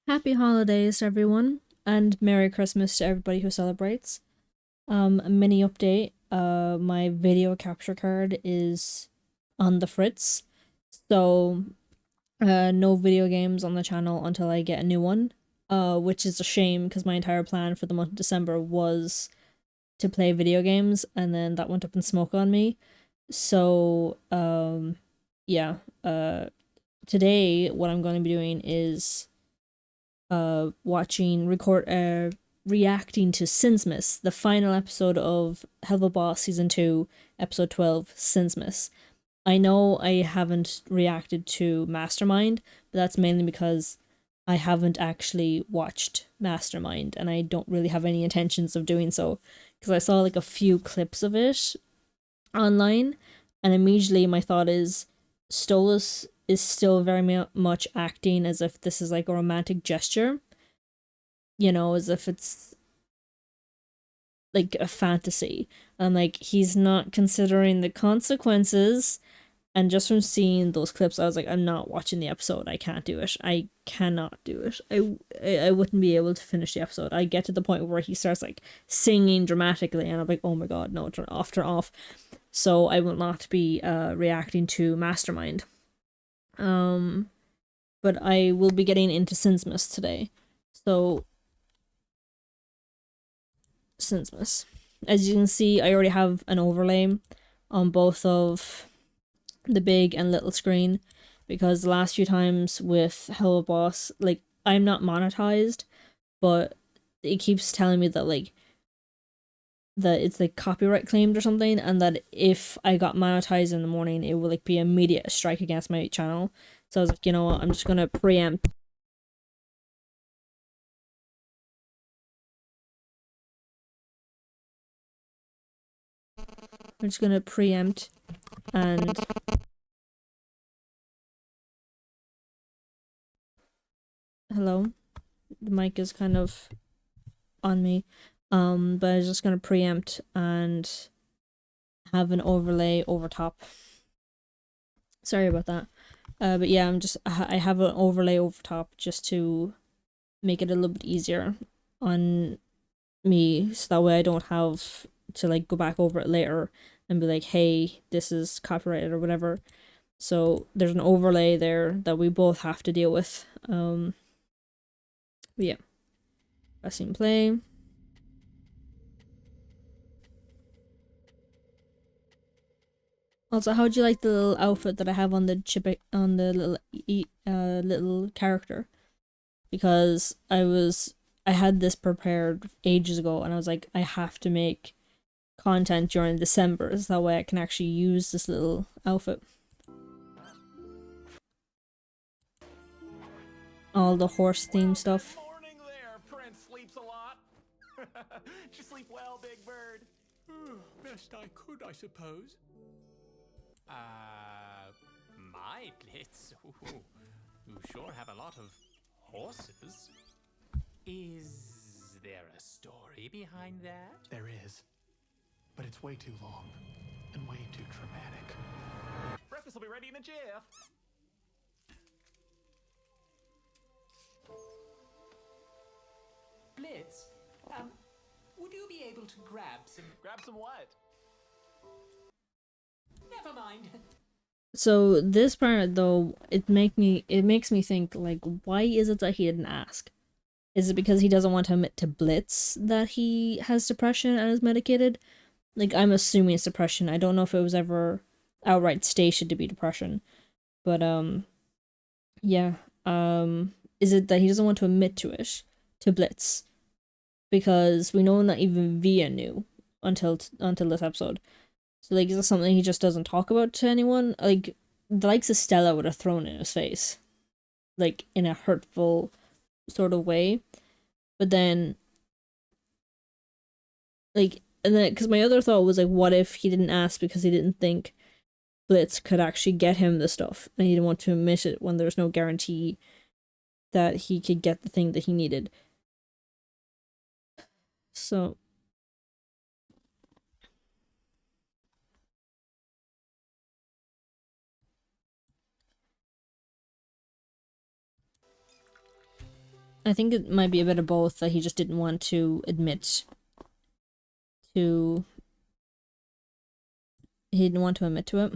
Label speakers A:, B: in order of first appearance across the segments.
A: Happy holidays, everyone, and Merry Christmas to everybody who celebrates. A mini update. My video capture card is on the fritz, so no video games on the channel until I get a new one. Which is a shame because my entire plan for the month of December was to play video games, and then that went up in smoke on me. So, yeah. Today what I'm going to be doing is reacting to Sinsmas, the final episode of Helluva Season 2, Episode 12, Sinsmas. I know I haven't reacted to Mastermind, but that's mainly because I haven't actually watched Mastermind, and I don't really have any intentions of doing so, because I saw like a few clips of it online, and immediately my thought is, Stolas is still very much acting as if this is like a romantic gesture, as if it's like a fantasy. And like, he's not considering the consequences. And just from seeing those clips, I was like, I'm not watching the episode. I can't do it. I cannot do it. I wouldn't be able to finish the episode. I get to the point where he starts like singing dramatically, and I'm like, oh my god, no, turn off, turn off. So I will not be reacting to Mastermind. But I will be getting into Sinsmas today. So, Sinsmas. As you can see, I already have an overlay on both of the big and little screen, because the last few times with Hello Boss, like, I'm not monetized, but it keeps telling me that like that it's like copyright claimed or something, and that if I got monetized in the morning, it would like be immediate strike against my channel. So I was like, you know what, I'm just gonna preempt. I'm just gonna preempt and hello, the mic is kind of on me. But I was just gonna preempt and have an overlay over top. Sorry about that. But yeah, I have an overlay over top just to make it a little bit easier on me, so that way I don't have to like go back over it later and be like, hey, this is copyrighted or whatever. So there's an overlay there that we both have to deal with. But yeah, pressing play. Also, how'd you like the little outfit that I have on the little character? Because I had this prepared ages ago, and I was like, I have to make content during December, so that way I can actually use this little outfit. All the horse theme stuff.
B: Morning there, Prince sleeps a lot. Did you sleep well, big bird?
C: Best I could, I suppose.
B: My Blitz. Ooh, you sure have a lot of horses. Is there a story behind that?
C: There is. But it's way too long and way too dramatic.
B: Breakfast will be ready in a jiff.
D: Blitz, would you be able to grab some...
B: Grab some what?
D: Never mind.
A: So this part though, it makes me think, like, why is it that he didn't ask? Is it because he doesn't want to admit to Blitz that he has depression and is medicated? Like, I'm assuming it's depression. I don't know if it was ever outright stated to be depression. But yeah. Is it that he doesn't want to admit to it to Blitz? Because we know not even Via knew until this episode. So like, is this something he just doesn't talk about to anyone? Like, the likes of Stella would have thrown in his face, like in a hurtful sort of way. But then, like, and then because my other thought was like, what if he didn't ask because he didn't think Blitz could actually get him the stuff, and he didn't want to admit it when there's no guarantee that he could get the thing that he needed. So I think it might be a bit of both, that he just didn't want to admit to... He didn't want to admit to it.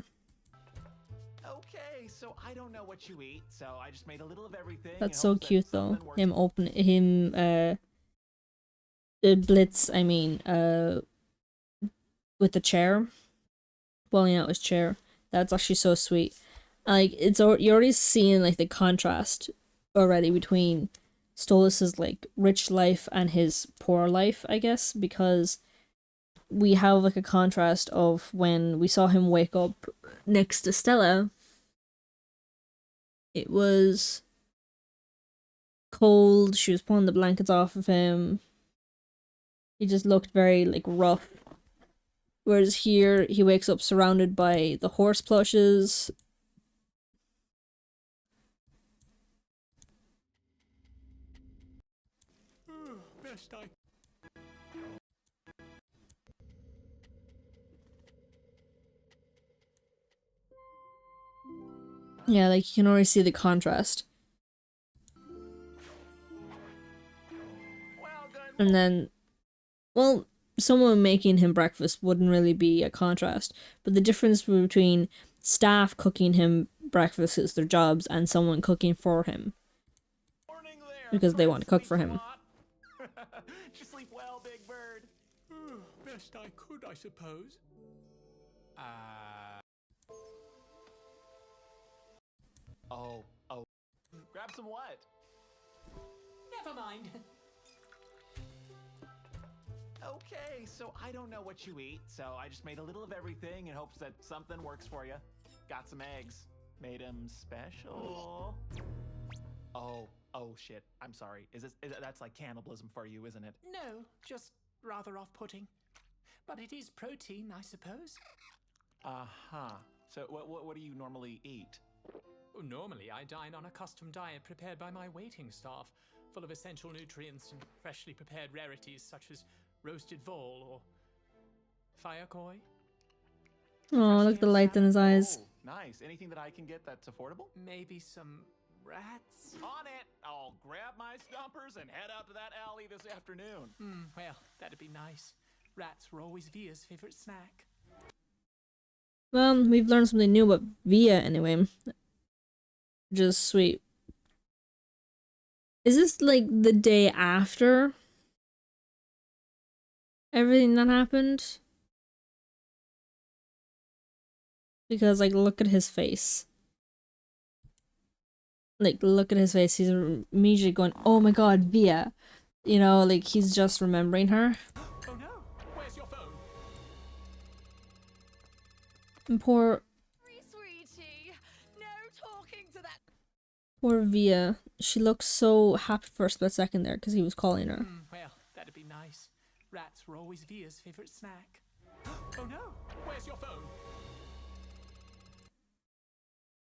C: Okay, so I don't know what you eat, so I just made a little of everything.
A: That's so cute, though. Blitz, I mean, with the chair. Pulling out his chair. That's actually so sweet. Like, you're already seeing, like, the contrast already between Stolas's, like, rich life and his poor life, I guess, because we have, like, a contrast of when we saw him wake up next to Stella. It was cold, she was pulling the blankets off of him. He just looked very, like, rough. Whereas here, he wakes up surrounded by the horse plushes.
B: Best I...
A: Yeah, like, you can already see the contrast. And then, well, someone making him breakfast wouldn't really be a contrast, but the difference between staff cooking him breakfast is their jobs and someone cooking for him because they want to cook for him.
C: Did you sleep well, Big Bird?
B: Best I could, I suppose.
C: Oh. Grab some what?
D: Never mind.
C: Okay, so I don't know what you eat, so I just made a little of everything in hopes that something works for you. Got some eggs. Made them special. Oh shit. I'm sorry. That's like cannibalism for you, isn't it?
B: No, just rather off-putting. But it is protein, I suppose.
C: Uh-huh. So what do you normally eat?
B: Normally, I dine on a custom diet prepared by my waiting staff, full of essential nutrients and freshly prepared rarities such as roasted vole or firecoy.
A: Oh, look at the light in his eyes.
C: Oh, nice. Anything that I can get that's affordable?
B: Maybe some rats?
C: On it! I'll grab my stumpers and head out to that alley this afternoon.
B: Well, that'd be nice. Rats were always Via's favorite snack.
A: Well, we've learned something new about Via anyway. Just sweet. Is this like the day after everything that happened? Because, like, look at his face. Like, look at his face. He's immediately going, oh my god, Via. You know, like, he's just remembering her.
B: Oh no! Where's your phone?
A: And poor
E: Sweetie, no talking to that.
A: Poor Via. She looked so happy for a split second there because he was calling her.
B: Well, that'd be nice. Rats were always Via's favorite snack. Oh no! Where's your phone?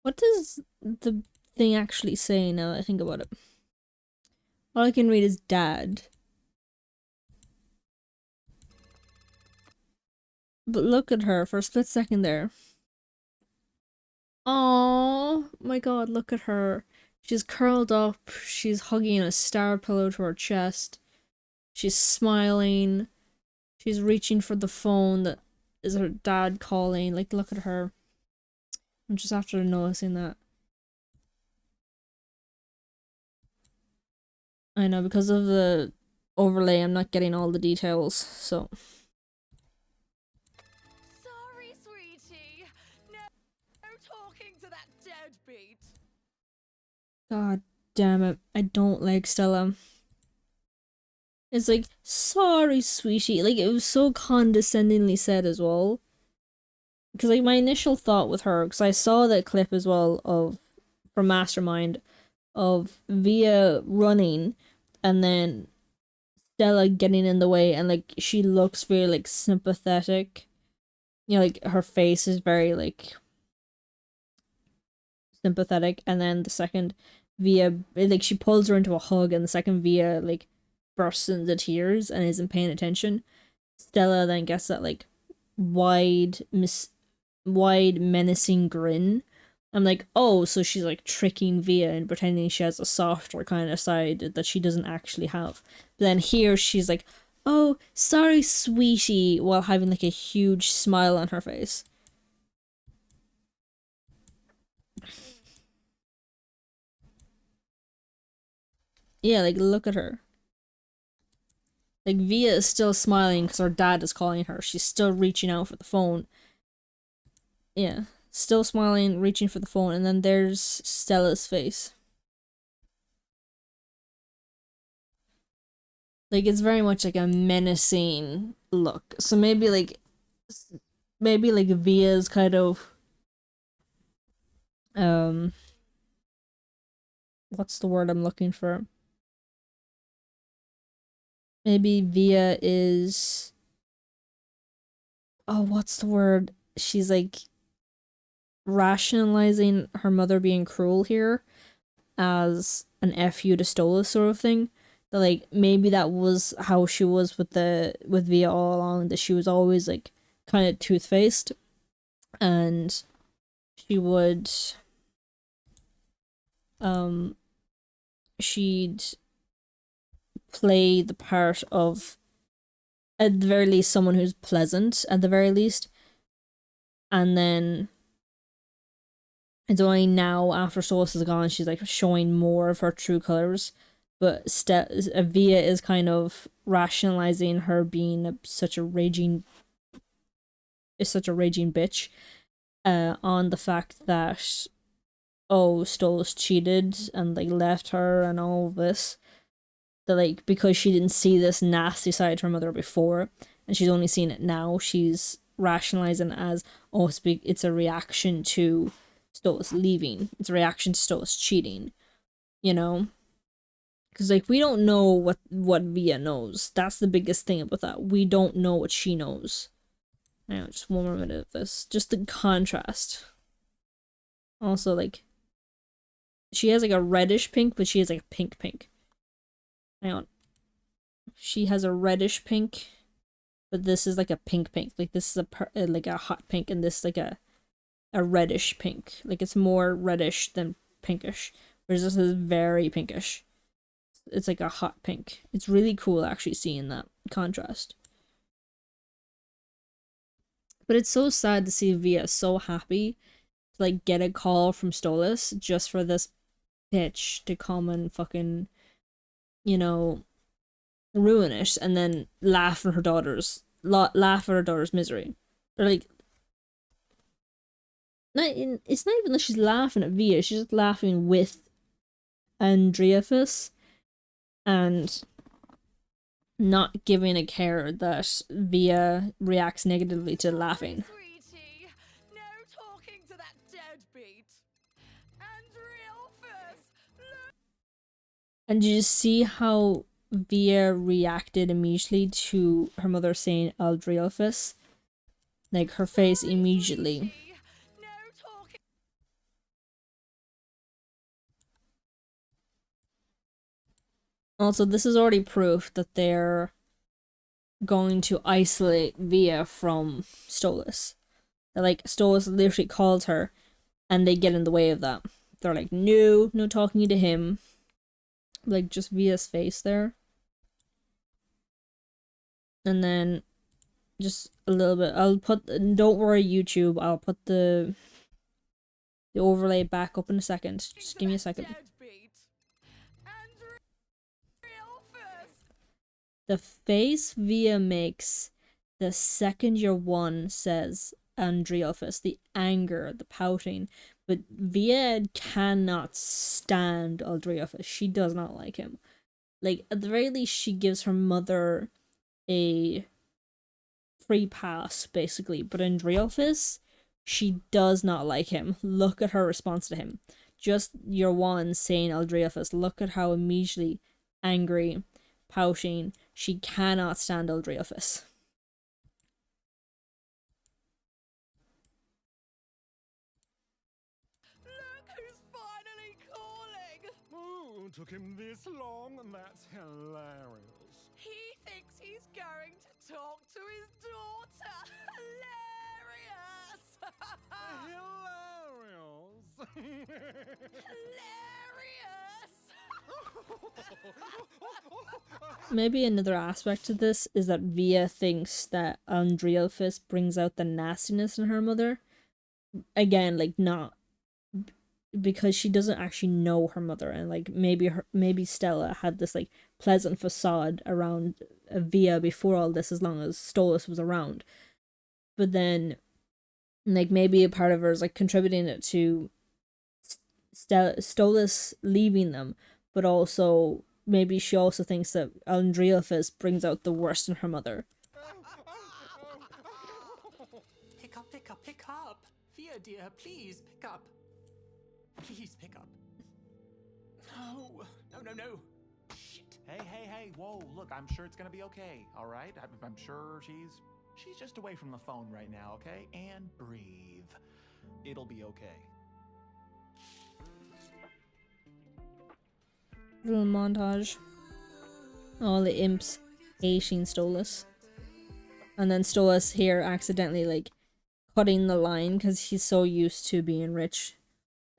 A: What does the thing actually say now that I think about it? All I can read is dad. But look at her for a split second there. Oh my god, look at her. She's curled up. She's hugging a star pillow to her chest. She's smiling. She's reaching for the phone that is her dad calling. Like, look at her. I'm just after noticing that. I know, because of the overlay, I'm not getting all the details, so.
E: Sorry, sweetie. No talking to that deadbeat.
A: God damn it. I don't like Stella. It's like, sorry, sweetie. Like, it was so condescendingly said as well. Because, like, my initial thought with her, because I saw that clip as well from Mastermind, of Via running, and then Stella getting in the way, and, like, she looks very, like, sympathetic. You know, like, her face is very, like, sympathetic, and then the second Via, like, she pulls her into a hug, and the second Via, like, bursts into tears and isn't paying attention, Stella then gets that, like, wide menacing grin I'm like, oh, so she's like tricking Via and pretending she has a softer kind of side that she doesn't actually have. But then here she's like, oh, sorry, sweetie, while having like a huge smile on her face. Yeah, like, look at her. Like, Via is still smiling because her dad is calling her. She's still reaching out for the phone. Yeah. Still smiling, reaching for the phone, and then there's Stella's face. Like, it's very much like a menacing look. So maybe like Via's kind of what's the word I'm looking for? Maybe Via is, oh, what's the word? She's like rationalizing her mother being cruel here as an FU to Stola sort of thing. That like maybe that was how she was with Via all along, that she was always like kind of tooth-faced, and she would she'd play the part of, at the very least, someone who's pleasant at the very least, and then it's only now after Solus is gone she's like showing more of her true colors. But Via is kind of rationalizing her being such a raging bitch, on the fact that, oh, Stolas cheated and like left her and all of this. That like because she didn't see this nasty side to her mother before and she's only seen it now, she's rationalizing as, oh, it's a reaction to Stolas leaving. It's a reaction to Stolas cheating, you know? Because like we don't know what Via knows. That's the biggest thing about that. We don't know what she knows. Hang on, just one more minute of this. Just the contrast. Also, like, she has like a reddish pink, but she has like a pink. Hang on. She has a reddish pink, but this is like a pink. Like this is like a hot pink, and this is like a reddish pink. Like it's more reddish than pinkish. Whereas this is very pinkish. It's like a hot pink. It's really cool actually seeing that contrast. But it's so sad to see Via so happy to like get a call from Stolas just for this bitch to come and fucking, you know, ruin it and then laugh at her daughter's misery. Or like, it's not even that she's laughing at Via, she's just laughing with Andreafus and not giving a care that Via reacts negatively to laughing.
E: Sweetie, no talking to that deadbeat.
A: And you just see how Via reacted immediately to her mother saying Aldrielfus. Like her face immediately.
E: No talking.
A: Also, this is already proof that they're going to isolate Via from Stolas. That like Stolas literally calls her and they get in the way of that. They're like, no talking to him. Like just Via's face there. And then just a little bit, don't worry YouTube, I'll put the overlay back up in a second. Just give me a second. The face Via makes the second your one says Andreafus, the anger, the pouting, but Via cannot stand Andreafus. She does not like him. Like, at the very least, she gives her mother a free pass, basically, but Andreafus, she does not like him. Look at her response to him. Just your one saying Aldriafus, look at how immediately angry, pouting, she cannot stand Aldriafus.
E: Look who's finally calling!
F: Oh, took him this long? That's hilarious.
E: He thinks he's going to talk to his daughter. Hilarious!
F: Hilarious!
A: Maybe another aspect to this is that Via thinks that Andrealphus brings out the nastiness in her mother. Again, like, not because she doesn't actually know her mother, and like maybe Stella had this like pleasant facade around Via before all this, as long as Stolas was around. But then, like, maybe a part of her is like contributing it to Stolas leaving them, but also maybe she also thinks that Andrealphus brings out the worst in her mother.
B: Pick up, pick up, pick up! Via, dear, please, pick up. Please pick up. No, no, no, no. Shit.
C: Hey, whoa, look, I'm sure it's gonna be okay, all right? I'm sure she's just away from the phone right now, okay? And breathe. It'll be okay.
A: Little montage. All the imps hating Stolas. And then Stolas here accidentally, like, cutting the line because he's so used to being rich.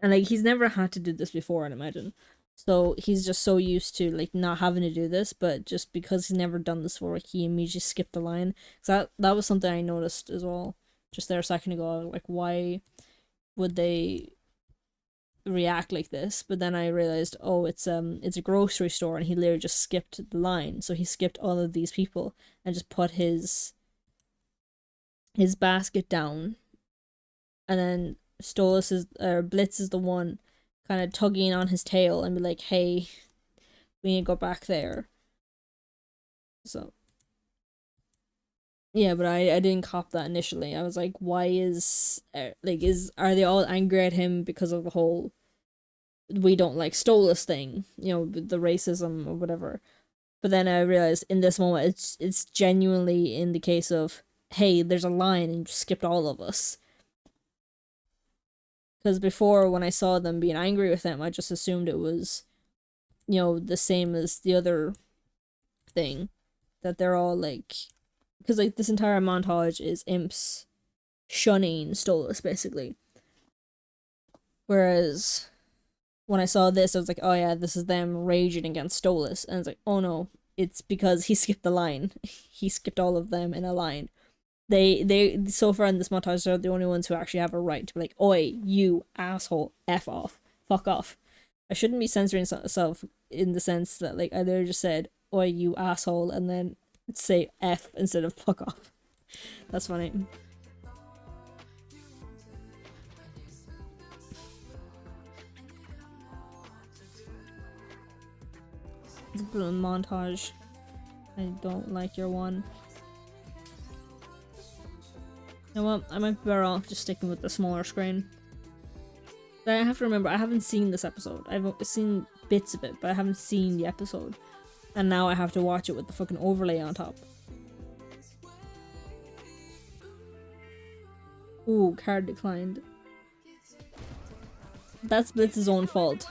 A: And, like, he's never had to do this before, I'd imagine. So he's just so used to, like, not having to do this, but just because he's never done this before, he immediately skipped the line. Because that was something I noticed as well, just there a second ago. Like, why would they react like this? But then I realized, oh, it's a grocery store, and he literally just skipped the line. So he skipped all of these people and just put his basket down, and then Blitz is the one kind of tugging on his tail and be like, hey, we need to go back there. So yeah, but I didn't cop that initially. I was like, why are they all angry at him because of the whole we don't like Stolas thing, the racism or whatever? But then I realized in this moment it's genuinely in the case of, hey, there's a line and you skipped all of us. Because before, when I saw them being angry with him, I just assumed it was, the same as the other thing. That they're all, like... Because, like, this entire montage is imps shunning Stolas, basically. Whereas, when I saw this, I was like, oh yeah, this is them raging against Stolas. And it's like, oh no, it's because he skipped the line. He skipped all of them in a line. They so far in this montage are the only ones who actually have a right to be like, oi, you asshole, F off, fuck off. I shouldn't be censoring myself in the sense that, like, I literally just said, oi, you asshole, and then say F instead of fuck off. That's funny. It's a brilliant montage. I don't like your one. You know what? I might be better off just sticking with the smaller screen. But I have to remember, I haven't seen this episode. I've seen bits of it, but I haven't seen the episode. And now I have to watch it with the fucking overlay on top. Ooh, card declined. That's Blitz's own fault.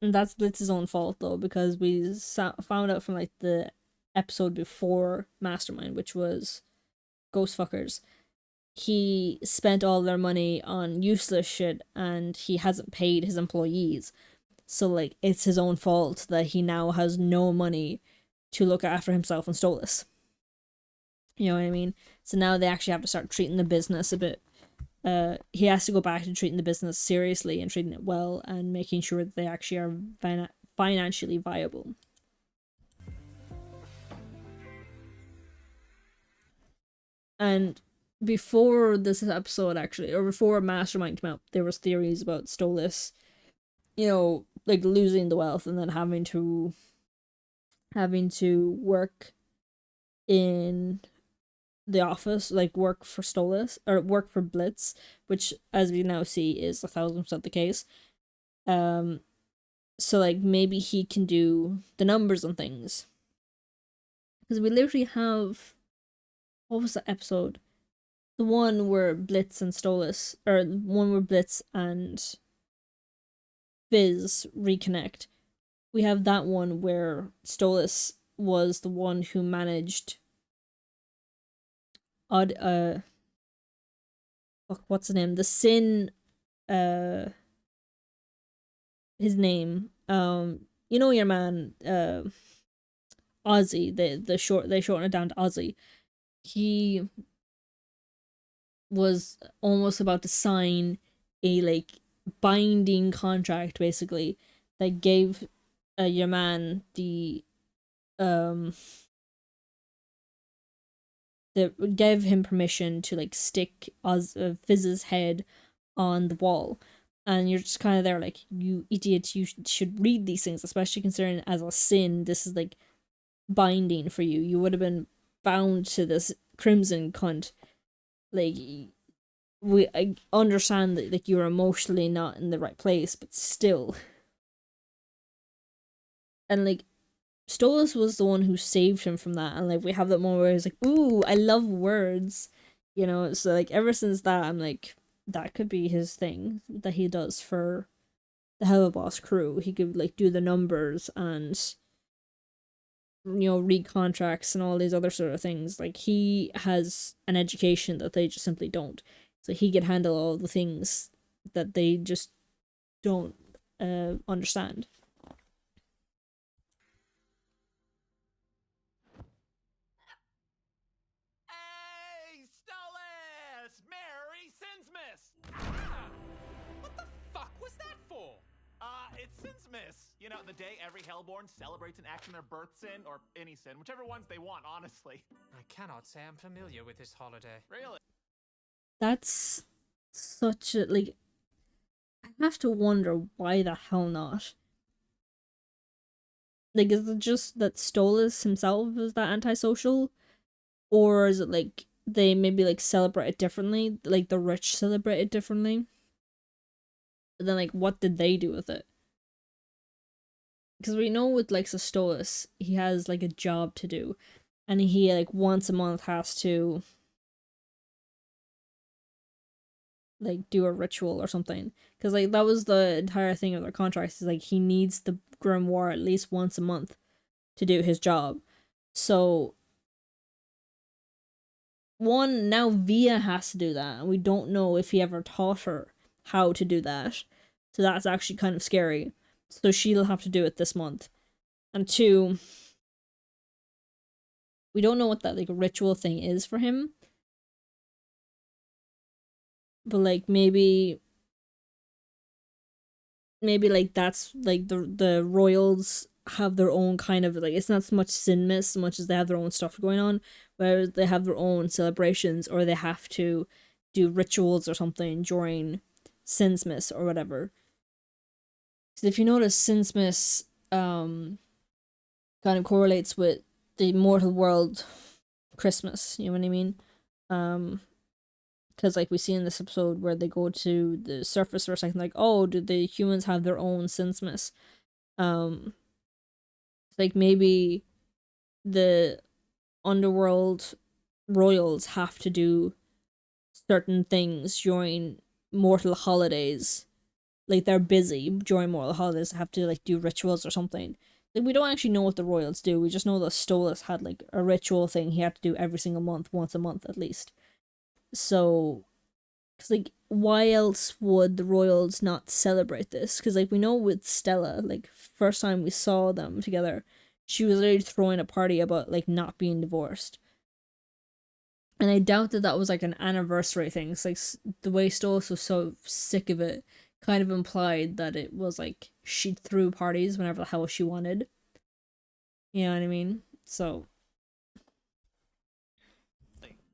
A: And that's Blitz's own fault, though, because we found out from, like, the episode before Mastermind, which was Ghostfuckers, he spent all their money on useless shit and he hasn't paid his employees. So, like, it's his own fault that he now has no money to look after himself and Stolas. You know what I mean? So now they actually have to start treating the business a bit. He has to go back to treating the business seriously and treating it well and making sure that they actually are financially viable. And before this episode, actually, or before Mastermind came out, there was theories about Stolas, like losing the wealth and then having to work in the office, like work for Stolas, or work for Blitz, which, as we now see, is 1,000% the case. So, like, maybe he can do the numbers and things. Because we literally have... What was the episode? The one where Blitz and Stolas, or the one where Blitz and Fizz reconnect. We have that one where Stolas was the one who managed fuck, what's his name? The Sin, uh, his name, you know your man, Ozzy. They shorten it down to Ozzy. He was almost about to sign a like binding contract, basically, that gave your man um that gave him permission to like stick Fizz's head on the wall. And you're just kind of there like, you idiot, you should read these things, especially considering as a sin this is like binding for you. You would have been bound to this crimson cunt. Like, I understand that like you're emotionally not in the right place, but still. And like, Stolas was the one who saved him from that, and like we have that moment where he's like, "Ooh, I love words," you know. So like ever since that, I'm like, that could be his thing that he does for the Helluva Boss crew. He could like do the numbers and, you know, read contracts and all these other sort of things. Like, he has an education that they just simply don't, so he can handle all the things that they just don't understand.
C: Hey, Stolas! Merry Sinsmas! Ah!
B: What the fuck was that for?
C: It's Sinsmas. You know, the day every Hellborn celebrates an action their birth sin, or any sin, whichever ones they want, honestly.
B: I cannot say I'm familiar with this holiday.
C: Really?
A: That's such a like. I have to wonder why the hell not. Like, is it just that Stolas himself is that antisocial? Or is it like they maybe like celebrate it differently? Like the rich celebrate it differently? But then like, what did they do with it? Because we know with like Stolas, he has like a job to do. And he like once a month has to like do a ritual or something, because like that was the entire thing of their contracts, is like he needs the grimoire at least once a month to do his job. So one, now Via has to do that, and we don't know if he ever taught her how to do that, so that's actually kind of scary. So she'll have to do it this month. And two, we don't know what that like ritual thing is for him, but like maybe like that's like the royals have their own kind of like, it's not so much Sinmas as much as they have their own stuff going on, where they have their own celebrations, or they have to do rituals or something during Sinsmas or whatever. So if you notice, Sinsmas kind of correlates with the mortal world Christmas, you know what I mean? Because like we see in this episode where they go to the surface for a second, like, oh, do the humans have their own Sinsmas? Like maybe the underworld royals have to do certain things during mortal holidays. Like, they're busy during mortal holidays, have to like do rituals or something. Like, we don't actually know what the royals do. We just know that Stolas had like a ritual thing he had to do every single month, once a month at least. So, because like, why else would the royals not celebrate this? Because like, we know with Stella, like, first time we saw them together, she was literally throwing a party about like not being divorced. And I doubt that that was like an anniversary thing. It's like the way Stolas was so sick of it kind of implied that it was like she threw parties whenever the hell she wanted. You know what I mean? So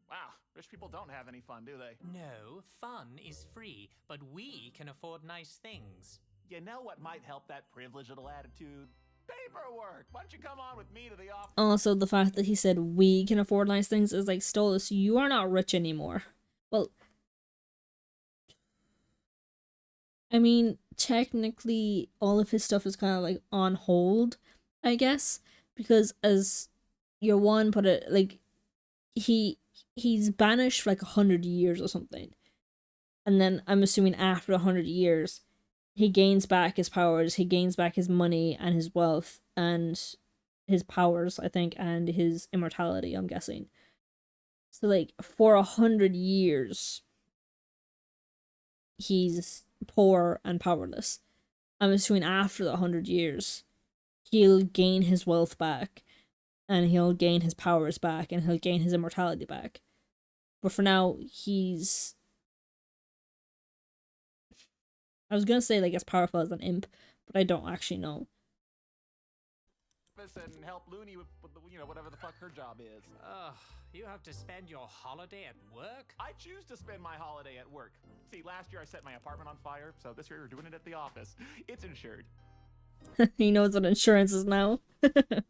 C: Wow, rich people don't have any fun, do they?
B: No, fun is free, but we can afford nice things.
C: You know what might help that privileged little attitude? Paperwork! Why don't you come on with me to the office?
A: also the fact that he said we can afford nice things is like, Stolas, you are not rich anymore. Well, I mean, technically all of his stuff is kind of like on hold, I guess, because as your one put it, like, he's banished for like 100 years or something, and then I'm assuming after 100 years he gains back his powers, he gains back his money and his wealth and his powers, I think, and his immortality, I'm guessing. So like, for 100 years he's poor and powerless. I'm assuming after the 100 years, he'll gain his wealth back, and he'll gain his powers back, and he'll gain his immortality back. But for now, he's... I was gonna say, like, as powerful as an imp, but I don't actually know.
C: And help Looney with whatever the fuck her job is.
B: Ugh, you have to spend your holiday at work?
C: I choose to spend my holiday at work. See, last year I set my apartment on fire, so this year we're doing it at the office. It's insured.
A: He knows what insurance is now. But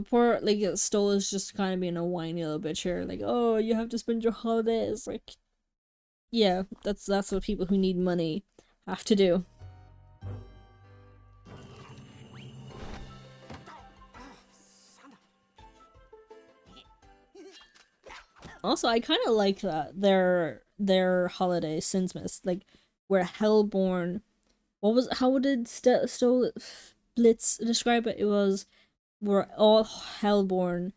A: poor, like, Stoll is just kind of being a whiny little bitch here. Like, oh, you have to spend your holidays. Like, yeah, that's what people who need money have to do. Also, I kind of like that their holiday Sinsmas, like, where Hellborn. How did Stoll Blitz describe it? It was, we're all Hellborn.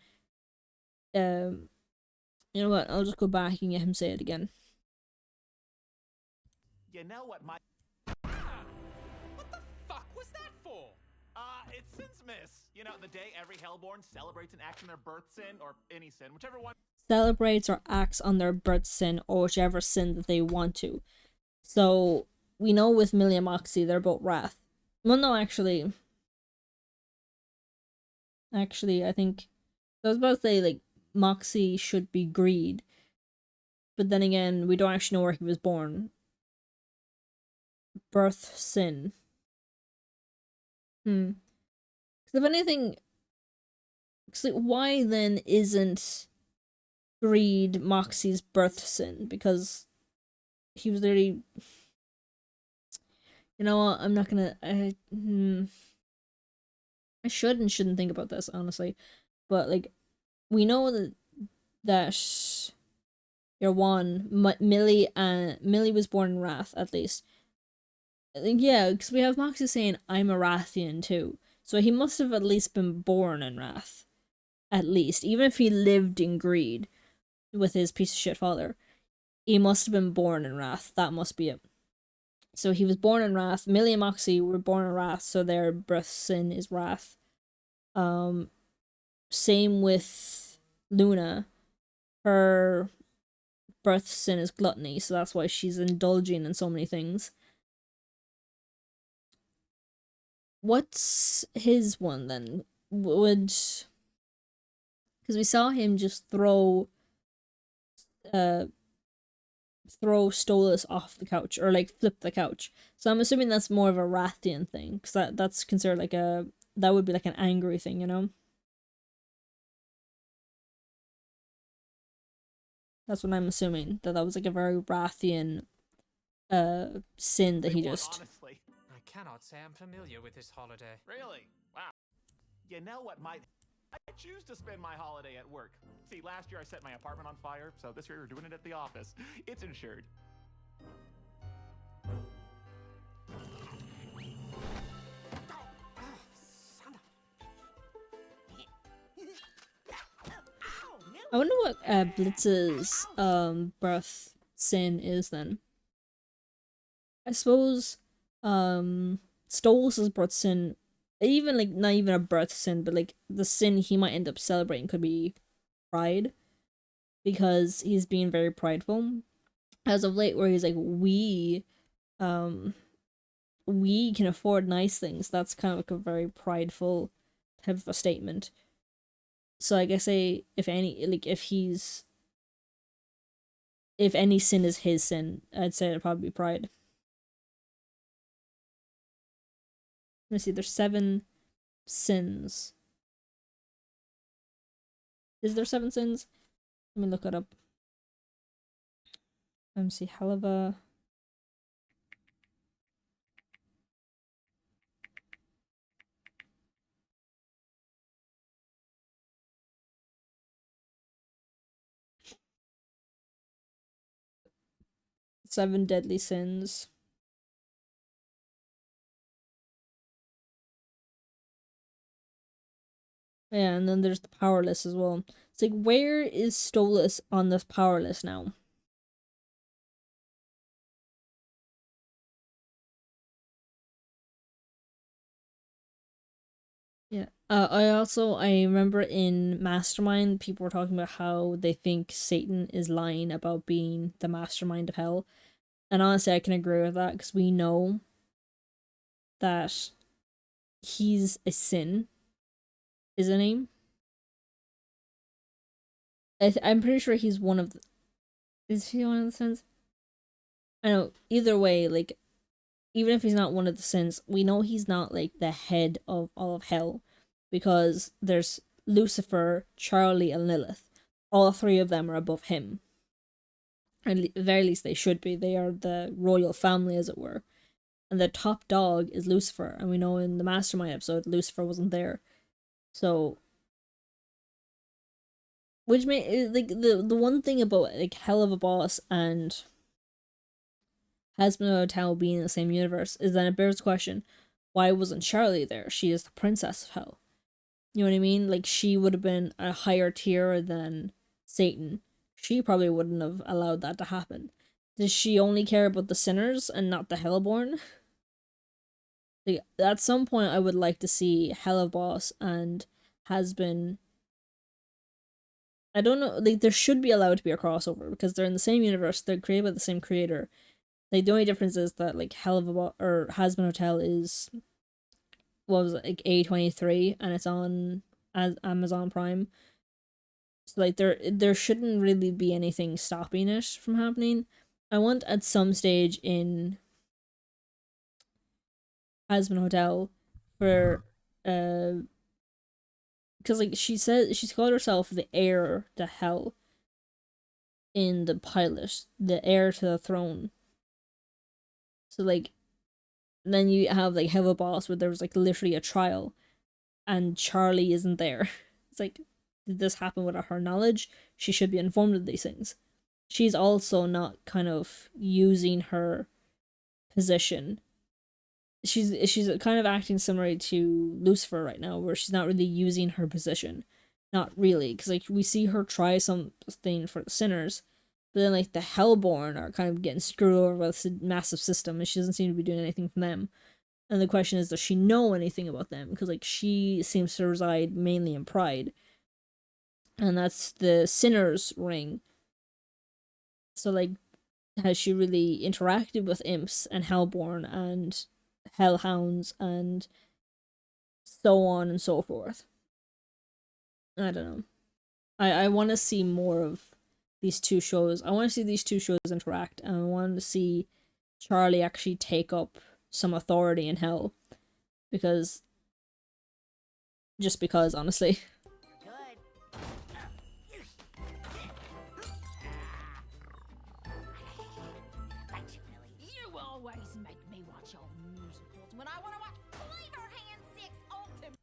A: You know what? I'll just go back and get him say it again.
C: You know what my...
B: What the fuck was that for?
C: It's Sinsmas. You know, the day every Hellborn celebrates an act in their birth sin, or any sin, whichever one...
A: Celebrates or acts on their birth sin, or whichever sin that they want to. So, we know with Millie and Moxie, they're both Wrath. Well, no, actually, I think... I was about to say, like, Moxie should be Greed. But then again, we don't actually know where he was born. Birth sin. Because if anything... Cause, like, why then isn't Greed Moxie's birth sin? Because he was literally... You know what? I'm not gonna... I should and shouldn't think about this, honestly. But, like, we know that your one, Millie was born in Wrath, at least. Yeah, because we have Moxie saying, I'm a Wrathian too. So he must have at least been born in Wrath. At least. Even if he lived in Greed with his piece of shit father. He must have been born in Wrath. That must be it. So he was born in Wrath. Millie and Moxie were born in Wrath, so their birth sin is Wrath. Same with Luna. Her birth sin is gluttony, so that's why she's indulging in so many things. What's his one then? Because we saw him just throw Stolas off the couch, or like flip the couch. So I'm assuming that's more of a Rathian thing, because that's considered like that would be like an angry thing, you know? That's what I'm assuming, that was like a very Rathian sin that he just...
C: Honestly.
B: I cannot say I'm familiar with this holiday.
C: Really? Wow. You know what I choose to spend my holiday at work. See, last year I set my apartment on fire, so this year we're doing it at the office. It's insured.
A: I wonder what Blitz's birth sin is then. I suppose Stolas' birth sin, even like not even a birth sin, but like the sin he might end up celebrating could be pride, because he's being very prideful as of late, where he's like, we can afford nice things. That's kind of like a very prideful type of a statement. So I guess if any sin is his sin, I'd say it'd probably be pride. Let me see, there's 7 sins. Is there 7 sins? Let me look it up. Let me see, Helluva. Seven deadly sins. Yeah, and then there's the powerless as well. It's like, where is Stolas on this powerless now? Yeah. I remember in Mastermind people were talking about how they think Satan is lying about being the mastermind of hell. And honestly, I can agree with that because we know that he's a sin, isn't he? I'm pretty sure he's one of the. Is he one of the sins? I know. Either way, like, even if he's not one of the sins, we know he's not like the head of all of hell, because there's Lucifer, Charlie, and Lilith. All three of them are above him. At the very least, they should be. They are the royal family, as it were. And the top dog is Lucifer, and we know in the Mastermind episode, Lucifer wasn't there. So, which may like the one thing about like Helluva Boss and Hazbin Hotel being in the same universe is that it bears the question, why wasn't Charlie there? She is the princess of hell. You know what I mean? Like, she would have been a higher tier than Satan. She probably wouldn't have allowed that to happen. Does she only care about the sinners and not the Hellborn? Like, at some point, I would like to see Helluva Boss and Hazbin. I don't know. Like, there should be allowed to be a crossover because they're in the same universe. They're created by the same creator. Like, the only difference is that like Helluva or Hazbin Hotel is, what was it, like A23, and it's on as Amazon Prime. So like there shouldn't really be anything stopping it from happening. I want at some stage in Hazbin Hotel for because like she said she's called herself the heir to hell in the pilot, the heir to the throne. So like then you have like Helluva Boss where there was like literally a trial and Charlie isn't there. It's like, did this happen without her knowledge? She should be informed of these things. She's also not kind of using her position. She's kind of acting similar to Lucifer right now, where she's not really using her position. Not really, because like we see her try something for the sinners, but then like the Hellborn are kind of getting screwed over by this massive system, and she doesn't seem to be doing anything for them. And the question is, does she know anything about them? Because like she seems to reside mainly in Pride, and that's the sinner's ring. So like, has she really interacted with imps and Hellborn and Hellhounds and so on and so forth? I don't know. I want to see more of these two shows. I want to see these two shows interact, and I want to see Charlie actually take up some authority in hell, because just because, honestly.
E: You always make me watch your musicals when I want to watch Cleaver Hand 6 Ultimate.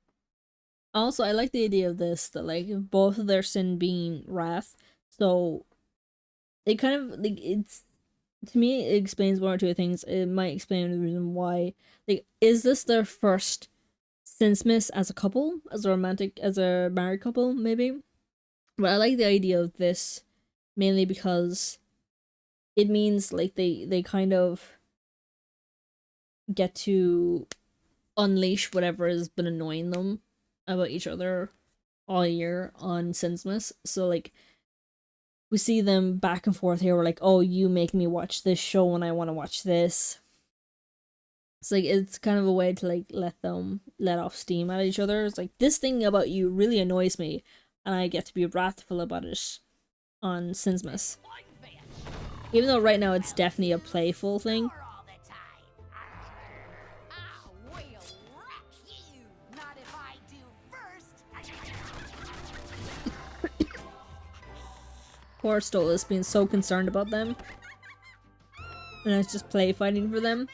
A: Also, I like the idea of this, that like both of their sin being wrath, so it kind of like, it's, to me it explains one or two things. It might explain the reason why, like, is this their first Sinsmas as a couple, as a married couple, maybe? But I like the idea of this mainly because it means like they kind of get to unleash whatever has been annoying them about each other all year on Sinsmas. So like, we see them back and forth here. We're like, oh, you make me watch this show when I want to watch this. It's like, it's kind of a way to like let them let off steam at each other. It's like, this thing about you really annoys me, and I get to be wrathful about it on Sinsmas. Even though right now it's definitely a playful thing.
E: All the time. I will wreck you. Not if I do first.
A: Poor Stolas being so concerned about them. And it's just play fighting for them.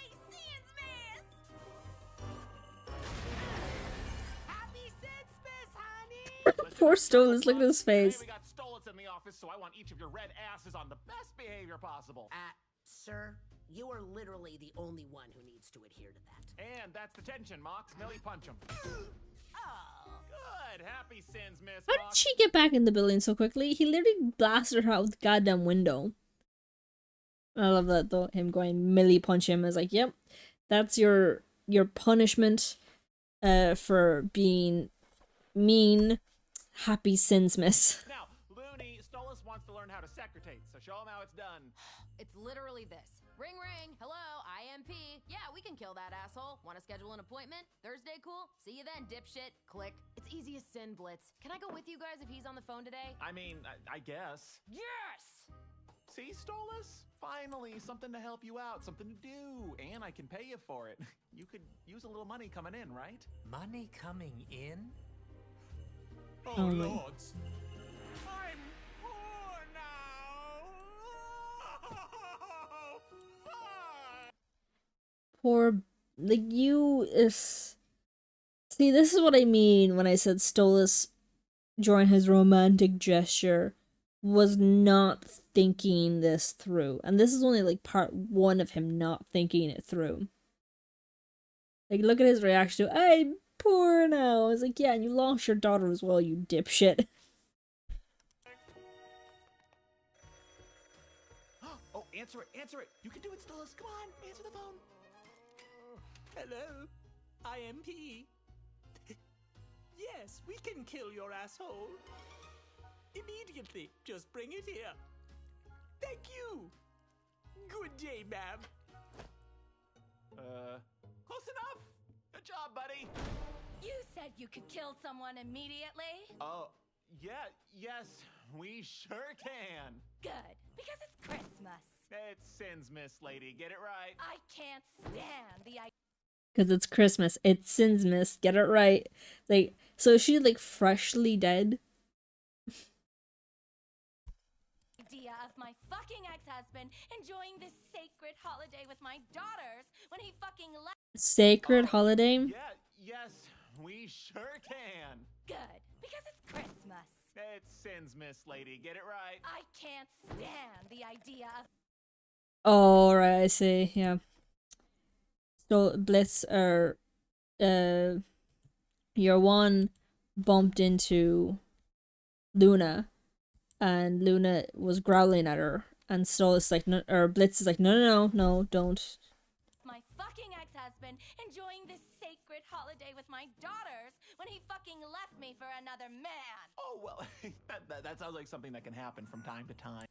E: Happy Sinsmas, honey.
A: Poor Stolas, look at his face.
C: Today we got Stolitz in the office, so I want each of your red asses on the best behavior possible.
G: Sir, you are literally the only one who needs to adhere to that.
C: And that's the tension, Mox. Millie, punch him.
E: Oh.
C: Good. Happy Sinsmas,
A: How did
C: Mox.
A: she get back in the building so quickly? He literally blasted her out with the goddamn window. I love that though, him going Millie punch him is like, yep, that's your punishment. for being mean, happy Sinsmas.
C: Now, Looney, Stolas wants to learn how to secretate, so show him how it's done.
E: It's literally this. Ring ring, hello, IMP. Yeah, we can kill that asshole. Want to schedule an appointment? Thursday, cool? See you then, dipshit. Click. It's easy as sin, Blitz. Can I go with you guys if he's on the phone today?
C: I mean, I guess.
E: Yes!
C: See, Stolas? Finally, something to help you out, something to do, and I can pay you for it. You could use a little money coming in, right?
B: Money coming in? Oh,
A: Oh, my.
B: lords. I'm poor now. Fuck.
A: Poor, like, you is... See, this is what I mean when I said Stolas, during his romantic gesture, was not thinking this through. And this is only, like, part one of him not thinking it through. Like, look at his reaction to, I'm poor now. It's like, yeah, and you lost your daughter as well, you dipshit.
C: Oh, answer it, answer it. You can do it, Stolas. Come on, answer the phone.
B: Hello, IMP. Yes, we can kill your asshole. Immediately. Just bring it here. Thank you. Good day, ma'am.
C: Close enough. Good job, buddy.
E: You said you could kill someone immediately?
C: Oh, yeah, yes, we sure can.
E: Good, because it's Christmas.
C: It's Sinsmas, lady. Get it right.
E: I can't stand the
A: Because it's Christmas. It's Sinsmas. Get it right. Like, so is she, like, freshly dead?
E: idea of my fucking ex-husband enjoying this sacred holiday with my daughters when he fucking left.
A: Sacred holiday?
C: Yeah, yes, we sure can.
E: Good, because it's Christmas.
C: It's Sinsmas, lady. Get it right.
E: I can't stand the idea of
A: Oh, right, I see, yeah. So, Blitz, year one bumped into Luna, and Luna was growling at her, and Stolas like, no, or Blitz is like, no, don't.
E: my fucking ex-husband enjoying this sacred holiday with my daughters when he fucking left me for another man.
C: Oh, well, that sounds like something that can happen from time to time.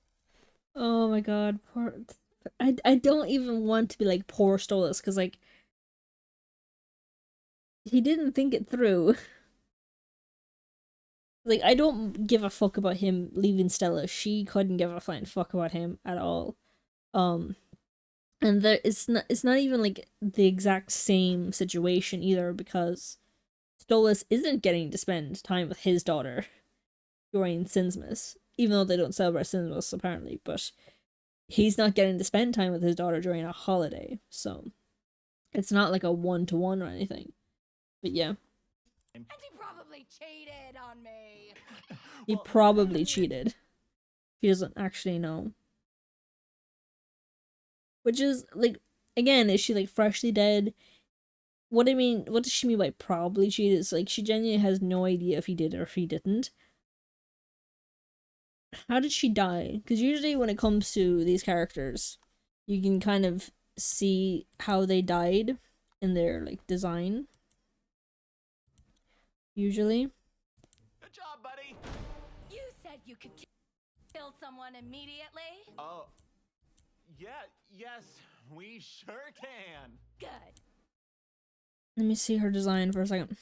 A: Oh my god, poor... I don't even want to be like, poor Stolas, because, like, he didn't think it through. Like, I don't give a fuck about him leaving Stella. She couldn't give a flying fuck about him at all. And it's not even, like, the exact same situation either, because Stolas isn't getting to spend time with his daughter during Sinsmas, even though they don't celebrate Sinsmas, apparently, but he's not getting to spend time with his daughter during a holiday, so it's not like a one-to-one or anything. But yeah.
E: And he probably cheated on me.
A: He probably cheated. He doesn't actually know. Which is, like, again, is she, like, freshly dead? What does she mean by probably cheated? It's like, she genuinely has no idea if he did or if he didn't. How did she die? Because usually when it comes to these characters, you can kind of see how they died in their, like, design. Usually.
C: Good job, buddy.
E: You said you could kill someone immediately?
C: Oh, yeah, yes, we sure can.
E: Good.
A: Let me see her design for a second.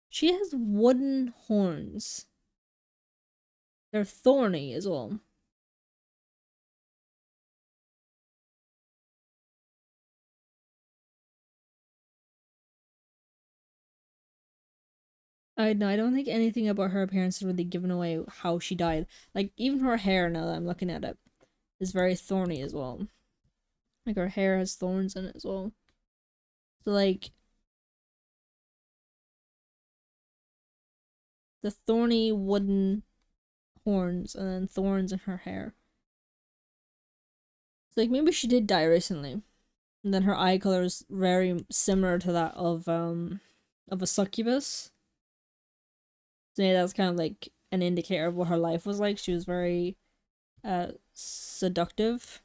A: She has wooden horns. They're thorny as well. I don't think anything about her appearance is really given away how she died. Like, even her hair, now that I'm looking at it, is very thorny as well. Like, her hair has thorns in it as well. So, like, the thorny wooden horns and then thorns in her hair. So, like, maybe she did die recently. And then her eye color is very similar to that of a succubus. So yeah, that's kind of like an indicator of what her life was like. She was very seductive.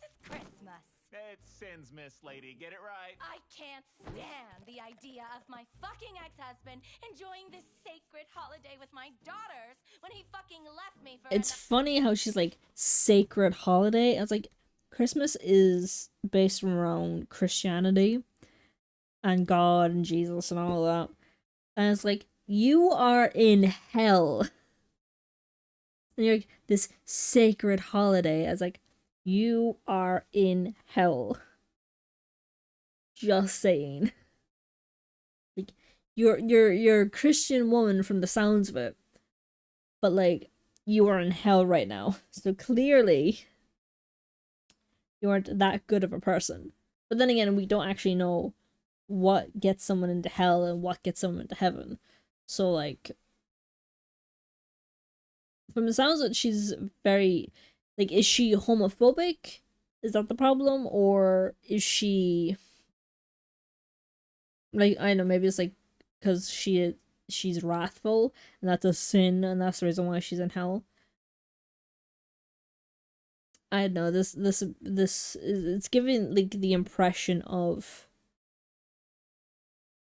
H: Because it's Christmas.
C: It's Sinsmas, lady. Get it right.
H: I can't stand the idea of my fucking ex-husband enjoying this sacred holiday with my daughters when he fucking left me for
A: It's funny how she's like, sacred holiday. I was like, Christmas is based around Christianity and God and Jesus and all that. And it's like, you are in hell. And you're like, this sacred holiday. I was like, you are in hell. Just saying. Like, you're a Christian woman from the sounds of it. But like, you are in hell right now. So clearly, you aren't that good of a person. But then again, we don't actually know what gets someone into hell and what gets someone into heaven. So like, from the sounds of it, she's very, like, is she homophobic? Is that the problem? Or is she, like, I don't know, maybe it's like, because she's wrathful, and that's a sin, and that's the reason why she's in hell. I don't know, this it's giving, like, the impression of,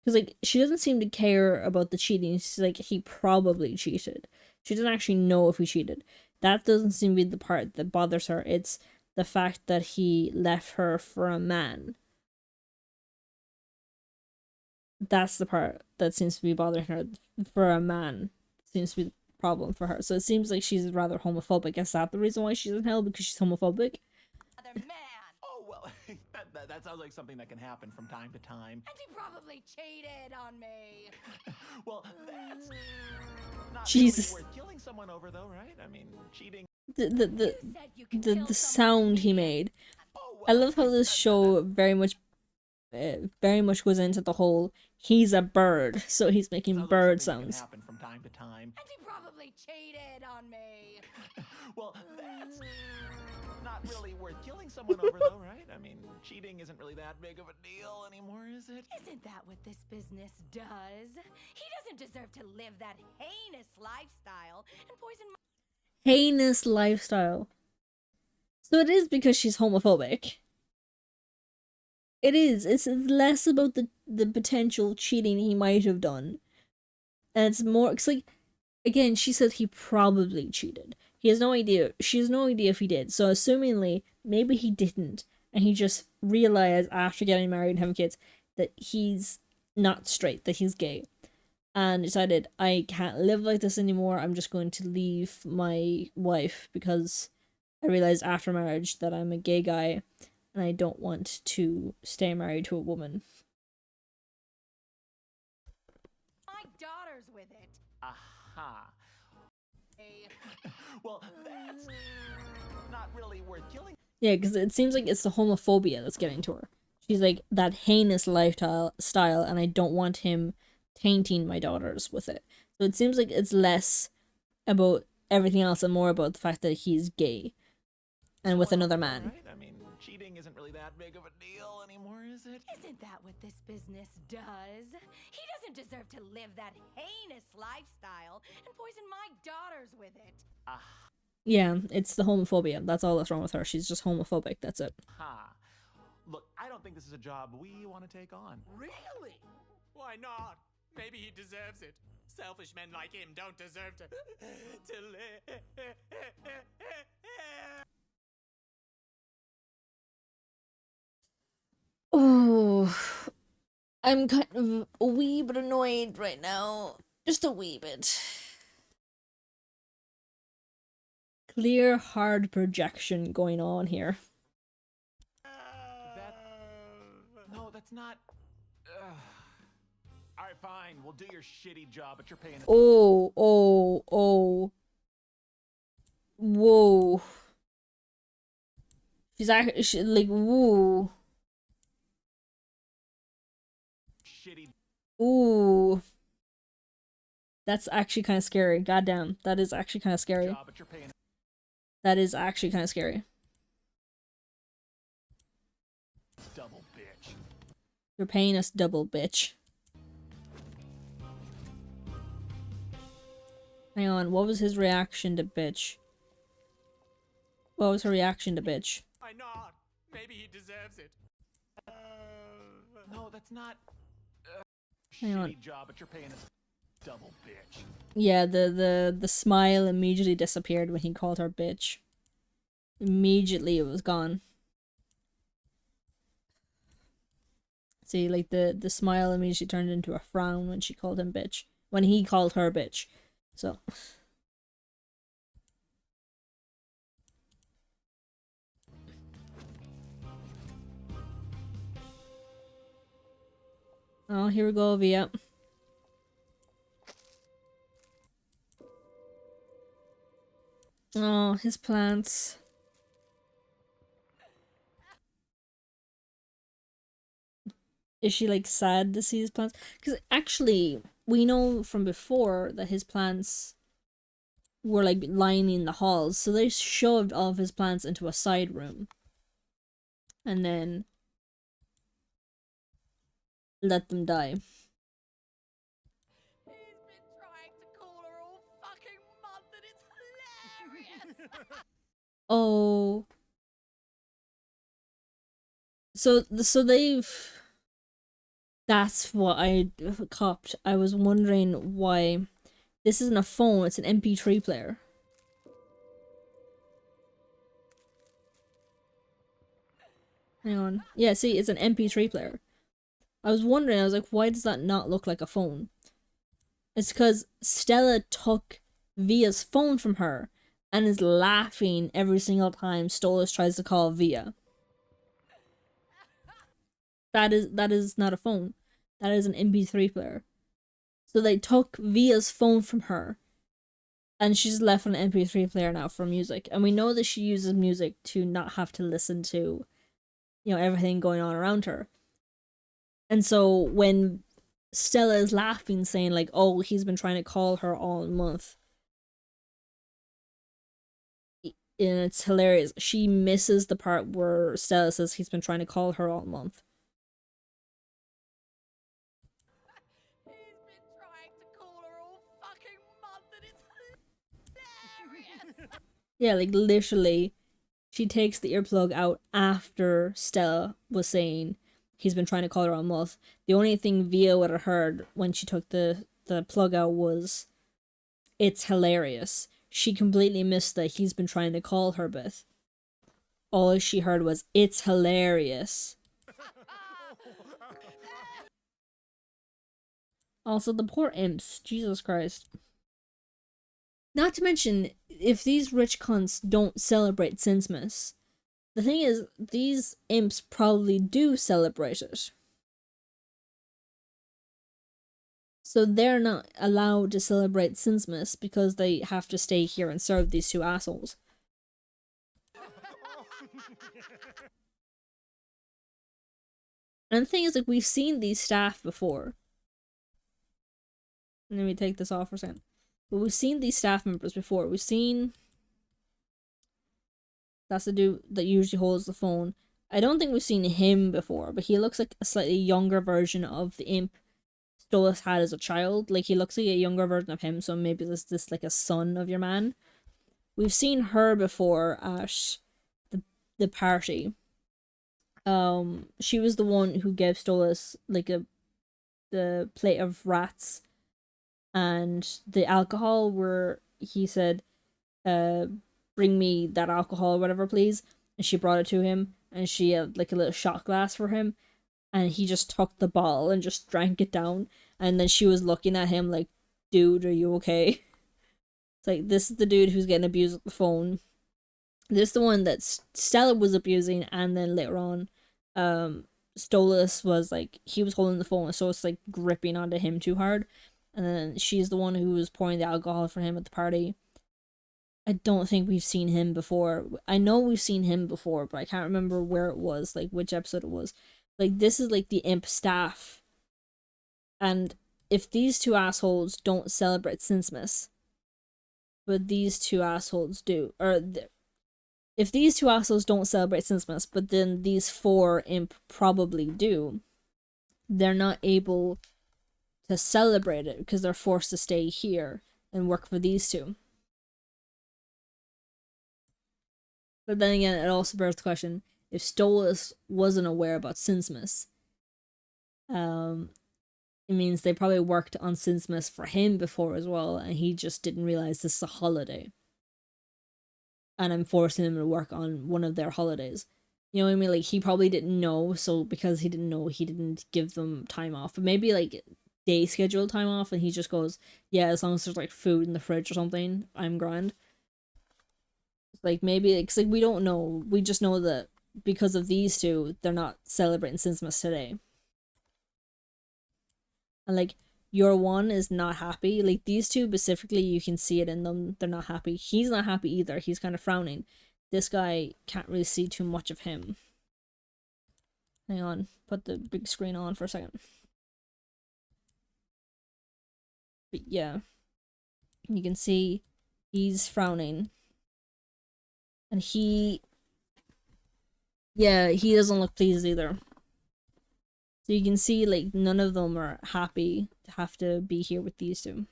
A: because, like, she doesn't seem to care about the cheating. She's like, he probably cheated. She doesn't actually know if he cheated. That doesn't seem to be the part that bothers her. It's the fact that he left her for a man. That's the part that seems to be bothering her. For a man seems to be the problem for her. So it seems like she's rather homophobic. Is that the reason why she's in hell? Because she's homophobic?
H: other man.
C: Oh, well, that sounds like something that can happen from time to time.
H: And he probably cheated on me.
C: Well, that's not
A: Jesus.
C: really worth killing someone over, though, right? I mean, cheating.
H: You said you could kill
A: The
H: someone
A: sound
H: for
A: he
H: me.
A: made.
C: Oh,
A: I
C: well,
A: love how this show very much goes into the whole, he's a bird, so he's making
C: sounds like
A: bird
C: something that
A: sounds.
C: can happen from time to time.
H: And he probably cheated on me.
C: Well, that's not really worth killing someone over, though, right? I mean, cheating isn't really that big of a deal anymore, is it?
H: Isn't that what this business does? He doesn't deserve to live that heinous lifestyle and poison my
A: Heinous lifestyle. So it is because she's homophobic. It is. It's less about the potential cheating he might have done. And it's more, it's like, again, she said he probably cheated. He has no idea. She has no idea if he did. So assumingly, maybe he didn't. And he just realized after getting married and having kids that he's not straight, that he's gay. And decided, I can't live like this anymore. I'm just going to leave my wife because I realized after marriage that I'm a gay guy and I don't want to stay married to a woman.
H: daughters with it.
C: Aha. Well, that's not really worth killing.
A: Yeah, because it seems like it's the homophobia that's getting to her. She's like, that heinous lifestyle, and I don't want him tainting my daughters with it. So it seems like it's less about everything else and more about the fact that he's gay and with another man.
C: Right? I mean, cheating isn't really that big of a deal anymore, is it?
H: Isn't that what this business does? He doesn't deserve to live that heinous lifestyle and poison my daughters with it.
A: Yeah, it's the homophobia. That's all that's wrong with her. She's just homophobic. That's it.
C: Ha. Look, I don't think this is a job we want to take on.
B: Really? Why not? Maybe he deserves it. Selfish men like him don't deserve to live.
A: Oh, I'm kind of a wee bit annoyed right now. Just a wee bit. Clear, hard projection going on here.
C: No, that's not. All right, fine. We'll do your shitty job, but you're paying.
A: Oh. Whoa. She's actually like, whoa.
C: Shitty.
A: Ooh. That's actually kind of scary. Goddamn. That is actually kind of scary.
C: Job, but you're paying.
A: That is actually kind of scary.
C: Double bitch.
A: You're paying us double, bitch. Hang on, what was his reaction to bitch? What was her reaction to bitch?
B: Why not? Maybe he deserves it.
C: No, that's not.
A: Hang on.
C: Shitty job, but you're paying us double, bitch.
A: Yeah, the smile immediately disappeared when he called her bitch. Immediately it was gone. See, like the smile immediately turned into a frown when she called him bitch. When he called her bitch. So oh, here we go, Via. Oh, his plants. Is she like sad to see his plants? Because actually, we know from before that his plants were like lining the halls, so they shoved all of his plants into a side room. And then let them die.
H: He's been trying to call her all fucking month and it's hilarious.
A: Oh. So they've... That's what I copped. I was wondering why this isn't a phone, it's an MP3 player. Hang on. Yeah, see, it's an MP3 player. I was wondering, I was like, why does that not look like a phone? It's because Stella took Via's phone from her and is laughing every single time Stolas tries to call Via. That is not a phone. That is an MP3 player. So they took Via's phone from her, and she's left an MP3 player now for music. And we know that she uses music to not have to listen to, you know, everything going on around her. And so when Stella is laughing, saying like, "Oh, he's been trying to call her all month," and it's hilarious. She misses the part where Stella says he's been trying to call her all month. Yeah, like literally, she takes the earplug out after Stella was saying he's been trying to call her all month. The only thing Via would have heard when she took the plug out was, "It's hilarious." She completely missed that he's been trying to call her Beth. All she heard was, "It's hilarious." Also, the poor imps. Jesus Christ. Not to mention, if these rich cunts don't celebrate Sinsmas, the thing is, these imps probably do celebrate it. So they're not allowed to celebrate Sinsmas because they have to stay here and serve these two assholes. And the thing is, like, we've seen these staff before. Let me take this off for a second. But we've seen these staff members before. We've seen... That's the dude that usually holds the phone. I don't think we've seen him before, but he looks like a slightly younger version of the imp Stolas had as a child. Like, he looks like a younger version of him, so maybe this like a son of your man. We've seen her before at the party. She was the one who gave Stolas like the plate of rats and the alcohol, where he said, "Bring me that alcohol or whatever, please." And she brought it to him, and she had like a little shot glass for him, and he just took the bottle and just drank it down. And then she was looking at him like, "Dude, are you okay?" It's like, this is the dude who's getting abused with the phone. This is the one that Stella was abusing, and then later on, Stolas was like, he was holding the phone, so it's like gripping onto him too hard. And then she's the one who was pouring the alcohol for him at the party. I don't think we've seen him before. I know we've seen him before, but I can't remember where it was, like which episode it was. Like, this is like the imp staff. And if these two assholes don't celebrate Sinsmas, but these two assholes do, or if these two assholes don't celebrate Sinsmas, but then these four imp probably do, they're not able to celebrate it because they're forced to stay here and work for these two. But then again, it also bears the question, if Stolas wasn't aware about Sinsmas, it means they probably worked on Sinsmas for him before as well, and he just didn't realize this is a holiday. And I'm forcing him to work on one of their holidays. You know what I mean? Like, he probably didn't know, so because he didn't know, he didn't give them time off. But maybe, like, they schedule time off, and he just goes, yeah, as long as there's, like, food in the fridge or something, I'm grand. Like, maybe, because, like, we don't know. We just know that because of these two, they're not celebrating Sinsmas today. And, like, your one is not happy. Like, these two specifically, you can see it in them. They're not happy. He's not happy either. He's kind of frowning. This guy can't really see too much of him. Hang on. Put the big screen on for a second. But yeah. You can see he's frowning. And yeah, he doesn't look pleased either. So you can see, like, none of them are happy to have to be here with these two.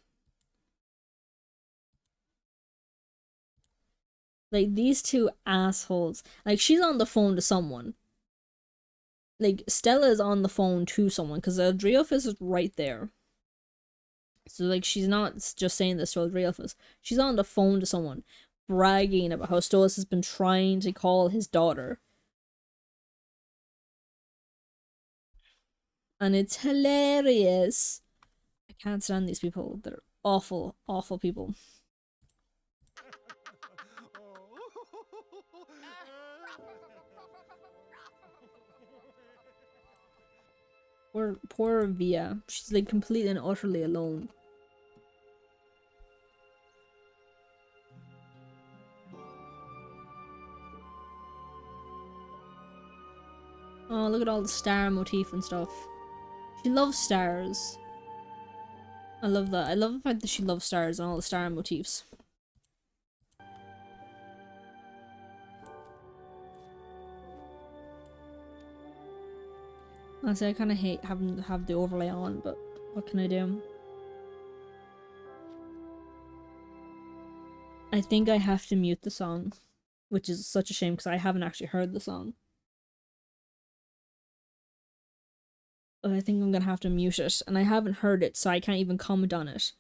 A: Like, these two assholes. Like, she's on the phone to someone. Like, Stella is on the phone to someone, because Adrielfus is right there. So, like, she's not just saying this to Adrielfus. She's on the phone to someone, bragging about how Stolas has been trying to call his daughter. And it's hilarious. I can't stand these people. They're awful, awful people. Poor Via. She's like completely and utterly alone. Oh, look at all the star motif and stuff. She loves stars. I love that. I love the fact that she loves stars and all the star motifs. Honestly, I kind of hate having to have the overlay on, but what can I do? I think I have to mute the song, which is such a shame because I haven't actually heard the song. But I think I'm gonna have to mute it, and I haven't heard it, so I can't even comment on it.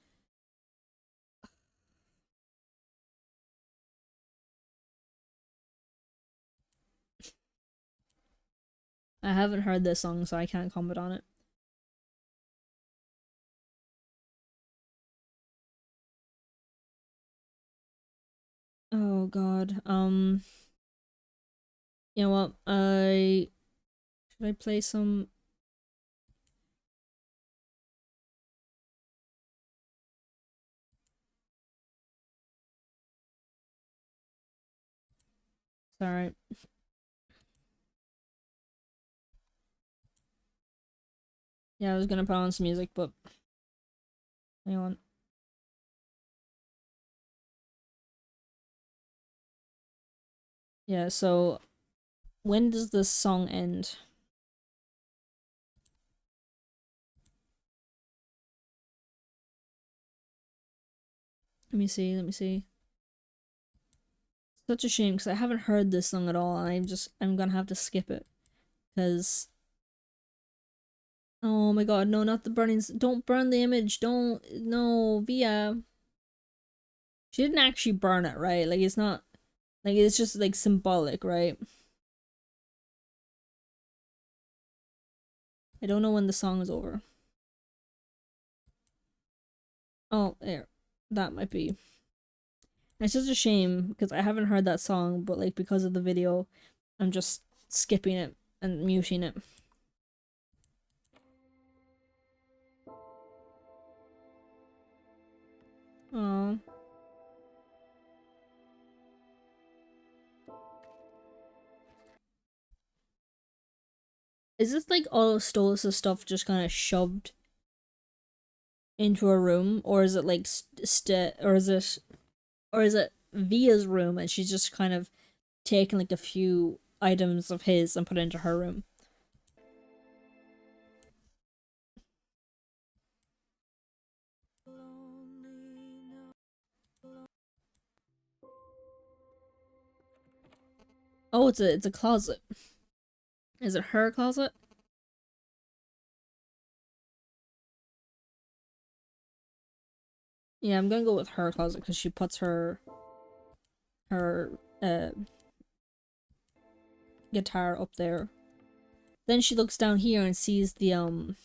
A: I haven't heard this song, so I can't comment on it. Oh god. You know what? Should I play some? Sorry. Yeah, I was gonna put on some music, but hang on. Yeah, so when does this song end? Let me see, let me see. Such a shame because I haven't heard this song at all, and I'm gonna have to skip it. Because oh my god, no, not the burnings. Don't burn the image. Don't, no, Via. She didn't actually burn it, right? Like, it's not, like, it's just, like, symbolic, right? I don't know when the song is over. Oh, there. That might be. It's just a shame, because I haven't heard that song, but, like, because of the video, I'm just skipping it and muting it. Oh. Is this like all of Stolas' stuff just kind of shoved into a room, or is it like or is it Via's room and she's just kind of taken like a few items of his and put it into her room? Oh, it's a closet. Is it her closet? Yeah, I'm gonna go with her closet because she puts her guitar up there. Then she looks down here and sees the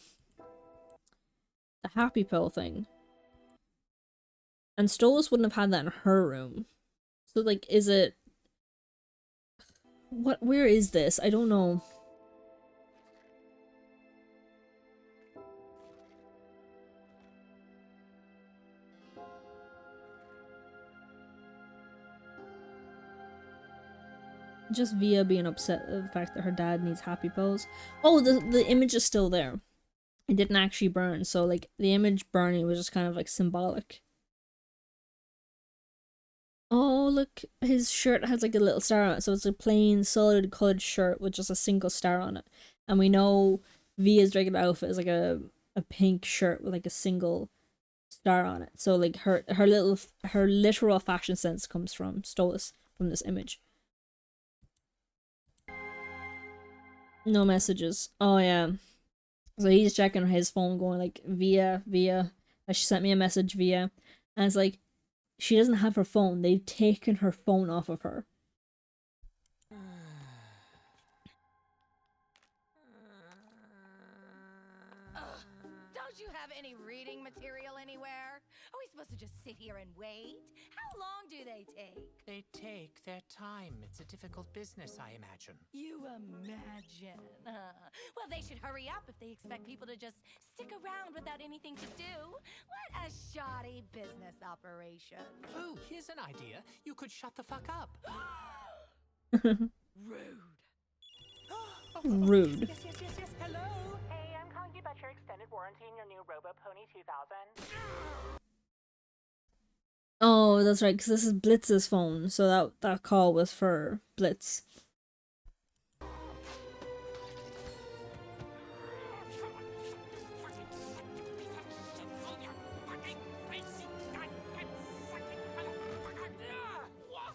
A: happy pill thing. And Stolas wouldn't have had that in her room. So like, is it where is this? I don't know. Just Via being upset at the fact that her dad needs happy pills. Oh, the image is still there. It didn't actually burn, so like the image burning was just kind of like symbolic. Oh, look, his shirt has like a little star on it, so it's a plain solid colored shirt with just a single star on it. And we know Via's regular outfit is like a pink shirt with like a single star on it. So like her literal fashion sense comes from Stolas from this image. No messages. Oh yeah. So he's checking his phone going like, Via. She sent me a message, Via. And it's like, she doesn't have her phone. They've taken her phone off of her.
H: Don't you have any reading material anywhere? Are we supposed to just sit here and wait? How long do they take?
B: They take their time. It's a difficult business, I imagine.
H: You imagine. Well, they should hurry up if they expect people to just stick around without anything to do. What a shoddy business operation.
B: Oh, here's an idea. You could shut the fuck up.
H: Rude.
A: Rude.
I: Yes. Hello. Hey, I'm calling you about your extended warranty and your new Robo-Pony 2000.
A: Oh, that's right, because this is Blitz's phone, so that call was for Blitz.
B: What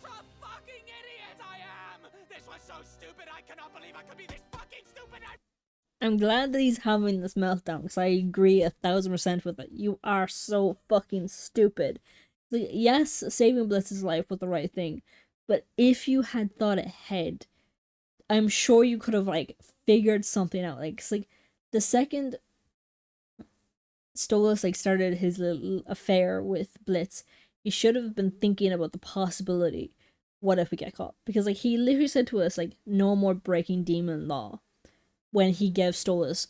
B: a fucking idiot I am! This was so stupid, I cannot believe I could be this fucking stupid!
A: I'm glad that he's having this meltdown, because I agree 1000% with it. You are so fucking stupid. Like, yes, saving Blitz's life was the right thing, but if you had thought ahead, I'm sure you could have like figured something out. Like, 'cause, like the second Stolas like started his little affair with Blitz, he should have been thinking about the possibility. What if we get caught? Because like he literally said to us like, no more breaking demon law. When he gave Blitz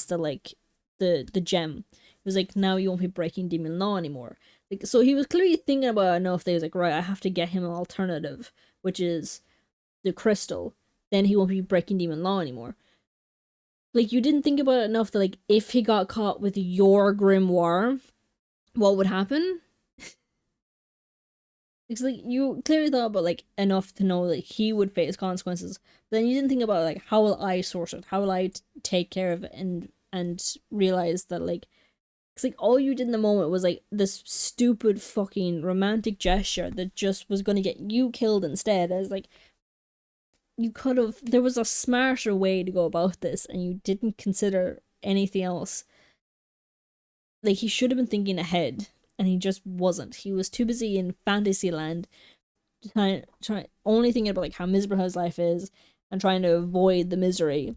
A: the gem, he was like, now you won't be breaking demon law anymore. Like, so he was clearly thinking about it enough that he was like, right, I have to get him an alternative, which is the crystal. Then he won't be breaking demon law anymore. Like, you didn't think about it enough that like if he got caught with your grimoire, what would happen? It's like you clearly thought about like enough to know like he would face consequences. But then you didn't think about like, how will I sort it? How will I take care of it and realize that like, it's like all you did in the moment was like this stupid fucking romantic gesture that just was gonna get you killed instead. As like, you could have, there was a smarter way to go about this and you didn't consider anything else. Like, he should have been thinking ahead. And he just wasn't. He was too busy in Fantasyland, trying only thinking about like how miserable his life is and trying to avoid the misery.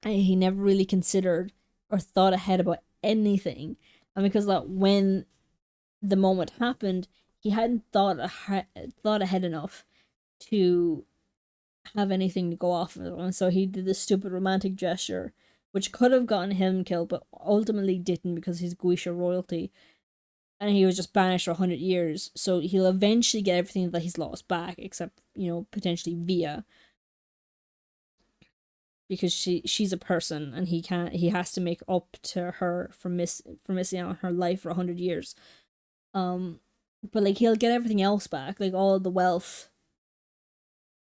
A: And he never really considered or thought ahead about anything. And because of that, when the moment happened, he hadn't thought ahead enough to have anything to go off of. And so he did this stupid romantic gesture, which could have gotten him killed, but ultimately didn't because he's Guisha royalty. And he was just banished for 100 years, so he'll eventually get everything that he's lost back, except, you know, potentially Via. Because she's a person, and he has to make up to her for missing out on her life for 100 years. But, like, he'll get everything else back, like, all the wealth.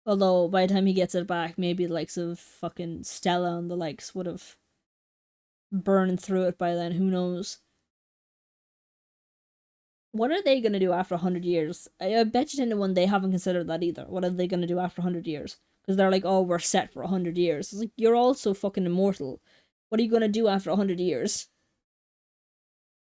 A: Although, by the time he gets it back, maybe the likes of fucking Stella and the likes would have burned through it by then, who knows. What are they going to do after 100 years? I bet you 10 to 1 they haven't considered that either. What are they going to do after 100 years? Because they're like, oh, we're set for 100 years. It's like, you're also fucking immortal. What are you gonna do after 100 years?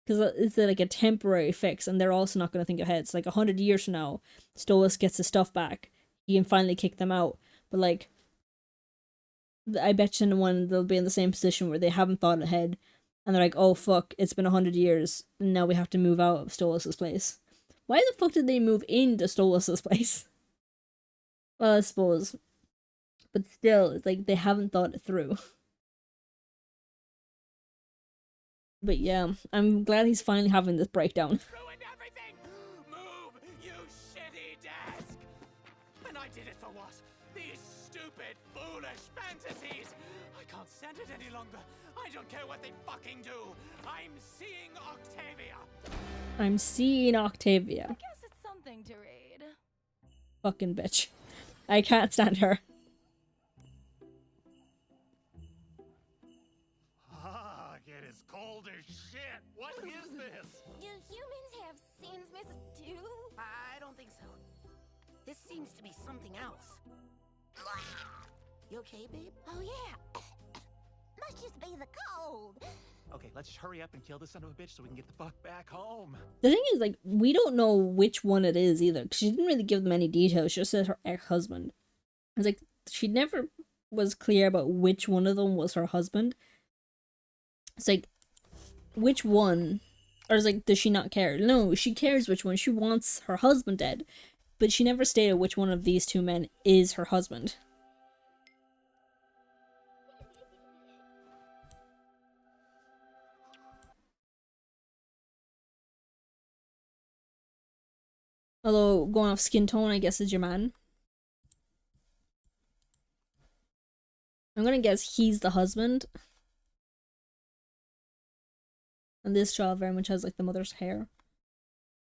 A: Because it's like a temporary fix, and they're also not gonna think ahead. It's like 100 years from now, Stolas gets his stuff back. He can finally kick them out. But like, I bet you when they'll be in the same position where they haven't thought ahead, and they're like, oh fuck, it's been 100 years, and now we have to move out of Stolas' place. Why the fuck did they move into Stolas' place? Well, I suppose. But still, it's like they haven't thought it through. But yeah, I'm glad he's finally having this breakdown.
B: Ruined everything! Move, you shitty desk! And I did it for what? These stupid, foolish fantasies! I can't stand it any longer. I don't care what they fucking do. I'm seeing Octavia.
A: I'm seeing Octavia.
H: I guess it's something to read.
A: Fucking bitch. I can't stand her.
F: Ah, it is cold as shit. What is this?
H: Do humans have Sinsmas too?
G: I don't think so. This seems to be something else. You okay, babe?
H: Oh yeah. Must just be the cold.
C: Okay, let's just hurry up and kill this son of a bitch so we can get the fuck back home.
A: The thing is, like, we don't know which one it is either, because she didn't really give them any details. She just said her ex-husband. It's like, she never was clear about which one of them was her husband. It's like, which one? Or it's like, does she not care? No, she cares which one. She wants her husband dead. But she never stated which one of these two men is her husband. Although, going off skin tone, I guess, is your man. I'm gonna guess he's the husband. And this child very much has, like, the mother's hair.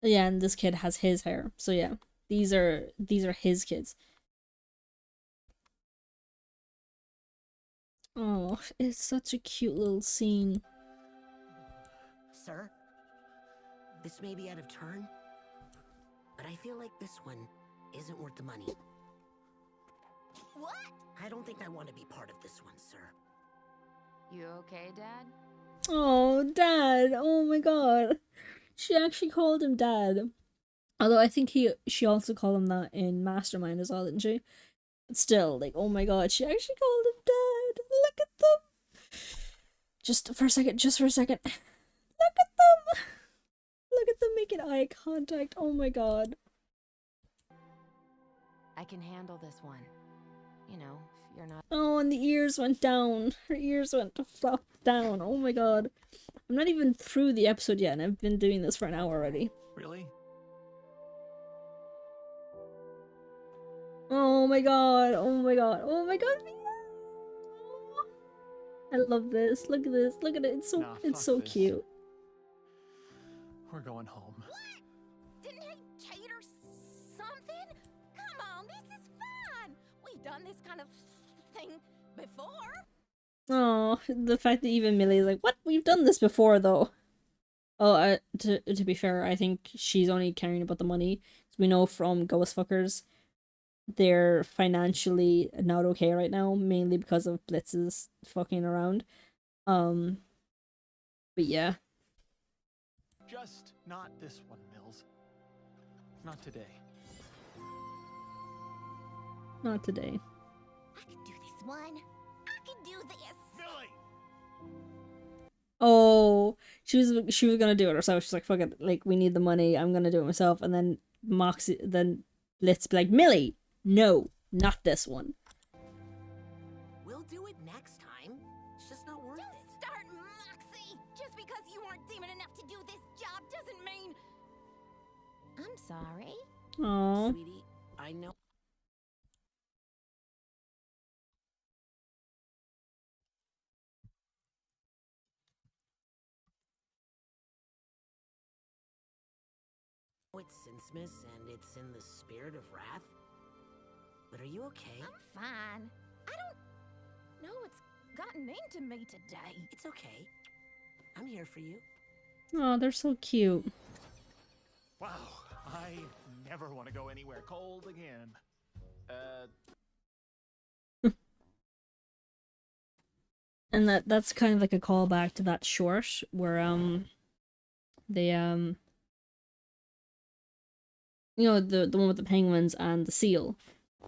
A: Yeah, and this kid has his hair. So yeah, these are his kids. Oh, it's such a cute little scene.
G: Sir? This may be out of turn, but I feel like this one isn't worth the money.
H: What?
G: I don't think I want to be part of this one, sir.
E: You okay, Dad?
A: Oh, Dad! Oh my god. She actually called him Dad. Although I think she also called him that in Mastermind as well, didn't she? But still, like, oh my god, she actually called him Dad. Look at them. Just for a second. Look at them. Look at them making eye contact. Oh my god.
E: I can handle this one. You know, if you're not...
A: Oh, and the ears went down. Her ears went to flop down. Oh my god. I'm not even through the episode yet, and I've been doing this for an hour already.
C: Really?
A: Oh my god. Oh my god. Oh my god. I love this. Look at this. Look at it. It's so
C: Nah,
A: it's
C: fuck
A: so
C: this.
A: cute.
C: We're going home.
H: What? Didn't I cheat or something? Come on, this is fun. We've done this kind of thing before.
A: Oh, the fact that even Millie's like, what? We've done this before, though. Oh, to be fair, I think she's only caring about the money. We know from Ghost Fuckers, they're financially not okay right now, mainly because of Blitz's fucking around. But yeah.
C: Just not this one, Mills. Not today.
A: Not today.
H: I can do this one. I can do this.
C: Millie!
A: Oh, she was gonna do it herself. She's like, fuck it, like, we need the money, I'm gonna do it myself. And then Blitz be like, Millie, no, not this one.
G: We'll do it next time. It's just not worth it.
H: Don't start, Moxie. Just because you aren't demon enough to do this job doesn't mean... I'm sorry.
A: Oh,
G: Sweetie, I know. It's Sinsmas and it's in the spirit of wrath. But are you okay?
H: I'm fine. I don't know what's gotten into me today.
G: It's okay. I'm here for you.
A: oh, they're so cute.
C: Wow, I never want to go anywhere cold again.
A: And that's kind of like a callback to that short where they you know, the one with the penguins and the seal.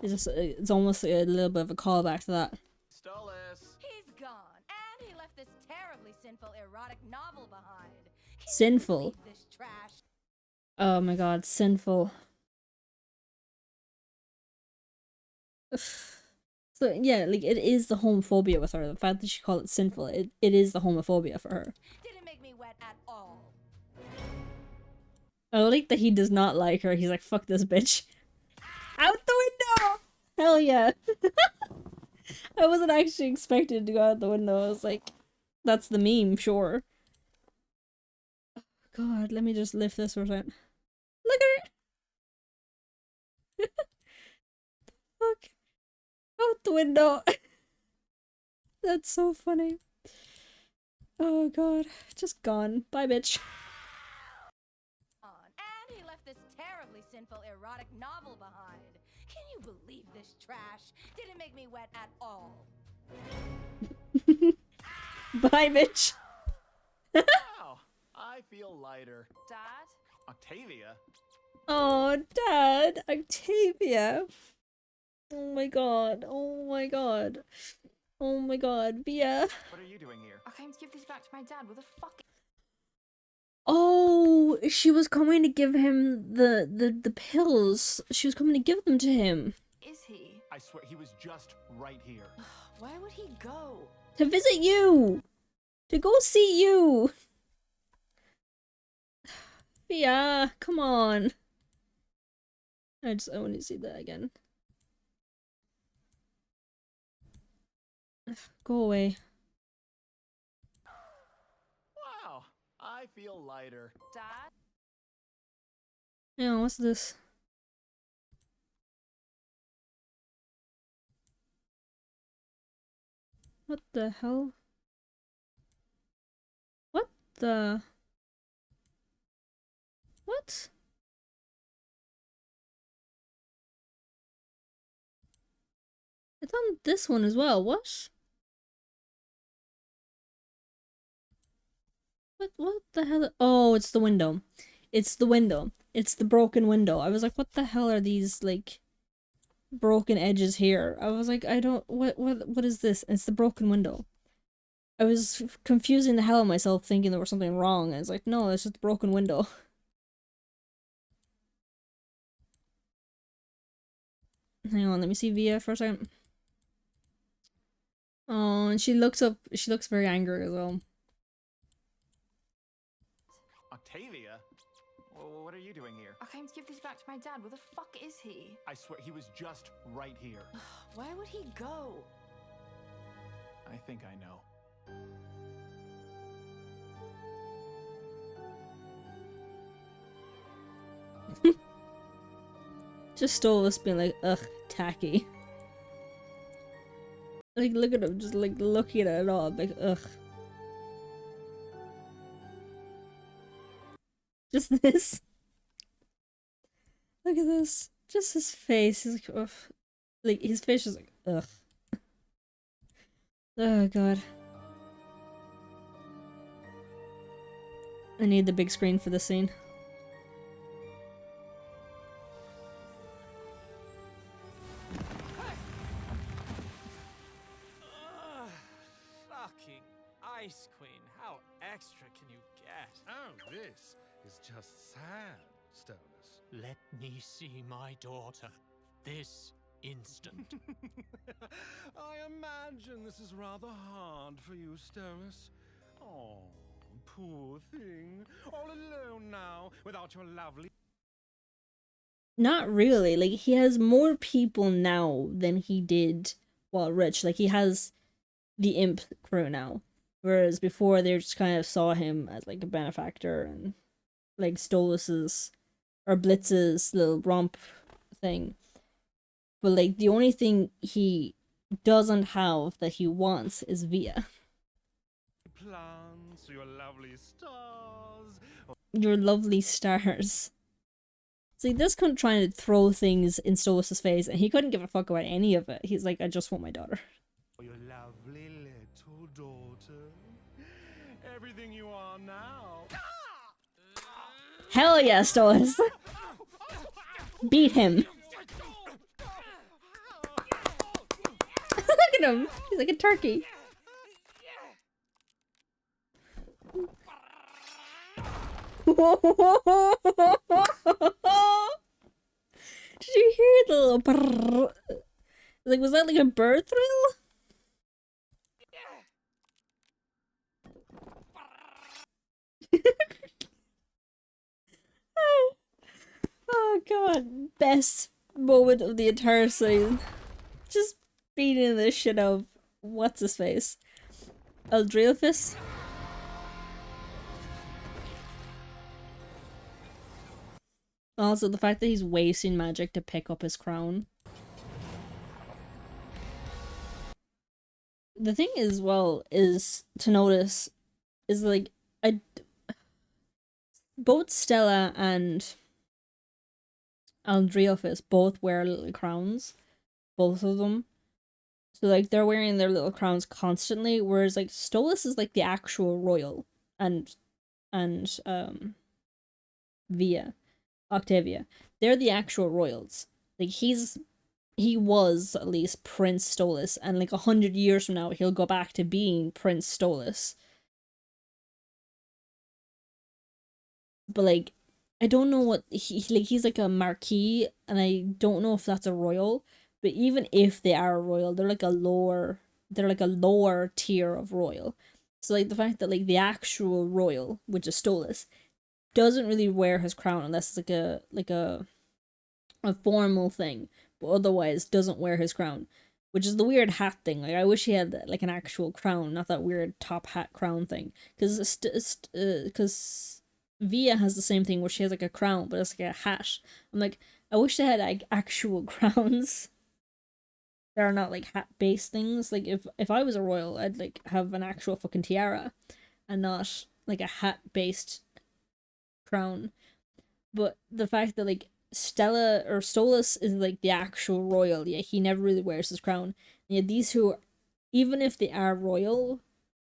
A: It's almost a little bit of a callback to that.
C: Stolus!
H: He's gone, and he left this terribly sinful erotic novel behind. Can you
A: Sinful.
H: believe this trash?
A: Oh my god, sinful. So yeah, like it is the homophobia with her. The fact that she called it sinful, it is the homophobia for her.
H: Didn't make me wet at all.
A: I like that he does not like her. He's like, fuck this bitch. Out the window! Hell yeah. I wasn't actually expected to go out the window. I was like, that's the meme, sure. Oh, God, let me just lift this for a second. Look at her! Fuck. Out the window. That's so funny. Oh god, just gone. Bye, bitch.
H: And he left this terribly sinful erotic novel behind. Can you believe this trash? Didn't make me wet at all.
A: Bye, bitch.
C: Wow, I feel lighter.
E: Dad?
C: Octavia?
A: Oh, Dad, Octavia. Oh my god. Oh my god. Oh my god, Via.
C: What are you doing here?
E: I came to give this back to my dad. What the fuck?
A: Oh, she was coming to give him the pills. She was coming to give them to him.
E: Is he?
C: I swear he was just right here.
E: Why would he go?
A: To visit you. To go see you. Via, come on. I want to see that again. Go away.
C: Wow, I feel lighter.
E: Dad?
A: Yeah, what's this? What the hell? What the? What? It's on this one as well. What? What the hell? Oh, it's the window. It's the window. It's the broken window. I was like, what the hell are these, like, broken edges here? I was like, I don't, what is this? And it's the broken window. I was confusing the hell out of myself thinking there was something wrong. And it's like, no, it's just a broken window. Hang on, let me see Via for a second. Oh, and she looks very angry as well.
C: Octavia? What are you doing here?
E: I came to give this back to my dad. Where the fuck is he?
C: I swear he was just right here.
E: Why would he go?
C: I think I know.
A: Just stole this being like, ugh, tacky. Like, look at him, just like looking at it all, like, ugh. Just this. Look at this. Just his face. He's like, ugh. Like, his face is like, ugh. Oh, God. I need the big screen for this scene.
B: Fucking Ice Queen, how extra can you get?
F: Oh, this is just sad, Stonus.
B: Let me see my daughter. This instant.
F: I imagine this is rather hard for you, Stonus. Oh, poor thing. All alone now, without your lovely...
A: Not really. Like, he has more people now than he did while rich. Like, he has the imp crew now. Whereas before, they just kind of saw him as, like, a benefactor and, like, Stolus's, or Blitz's little romp thing. But, like, the only thing he doesn't have that he wants is Via.
F: plants, your lovely stars.
A: Your lovely stars. See, this cunt trying to throw things in Stolus's face, and he couldn't give a fuck about any of it. He's like, I just want my daughter.
F: Your lovely little daughter. are now.
A: Hell yeah, Stolas. Beat him. Look at him. He's like a turkey. Did you hear the little brrr? Like, was that like a bird thrill? Oh god, best moment of the entire season. Just beating the shit out of what's his face? Eldrilphus? Also, the fact that he's wasting magic to pick up his crown. The thing is, well, is to notice is like both Stella and Eldrilphus both wear little crowns, both of them. So like they're wearing their little crowns constantly, whereas like Stolas is like the actual royal, and Octavia, they're the actual royals. Like he was at least Prince Stolas, and like 100 years from now he'll go back to being Prince Stolas. But like I don't know what he's like a marquis, and I don't know if that's a royal. But even if they are a royal, they're like a lower tier of royal. So like the fact that like the actual royal, which is Stolas, doesn't really wear his crown unless it's like a formal thing, but otherwise doesn't wear his crown, which is the weird hat thing. Like I wish he had like an actual crown, not that weird top hat crown thing. Because Via has the same thing where she has like a crown, but it's like a hat. I'm like, I wish they had like actual crowns. That are not like hat based things. Like if I was a royal, I'd like have an actual fucking tiara, and not like a hat based crown. But the fact that like Stella or Stolas is like the actual royal, yeah, he never really wears his crown. And yet these two, even if they are royal,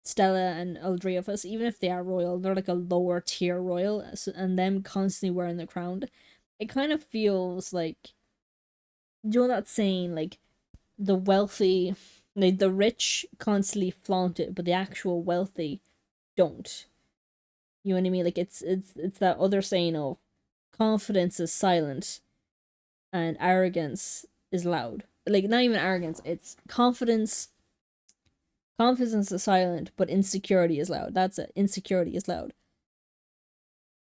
A: Stella and Eldrilphus, even if they are royal, they're like a lower tier royal, and them constantly wearing the crown. It kind of feels like, you know that saying like, the wealthy, like the rich constantly flaunt it, but the actual wealthy don't. You know what I mean? Like it's that other saying of confidence is silent and arrogance is loud. Like not even arrogance, it's confidence. Confidence is silent, but insecurity is loud. That's it. Insecurity is loud.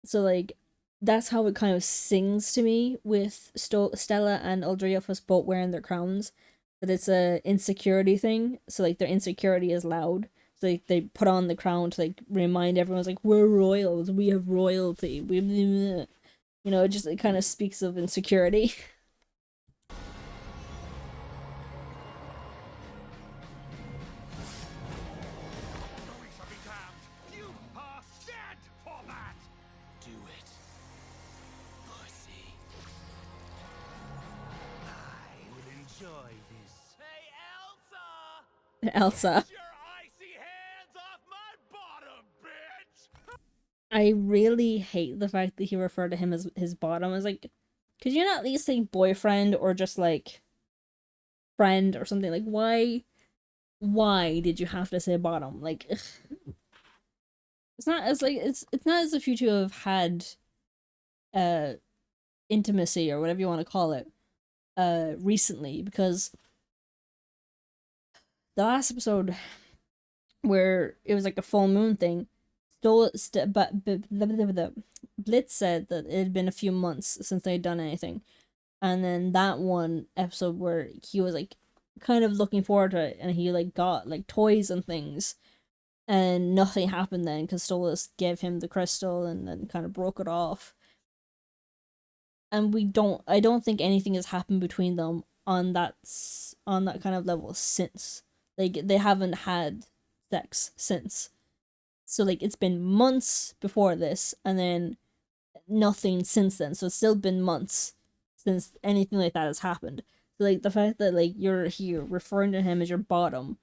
A: So like that's how it kind of sings to me with Stella and Eldrilphus both wearing their crowns. That it's a insecurity thing, so like their insecurity is loud, so like, they put on the crown to like remind everyone's like, we're royals, we have royalty, it kind of speaks of insecurity. Elsa. I really hate the fact that he referred to him as his bottom. I was like, could you not at least say boyfriend or just like friend or something? Like why did you have to say bottom? Like ugh. It's not as like it's not as if you two have had intimacy or whatever you want to call it recently, because the last episode where it was like a full moon thing, Blitz said that it had been a few months since they'd done anything. And then that one episode where he was like kind of looking forward to it, and he like got like toys and things, and nothing happened then because Stolas gave him the crystal and then kind of broke it off. And I don't think anything has happened between them on that kind of level since. Like they haven't had sex since. So like it's been months before this, and then nothing since then. So it's still been months since anything like that has happened. So like the fact that like you're here referring to him as your bottom,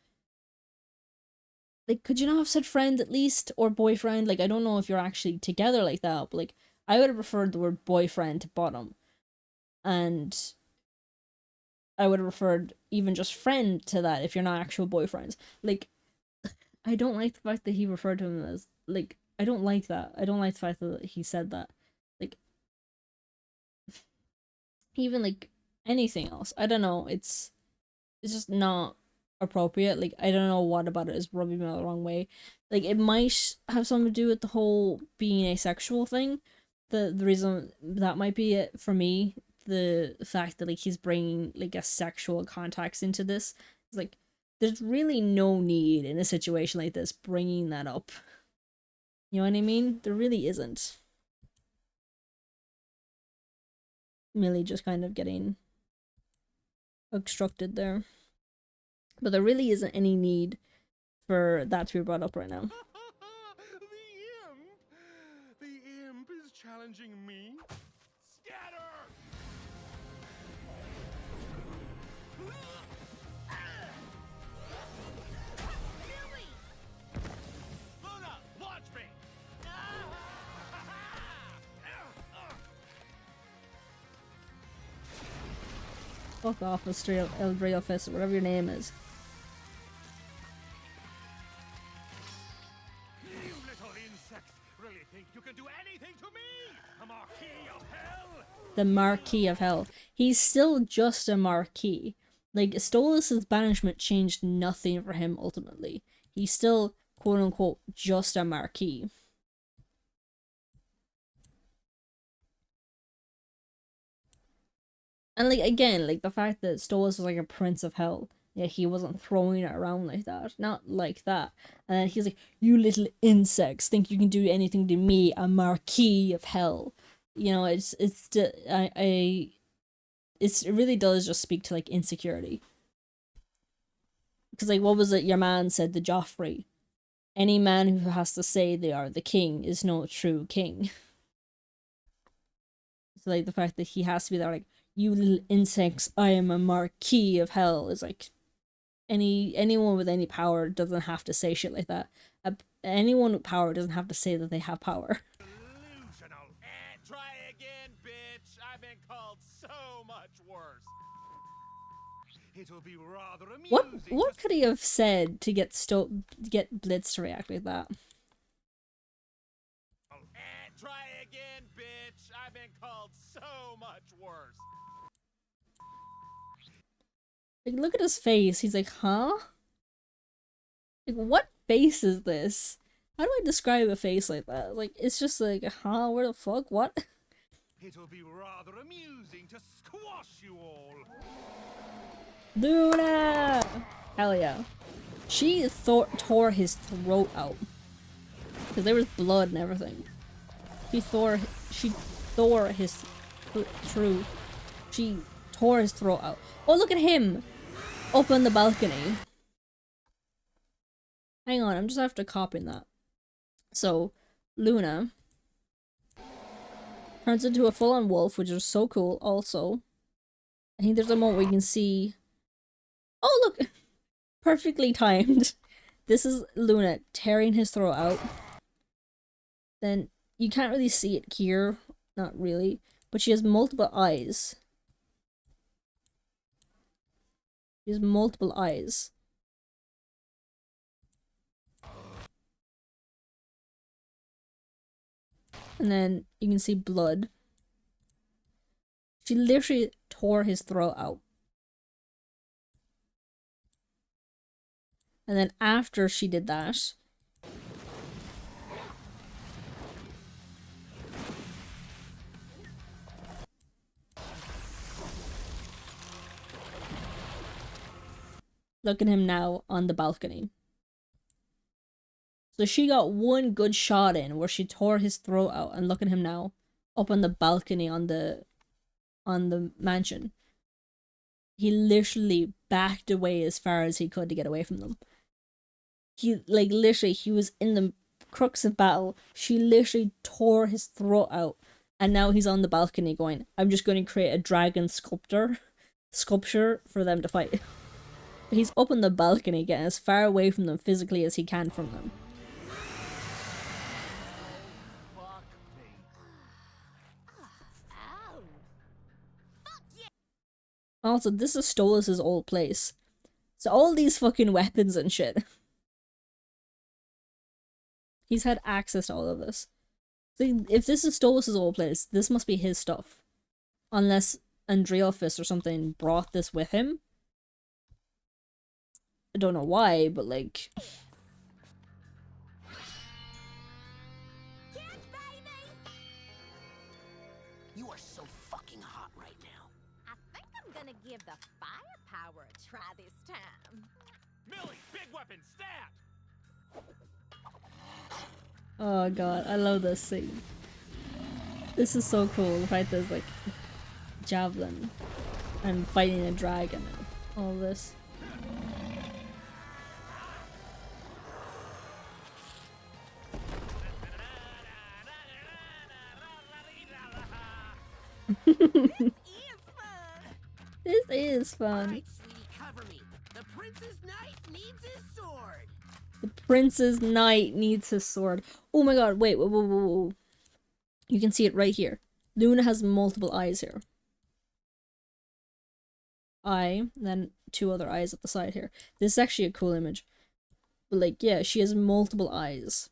A: like, could you not have said friend at least, or boyfriend? Like, I don't know if you're actually together like that, but like, I would have preferred the word boyfriend to bottom, and I would have preferred even just friend to that if you're not actual boyfriends. Like, I don't like the fact that he referred to him as, like, I don't like that. I don't like the fact that he said that. Like, even like anything else, I don't know. It's just not appropriate. Like, I don't know what about it is rubbing me the wrong way. Like, it might have something to do with the whole being asexual thing. The reason that might be it for me, the fact that like he's bringing like a sexual context into this is like, there's really no need in a situation like this bringing that up. You know what I mean? There really isn't. Millie just kind of getting obstructed there. But there really isn't any need for that to be brought up right now.
F: The imp is challenging me.
B: Scatter! Luna, launch me!
A: Fuck off, Eldreal Fist, or whatever your name is.
F: You little insects really think you can do anything to me? A Marquis of Hell?
A: The Marquis of Hell. He's still just a Marquis. Like, Stolas' banishment changed nothing for him ultimately. He's still, quote unquote, just a Marquis. And like, again, like the fact that Stolas was like a Prince of Hell. Yeah, he wasn't throwing it around like that. Not like that. And then he's like, you little insects think you can do anything to me, a Marquis of Hell. You know, it really does just speak to like insecurity. Because like, what was it your man said to Joffrey? Any man who has to say they are the king is no true king. So like the fact that he has to be there like, you little insects, I am a Marquis of Hell, is like, anyone with any power doesn't have to say shit like that. Anyone with power doesn't have to say that they have power.
B: Delusional. Try again, bitch. I've been called so much worse.
F: It'll be rather amusing.
A: What could he have said to get Blitz to react like that?
B: Try again, bitch. I've been called so much worse.
A: Like, look at his face. He's like, huh? Like, what face is this? How do I describe a face like that? Like, it's just like, huh? Where the fuck? What?
F: It'll be rather amusing to squash you all.
A: Luna! Hell yeah. She tore his throat out. Because there was blood and everything. She tore his throat out. Oh, look at him! Up on the balcony. Hang on, I'm just after copying that. So, Luna turns into a full-on wolf, which is so cool also. I think there's a moment where you can see... Oh, look! Perfectly timed. This is Luna tearing his throat out. Then, you can't really see it here. Not really. But she has multiple eyes. She has multiple eyes. And then you can see blood. She literally tore his throat out. And then after she did that, look at him now on the balcony. So she got one good shot in where she tore his throat out, and look at him now up on the balcony on the mansion. He literally backed away as far as he could to get away from them. He was in the crux of battle. She literally tore his throat out, and now he's on the balcony going, I'm just going to create a dragon sculpture for them to fight. he's up on the balcony, getting as far away from them physically as he can from them.
C: Fuck me.
G: Ow.
A: Also, this is Stolas' old place. So all these fucking weapons and shit. He's had access to all of this. So if this is Stolas' old place, this must be his stuff. Unless Andreophis or something brought this with him. I don't know why, but like...
G: You are so fucking hot right now.
H: I think I'm gonna give the firepower a try this time.
C: Millie, big weapon, stab!
A: Oh god, I love this scene. This is so cool. The fact there's like javelin and fighting a dragon and all this. This is fun.
G: Alright, sweetie, cover me. The prince's knight needs his sword.
A: The prince's knight needs his sword. Oh my god, wait, whoa. You can see it right here. Luna has multiple eyes here. Eye, then two other eyes at the side here. This is actually a cool image. But like, yeah, she has multiple eyes.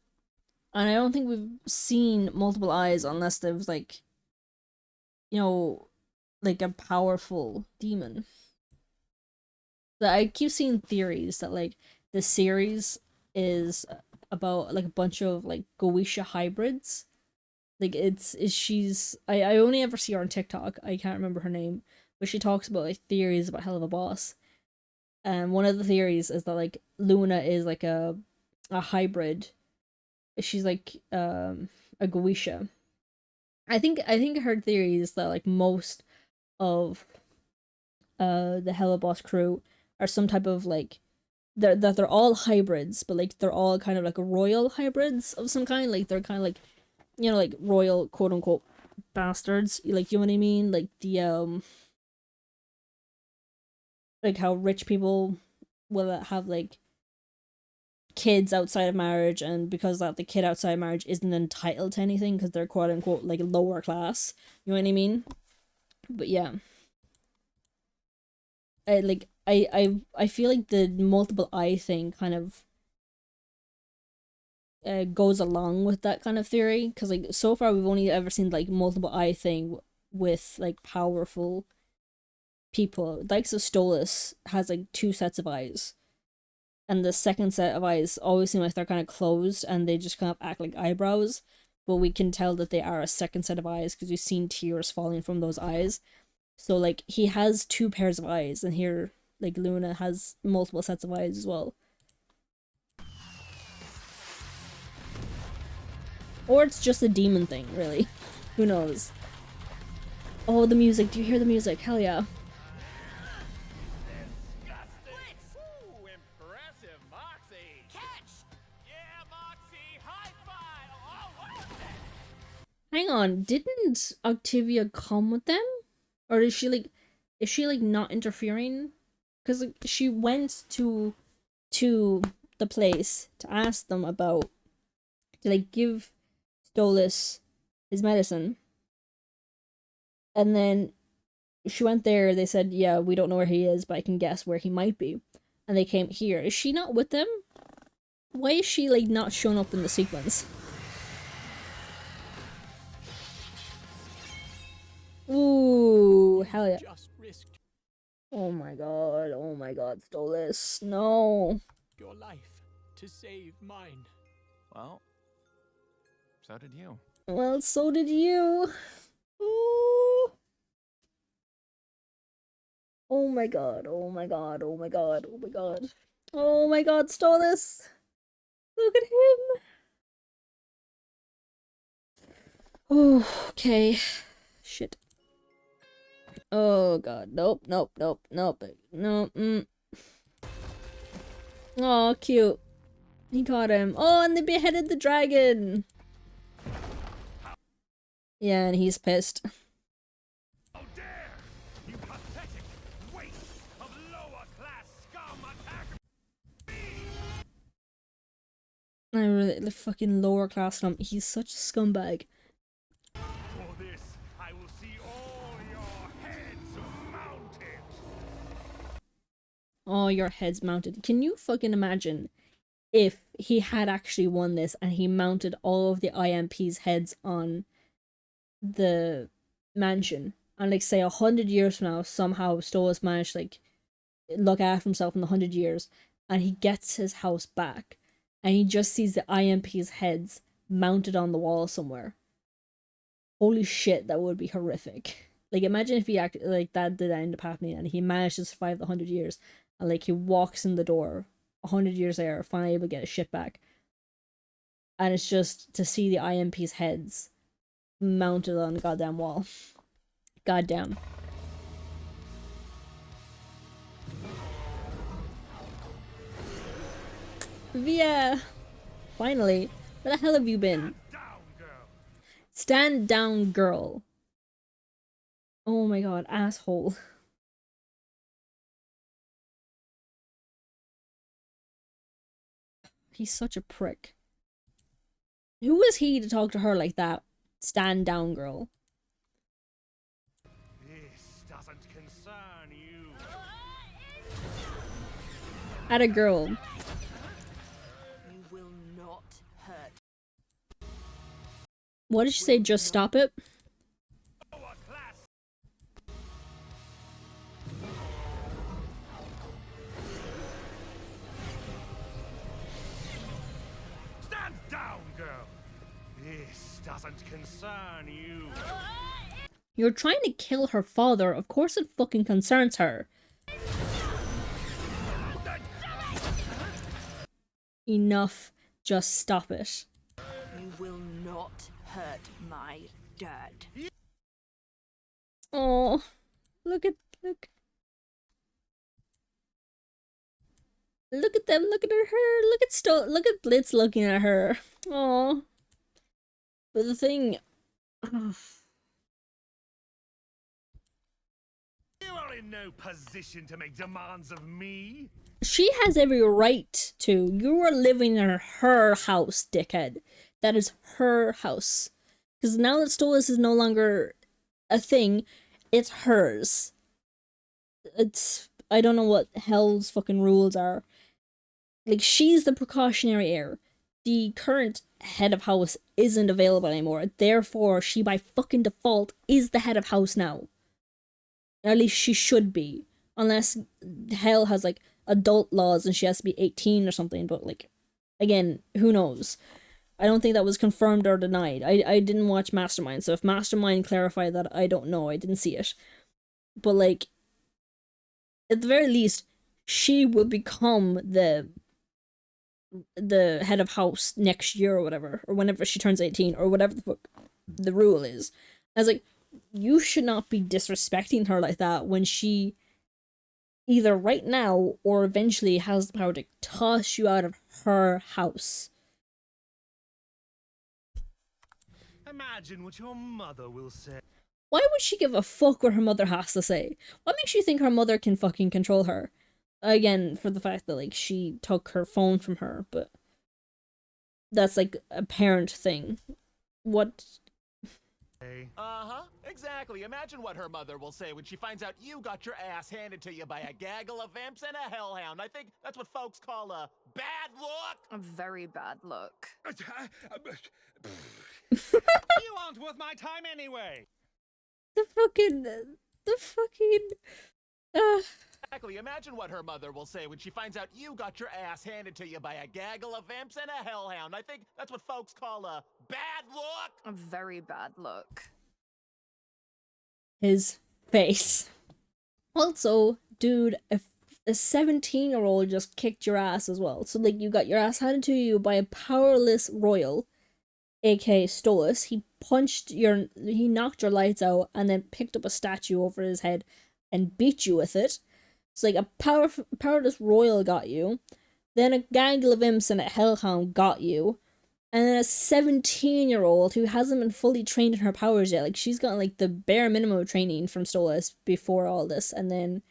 A: And I don't think we've seen multiple eyes unless there was like, you know, like a powerful demon. But I keep seeing theories that like the series is about like a bunch of like Goetia hybrids. Like she's I only ever see her on TikTok. I can't remember her name, but she talks about like theories about Helluva Boss. And one of the theories is that like Luna is like a hybrid. She's like a Goetia. I think her theory is that like most of the Helluva Boss crew are some type of like they're all hybrids, but like they're all kind of like royal hybrids of some kind. Like they're kind of like, you know, like royal quote unquote bastards. Like, you know what I mean? Like the like how rich people will have like kids outside of marriage, and because that the kid outside of marriage isn't entitled to anything because they're quote unquote like lower class. You know what I mean? But yeah. I feel like the multiple eye thing kind of goes along with that kind of theory, because like so far we've only ever seen like multiple eye thing with like powerful people. Like so Stolas has like two sets of eyes, and the second set of eyes always seem like they're kind of closed and they just kind of act like eyebrows, but we can tell that they are a second set of eyes because we've seen tears falling from those eyes. So like he has two pairs of eyes, and here like Luna has multiple sets of eyes as well. Or it's just a demon thing, really. Who knows? Oh, the music. Do you hear the music? Hell yeah.
C: Ooh, impressive, Moxie! Catch! Yeah, Moxie, high five! Oh, what was that?
A: Hang on, didn't Octavia come with them? Or is she like not interfering? Because like, she went to the place to ask them about, to like give Stolas his medicine. And then she went there, they said, yeah, we don't know where he is, but I can guess where he might be. And they came here. Is she not with them? Why is she like not shown up in the sequence? Ooh, hell yeah.
B: Just risked
A: Oh my god, Stolas, no.
B: your life to save mine.
C: Well, so did you.
A: Well, so did you. Ooh. Oh my god, oh my god, oh my god, oh my god. Oh my god, Stolas! Look at him! Oh, okay. Shit. Oh god, nope. No. Oh, cute. He caught him. Oh, and they beheaded the dragon! Yeah, and he's pissed.
F: How dare! You pathetic waste of lower class scum
A: I really, the fucking lower class him. He's such a scumbag.
F: For this, I will see all your heads mounted.
A: All your heads mounted. Can you fucking imagine if he had actually won this and he mounted all of the IMP's heads on the mansion, and like say 100 years from now somehow Stolas managed to like look after himself in the 100 years and he gets his house back and he just sees the IMP's heads mounted on the wall somewhere. Holy shit, that would be horrific. Like, imagine if he actually, like, that did end up happening and he managed to survive the 100 years and like he walks in the door 100 years later, finally able to get his shit back, and it's just to see the IMP's heads mounted on the goddamn wall. Goddamn. Yeah. Finally. Where the hell have you been? Stand down, girl. Oh my god, asshole. He's such a prick. Who is he to talk to her like that? Stand down, girl.
F: This doesn't concern you.
A: At a girl.
G: You will not hurt.
A: What did she say? Just stop it?
F: Stand down, girl. This doesn't concern you.
A: You're trying to kill her father. Of course it fucking concerns her. Enough. Just stop it.
G: You will not hurt my dad.
A: Oh, look at them. Look at her. Look at Blitz looking at her. Oh, but the thing.
F: You are in no position to make demands of me.
A: She has every right to. You are living in her house, dickhead. That is her house. Because now that Stolas is no longer a thing, it's hers. It's. I don't know what hell's fucking rules are. Like, she's the precautionary heir. The current head of house isn't available anymore. Therefore, she by fucking default is the head of house now. At least she should be. Unless hell has, like, adult laws and she has to be 18 or something. But, like, again, who knows? I don't think that was confirmed or denied. I didn't watch Mastermind, so if Mastermind clarified that, I don't know. I didn't see it. But, like, at the very least, she will become the head of house next year or whatever, or whenever she turns 18, or whatever the fuck the rule is. I was like, you should not be disrespecting her like that when she either right now or eventually has the power to toss you out of her house.
F: Imagine what your mother will say.
A: Why would she give a fuck what her mother has to say? What makes you think her mother can fucking control her? Again, for the fact that, like, she took her phone from her, but that's, like, a parent thing. What?
C: Uh-huh, exactly. Imagine what her mother will say when she finds out you got your ass handed to you by a gaggle of imps and a hellhound. I think that's what folks call a bad look.
E: A very bad look.
F: You aren't worth my time anyway.
A: The fucking...
C: Exactly. Imagine what her mother will say when she finds out you got your ass handed to you by a gaggle of imps and a hellhound. I think that's what folks call a bad look.
E: A very bad look.
A: His face. Also, dude, if a 17-year-old just kicked your ass as well. So, like, you got your ass handed to you by a powerless royal, aka Stolas. He knocked your lights out and then picked up a statue over his head and beat you with it. It's like a powerless royal got you, then a gaggle of imps and a hellhound got you, and then a 17-year-old who hasn't been fully trained in her powers yet. Like, she's got, like, the bare minimum of training from Stolas before all this, and then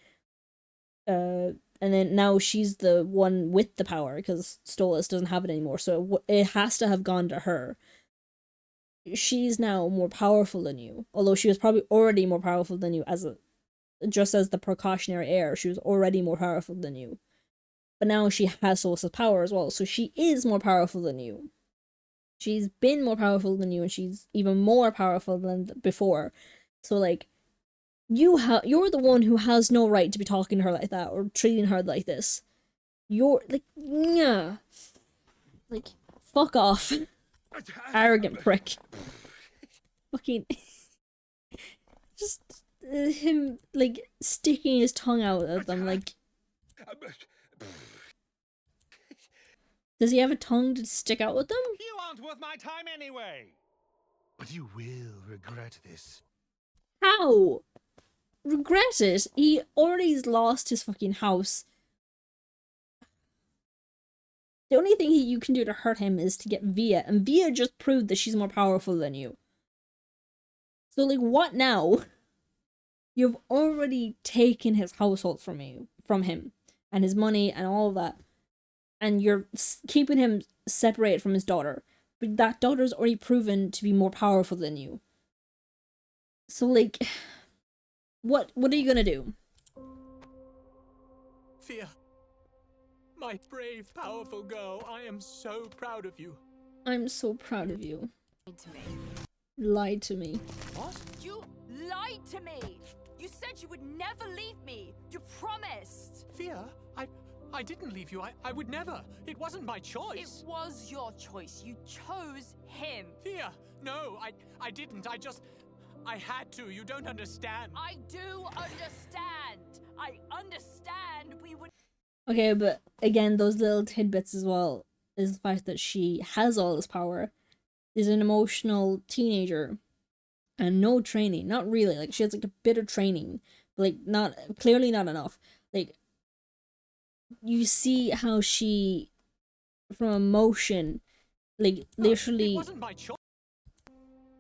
A: and then now she's the one with the power because Stolas doesn't have it anymore, so it has to have gone to her. She's now more powerful than you, although she was probably already more powerful than you just as the precautionary heir. She was already more powerful than you, but now she has Stolas' power as well, so she is more powerful than you. She's been more powerful than you, and she's even more powerful than before. So like, you're the one who has no right to be talking to her like that or treating her like this. You're like, yeah, like, fuck off. Arrogant prick. Fucking just him like sticking his tongue out at them. Like, does he have a tongue to stick out with them?
F: You aren't worth my time anyway. But you will regret this.
A: How? Regret it? He already lost his fucking house. The only thing you can do to hurt him is to get Via, and Via just proved that she's more powerful than you. So like, what now? You've already taken his household from him, and his money and all of that, and you're keeping him separated from his daughter. But that daughter's already proven to be more powerful than you. So like, what are you gonna do?
B: Fia, my brave, powerful girl, I am so proud of you.
A: I'm so proud of you.
E: Lied to me.
A: Lied to me.
B: What?
E: You lied to me! You said you would never leave me! You promised!
B: Fia, I didn't leave you. I would never. It wasn't my choice.
E: It was your choice. You chose him.
B: Fia, no, I didn't. I had to. You don't understand.
E: I do understand. I understand we would.
A: Okay, but again, those little tidbits as well is the fact that she has all this power, is an emotional teenager, and no training. Not really. Like, she has like a bit of training, but like clearly not enough. Like, you see how she, from emotion, like literally
B: It wasn't my choice.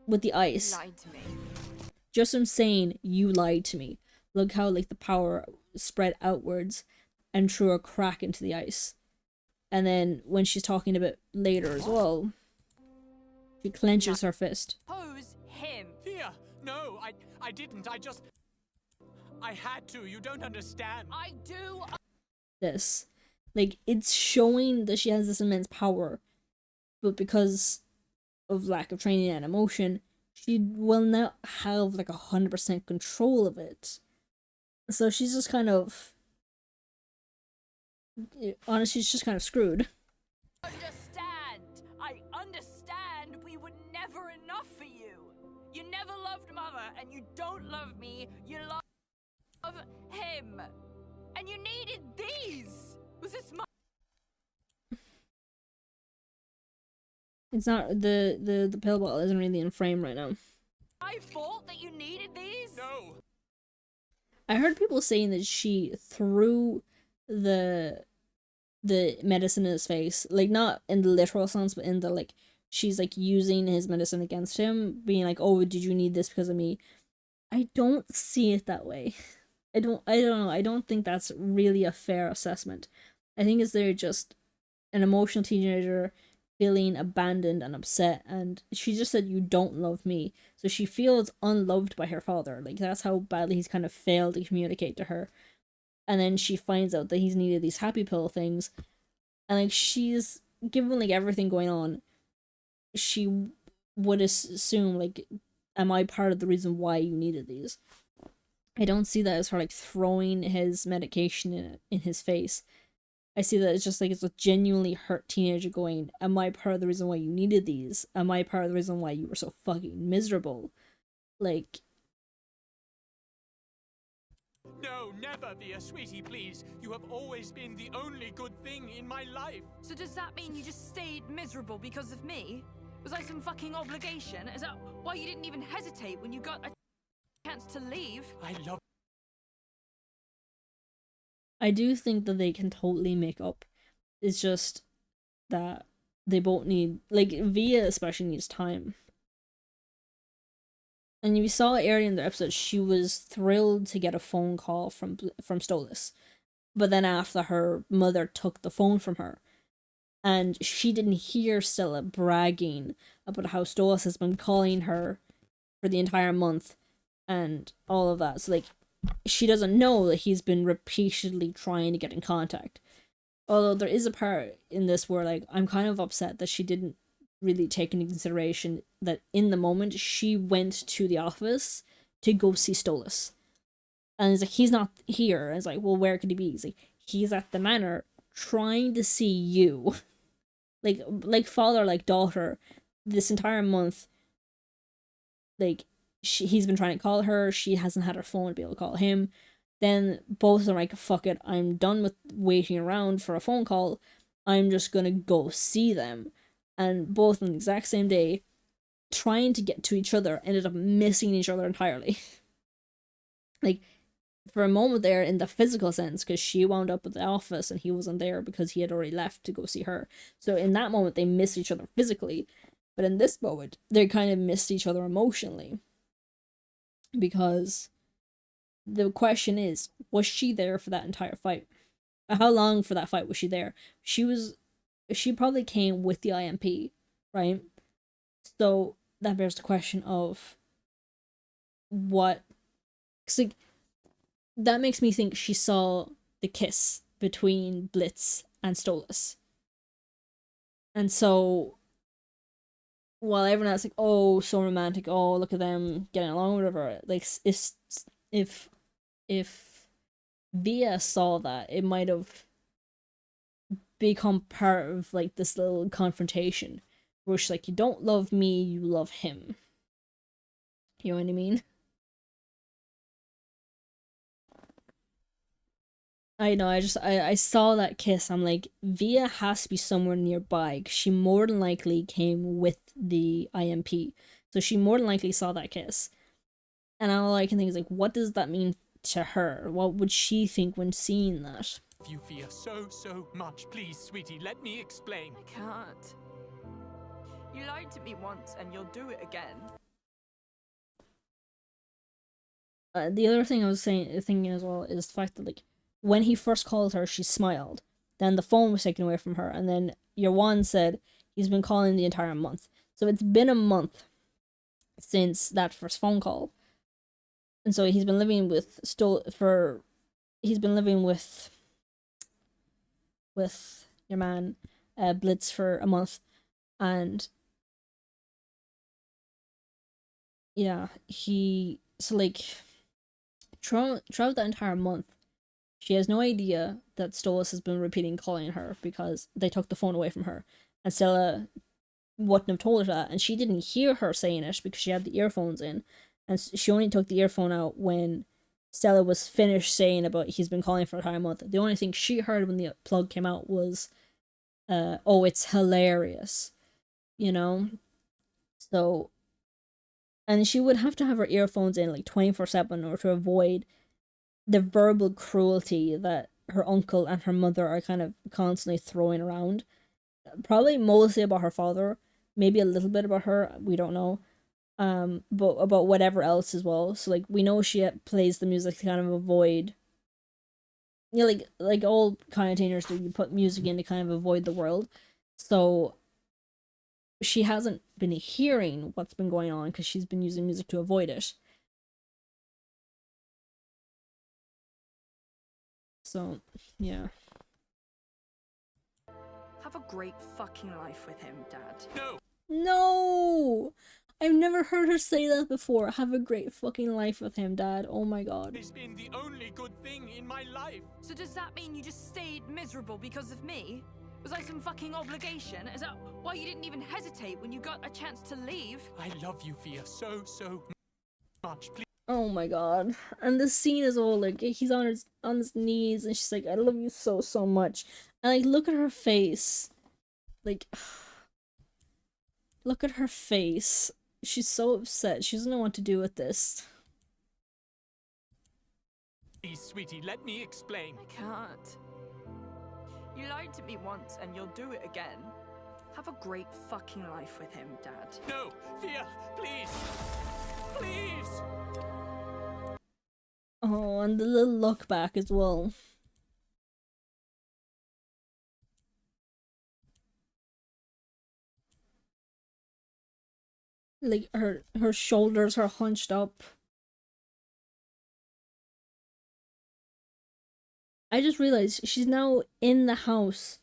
A: with the ice.
E: You lied to me.
A: Just from saying you lied to me. Look how like the power spread outwards and threw a crack into the ice. And then when she's talking a bit later as well, she clenches her fist.
E: Chose him.
B: Fia, no, I didn't. I had to. You don't understand.
E: I do.
A: This, like, it's showing that she has this immense power, but because of lack of training and emotion, she will not have like 100% control of it. So she's just kind of, honestly, she's just kind of screwed.
E: Understand. I understand we were never enough for you. You never loved Mother, and you don't love me. You love him. And you needed these. Was this my...
A: It's not, the pill bottle isn't really in frame right now.
E: my fault that you needed these?
B: No.
A: I heard people saying that she threw the medicine in his face, like not in the literal sense, but in the like she's like using his medicine against him, being like, "Oh, did you need this because of me?" I don't see it that way. I don't know. I don't think that's really a fair assessment. I think it's they're just an emotional teenager feeling abandoned and upset, and she just said, "You don't love me," so she feels unloved by her father. Like, that's how badly he's kind of failed to communicate to her. And then she finds out that he's needed these happy pill things, and like she's given like everything going on, she would assume like, am I part of the reason why you needed these? I don't see that as her like throwing his medication in his face. I see that it's just like it's a genuinely hurt teenager going, am I part of the reason why you needed these? Am I part of the reason why you were so fucking miserable? Like,
B: No, never, Via, sweetie, please. You have always been the only good thing in my life.
E: So does that mean you just stayed miserable because of me? Was I some fucking obligation? Is that why you didn't even hesitate when you got a chance to leave?
B: I love.
A: I do think that they can totally make up. It's just that they both need, like, Via especially needs time. And you saw earlier in the episode, she was thrilled to get a phone call from Stolas. But then after her mother took the phone from her, and she didn't hear Stella bragging about how Stolas has been calling her for the entire month and all of that. So, like, she doesn't know that he's been repeatedly trying to get in contact. Although there is a part in this where, like, I'm kind of upset that she didn't really take into consideration that in the moment she went to the office to go see Stolas. And it's like, he's not here. And it's like, well, where could he be? He's like, he's at the manor trying to see you. like father, like daughter, this entire month, like, he's been trying to call her, she hasn't had her phone to be able to call him. Then both of them are like, fuck it, I'm done with waiting around for a phone call, I'm just gonna go see them. And both on the exact same day, trying to get to each other, ended up missing each other entirely. Like, for a moment there, in the physical sense, because she wound up at the office and he wasn't there because he had already left to go see her. So in that moment, they missed each other physically. But in this moment, they kind of missed each other emotionally. Because the question is, was she there for that entire fight? How long for that fight was she there? She probably came with the IMP, right? So that bears the question of what... Cause, like, that makes me think she saw the kiss between Blitz and Stolas. And so, while everyone else like, oh, so romantic, oh, look at them getting along, whatever, like, if Via saw that, it might have become part of, like, this little confrontation where she's like, you don't love me, you love him. You know what I mean? I know, I saw that kiss, I'm like, Via has to be somewhere nearby, 'cause she more than likely came with the IMP. So she more than likely saw that kiss. And all I can think is, like, what does that mean to her? What would she think when seeing that?
B: You fear so much. Please, sweetie, let me explain.
J: I can't. You lied to me once and you'll do it again.
A: The other thing I was thinking as well is the fact that, like, when he first called her, she smiled. Then the phone was taken away from her, and then Yawan said he's been calling the entire month. So it's been a month since that first phone call, and so he's been living with your man, Blitz, for a month, and yeah, throughout that entire month, she has no idea that Stolas has been repeating calling her because they took the phone away from her. And Stella wouldn't have told her that, and she didn't hear her saying it because she had the earphones in. And she only took the earphone out when Stella was finished saying about he's been calling for a entire month. The only thing she heard when the plug came out was, oh, it's hilarious. You know? So, and she would have to have her earphones in like 24/7 or to avoid the verbal cruelty that her uncle and her mother are kind of constantly throwing around. Probably mostly about her father, maybe a little bit about her, we don't know. But about whatever else as well. So, like, we know she plays the music to kind of avoid, you know, like all kind of teenagers do, you put music in to kind of avoid the world. So she hasn't been hearing what's been going on because she's been using music to avoid it. So, yeah.
J: Have a great fucking life with him, Dad.
B: No!
A: No! I've never heard her say that before. Have a great fucking life with him, Dad. Oh my god.
B: It's been the only good thing in my life.
J: So does that mean you just stayed miserable because of me? Was I some fucking obligation? Is that why you didn't even hesitate when you got a chance to leave?
B: I love you, Fia, so much. Please.
A: Oh my god. And the scene is all like, he's on his knees and she's like, I love you so much. And like, look at her face. Like, look at her face. She's so upset. She doesn't know what to do with this.
B: Please, sweetie, let me explain.
J: I can't. You lied to me once and you'll do it again. Have a great fucking life with him, Dad.
B: No, Fia, please. Please.
A: Oh, and the little look back as well. Like her shoulders are hunched up. I just realized she's now in the house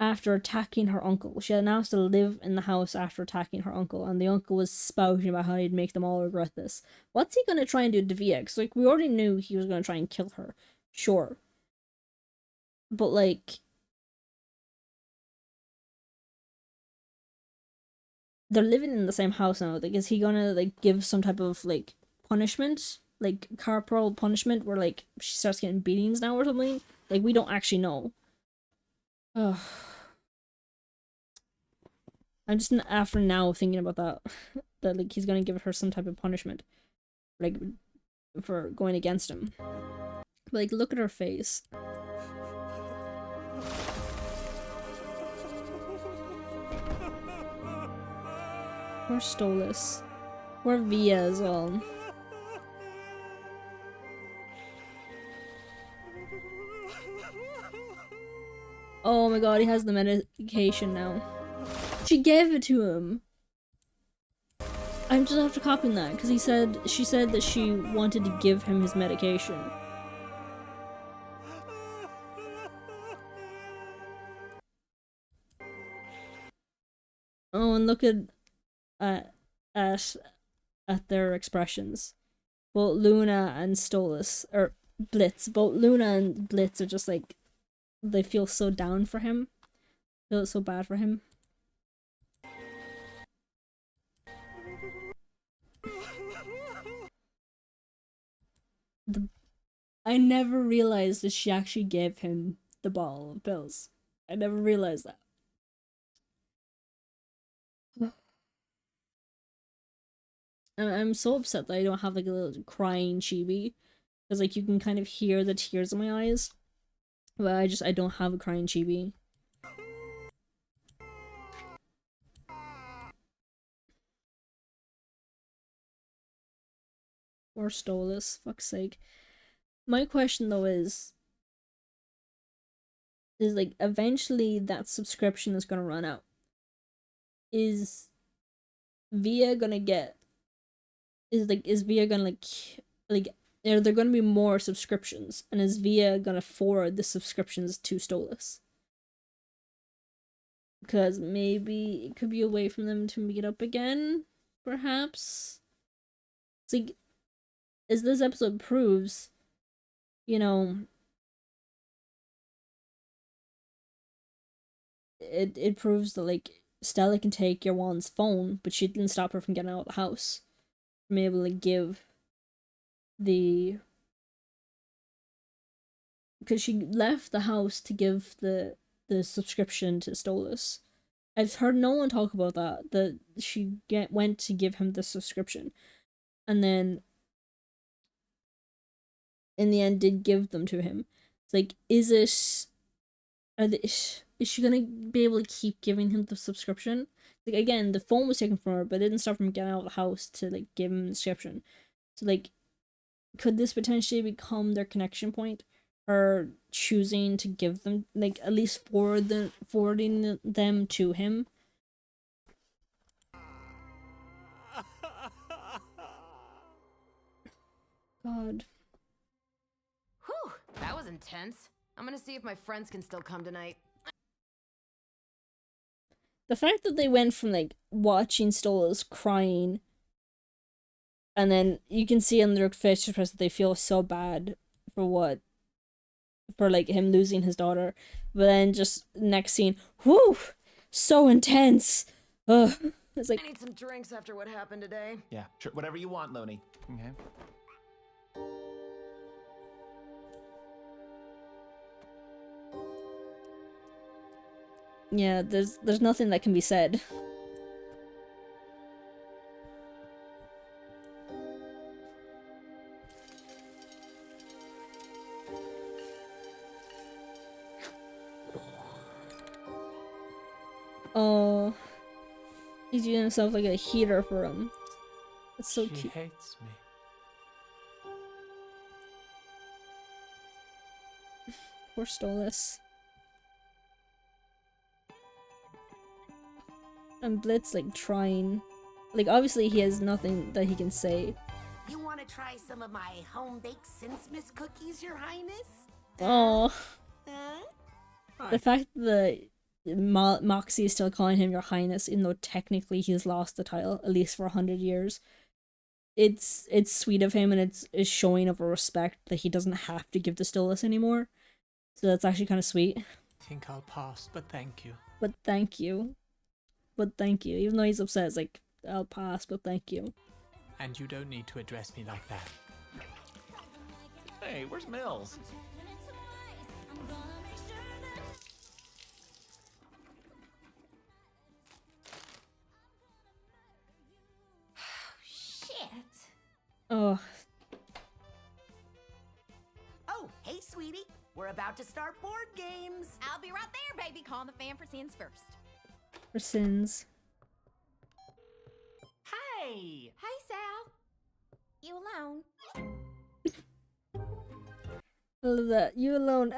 A: after attacking her uncle. She now has to live in the house after attacking her uncle, and the uncle was spouting about how he'd make them all regret this. What's he gonna try and do to Via? Because, like, we already knew he was gonna try and kill her. Sure. But, like, they're living in the same house now. Like, is he gonna, like, give some type of, like, punishment? Like, corporal punishment where, like, she starts getting beatings now or something? Like, we don't actually know. Ugh. I'm just after now thinking about that. That, like, he's gonna give her some type of punishment. Like, for going against him. But, like, look at her face. Poor Stolas. Poor Via as well. Oh my god, he has the medication now. She gave it to him. I'm just after copying that because she said that she wanted to give him his medication. Oh, and look at their expressions. Both Luna and Stolas, or Blitz. Both Luna and Blitz are just like, they feel so down for him. Feel so bad for him. I never realized that she actually gave him the bottle of pills. I never realized that. I'm so upset that I don't have like a little crying chibi. Because like you can kind of hear the tears in my eyes. But I don't have a crying chibi. Or Stolas, fuck's sake. My question though is like eventually that subscription is gonna run out. Is Via gonna get is Via gonna like are there gonna be more subscriptions, and is Via gonna forward the subscriptions to Stolas? Because maybe it could be a way for them to meet up again, perhaps. It's like, as this episode proves, you know, it proves that like Stella can take your Juan's phone, but she didn't stop her from getting out of the house. From able to give the, because she left the house to give the subscription to Stolas. I've heard no one talk about that she went to give him the subscription, and then in the end did give them to him. It's like, is she gonna be able to keep giving him the subscription? Like, again, the phone was taken from her, but it didn't stop from getting out of the house to like give him the subscription. So like, could this potentially become their connection point? Her choosing to give them, like, at least forwarding them to him? God.
E: Whew, that was intense. I'm gonna see if my friends can still come tonight.
A: The fact that they went from like watching Stolas crying, and then you can see on their facial expression that they feel so bad for like him losing his daughter, but then just next scene, whoo, so intense. Ugh. It's like,
E: I need some drinks after what happened today.
C: Yeah, sure. Whatever you want, Loney. Okay.
A: yeah, there's nothing that can be said. Oh, he's using himself like a heater for him. That's so cute.
C: She hates me.
A: Poor Stolas. And Blitz like trying. Like, obviously he has nothing that he can say.
G: You want to try some of my home-baked Sinsmas cookies, Your Highness?
A: Oh,
G: Huh?
A: the fact that Moxie is still calling him Your Highness, even though technically he's lost the title, at least for 100 years. It's sweet of him, and it's showing of a respect that he doesn't have to give to Stolas anymore. So that's actually kind of sweet.
B: I think I'll pass, but thank you.
A: But thank you. But thank you. Even though he's upset, it's like, I'll pass, but thank you.
B: And you don't need to address me like that.
C: Hey, where's Mills?
G: Shit.
A: Oh,
G: Oh, hey, sweetie. We're about to start board games.
E: I'll be right there, baby. Calling the fan for sins first.
A: for sins.
C: Hey!
E: Hey, Sal. You alone?
A: I love that. You alone.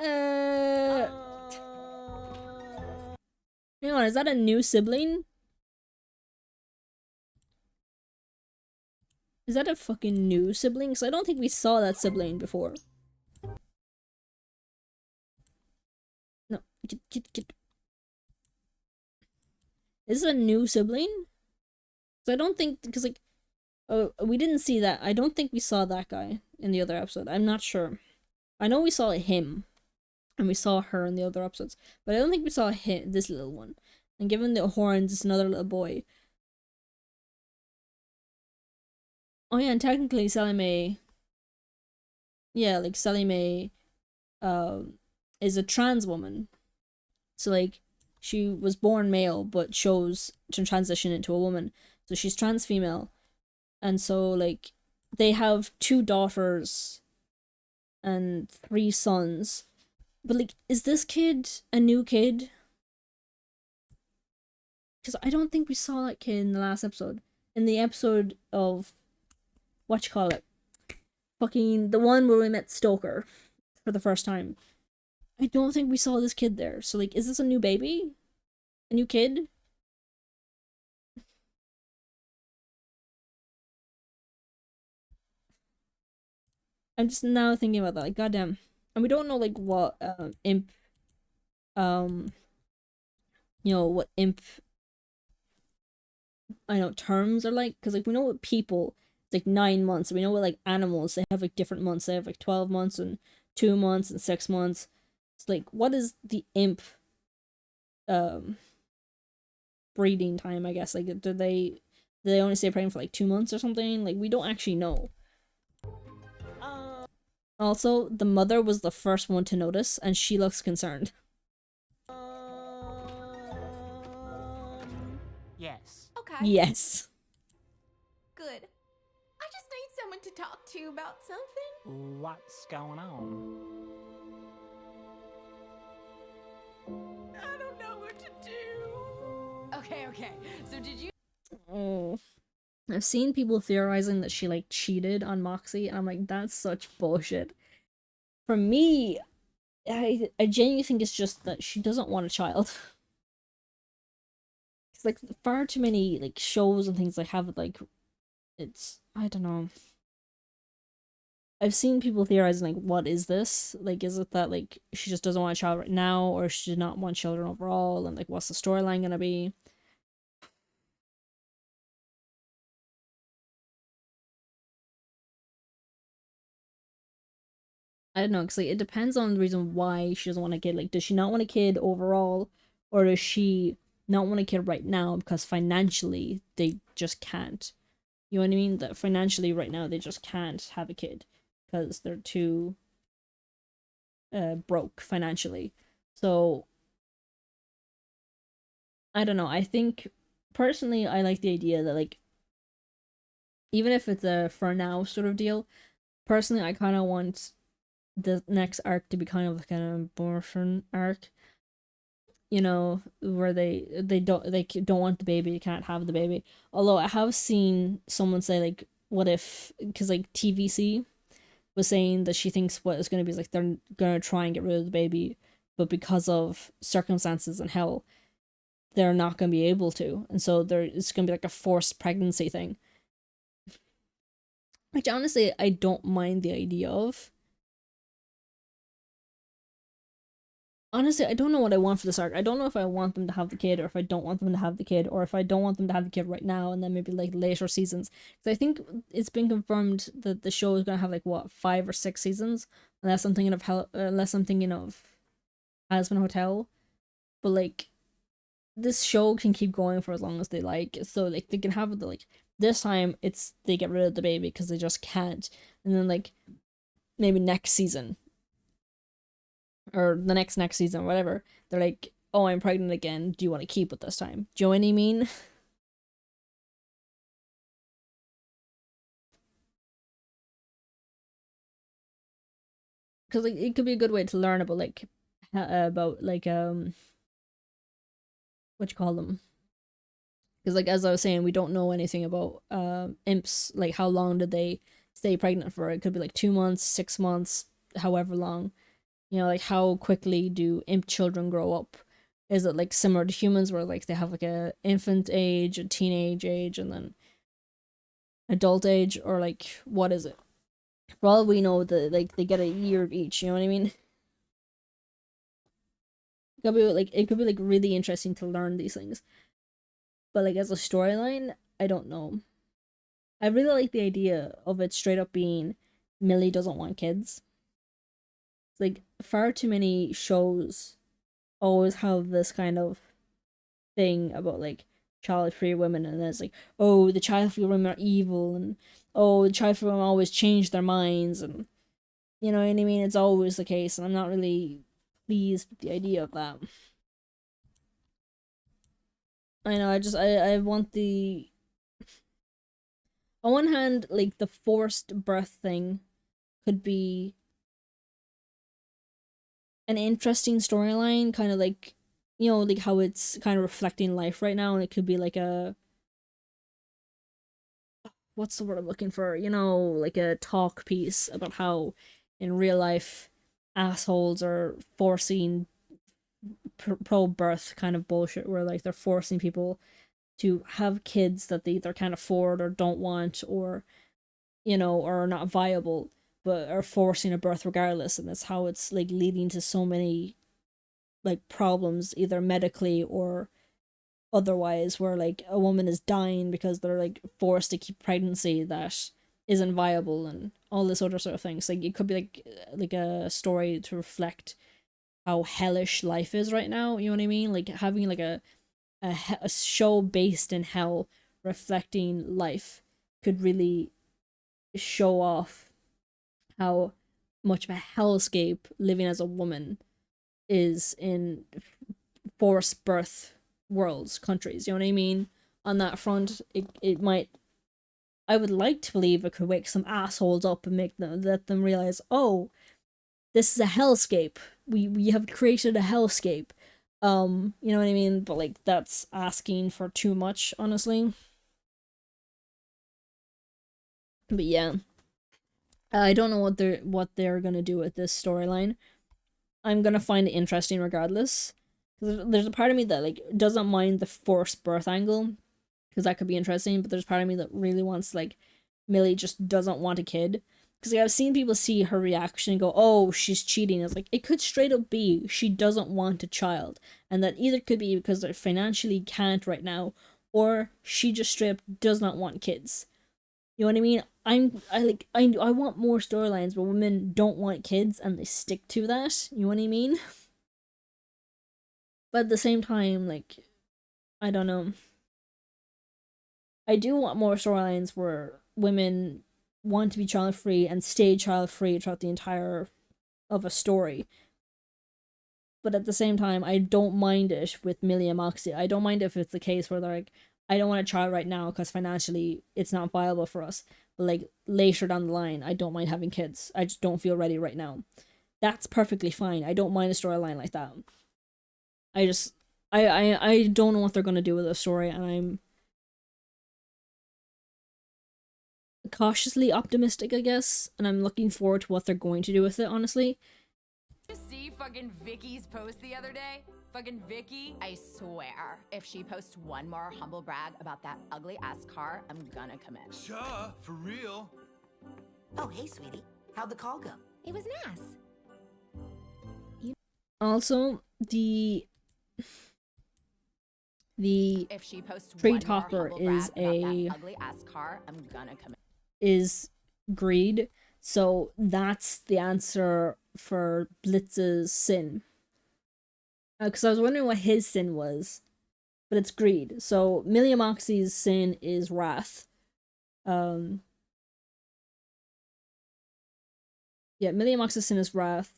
A: Hang on, is that a new sibling? Is that a fucking new sibling? Because I don't think we saw that sibling before. No, get. Is this a new sibling? So I don't think, because like, oh, we didn't see that. I don't think we saw that guy in the other episode. I'm not sure. I know we saw him, and we saw her in the other episodes, but I don't think we saw him, this little one. And given the horns, it's another little boy. Oh yeah, and technically Sally Mae, yeah, like Sally Mae, is a trans woman. So like, she was born male, but chose to transition into a woman. So she's trans female. And so like, they have 2 daughters and 3 sons. But like, is this kid a new kid? Because I don't think we saw that kid in the last episode. In the episode of, whatchamacallit, fucking the one where we met Stoker for the first time. I don't think we saw this kid there. So like, is this a new baby? A new kid? I'm just now thinking about that. Like, goddamn. And we don't know like what imp, what imp, I know, terms are like, because like we know what people, it's like 9 months. We know what like animals, they have like different months. They have like 12 months and 2 months and 6 months. It's like, what is the imp breeding time, I guess? Like, do they only stay pregnant for like 2 months or something? Like, we don't actually know. Also, the mother was the first one to notice, and she looks concerned.
C: Yes.
H: Okay.
A: Yes.
H: Good. I just need someone to talk to about something.
C: What's going on?
H: I don't know what to do.
E: Okay. So did you?
A: Oh. I've seen people theorizing that she like cheated on Moxie, and I'm like, that's such bullshit. For me, I genuinely think it's just that she doesn't want a child. It's like far too many like shows and things like have like, it's, I don't know. I've seen people theorizing like, what is this? Like, is it that like she just doesn't want a child right now, or she did not want children overall, and like what's the storyline gonna be? I don't know, because like, it depends on the reason why she doesn't want a kid. Like, does she not want a kid overall, or does she not want a kid right now because financially they just can't? You know what I mean? That financially right now they just can't have a kid because they're too broke financially. So I don't know. I think personally I like the idea that like, even if it's a for now sort of deal, personally I kind of want the next arc to be kind of like an abortion arc, where they don't want the baby, you can't have the baby. Although I have seen someone say like, what if, because like TVC was saying that she thinks what it's going to be is like they're going to try and get rid of the baby, but because of circumstances and hell, they're not gonna be able to, and so it's gonna be like a forced pregnancy thing. Which honestly I don't mind the idea of. Honestly, I don't know what I want for this arc. I don't know if I want them to have the kid, or if I don't want them to have the kid, or if I don't want them to have the kid right now, and then maybe like later seasons. Because I think it's been confirmed that the show is gonna have like what 5 or 6 seasons, unless I'm thinking of Hazbin Hotel. But like, this show can keep going for as long as they like. So like they can have it like this time it's they get rid of the baby because they just can't, and then like maybe next season or the next season, whatever, they're like, oh, I'm pregnant again. Do you want to keep it this time? Do you know what I mean? Because like it could be a good way to learn about like what you call them. Because like as I was saying, we don't know anything about imps. Like how long did they stay pregnant for? It could be like 2 months, 6 months, however long. You know, like how quickly do imp children grow up? Is it like similar to humans where like they have like a infant age, a teenage age, and then adult age, or like what is it? For all we know, like they get a year of each. You know what I mean? It could be like really interesting to learn these things. But like as a storyline, I don't know. I really like the idea of it straight up being Millie doesn't want kids. Like far too many shows always have this kind of thing about like child-free women, and it's like, oh, the child-free women are evil, and oh, the child-free women always change their minds, and you know what I mean? It's always the case, and I'm not really pleased with the idea of that. I know, I want the on one hand, like the forced birth thing could be an interesting storyline, kind of like, you know, like how it's kind of reflecting life right now, and it could be like a what's the word I'm looking for? You know, like a talk piece about how in real life assholes are forcing pro birth kind of bullshit where like they're forcing people to have kids that they either can't afford or don't want, or you know, or are not viable, but are forcing a birth regardless, and that's how it's like leading to so many like problems either medically or otherwise, where like a woman is dying because they're like forced to keep pregnancy that isn't viable, and all this other sort of things. Like it could be like a story to reflect how hellish life is right now. You know what I mean? Like having like a show based in hell reflecting life could really show off how much of a hellscape living as a woman is in forced birth worlds, countries. You know what I mean? On that front, it might. I would like to believe it could wake some assholes up and let them realize, oh, this is a hellscape. We have created a hellscape. You know what I mean? But like that's asking for too much, honestly. But yeah, I don't know what they're gonna do with this storyline. I'm gonna find it interesting regardless. Because there's a part of me that like doesn't mind the forced birth angle, because that could be interesting. But there's part of me that really wants like Millie just doesn't want a kid. Because like, I've seen people see her reaction and go, "Oh, she's cheating." It's like it could straight up be she doesn't want a child, and that either could be because they financially can't right now, or she just straight up does not want kids. You know what I mean? I want more storylines where women don't want kids and they stick to that. You know what I mean? But at the same time, like, I don't know. I do want more storylines where women want to be child free and stay child free throughout the entire of a story. But at the same time, I don't mind it with Millie and Moxie. I don't mind if it's the case where they're like, I don't want a child right now because financially it's not viable for us. But like later down the line, I don't mind having kids. I just don't feel ready right now. That's perfectly fine. I don't mind a storyline like that. I don't know what they're gonna do with the story, and I'm cautiously optimistic, I guess, and I'm looking forward to what they're going to do with it, honestly.
J: See
E: see fucking Vicky's post the other day? Fucking Vicky? I swear, if she posts one more humble brag about that ugly ass car, I'm gonna commit.
F: Sure, for real.
G: Oh, hey, sweetie. How'd the call go?
H: It was nice.
A: Also, the
E: If she posts
A: tree
E: one more
A: topper
E: humble
A: is
E: brag about
A: a
E: that ugly ass car, I'm gonna commit.
A: is greed. So that's the answer for Blitz's sin. Because I was wondering what his sin was, but it's greed. So Millie Moxie's sin is wrath. Yeah, Millie Moxie's sin is wrath.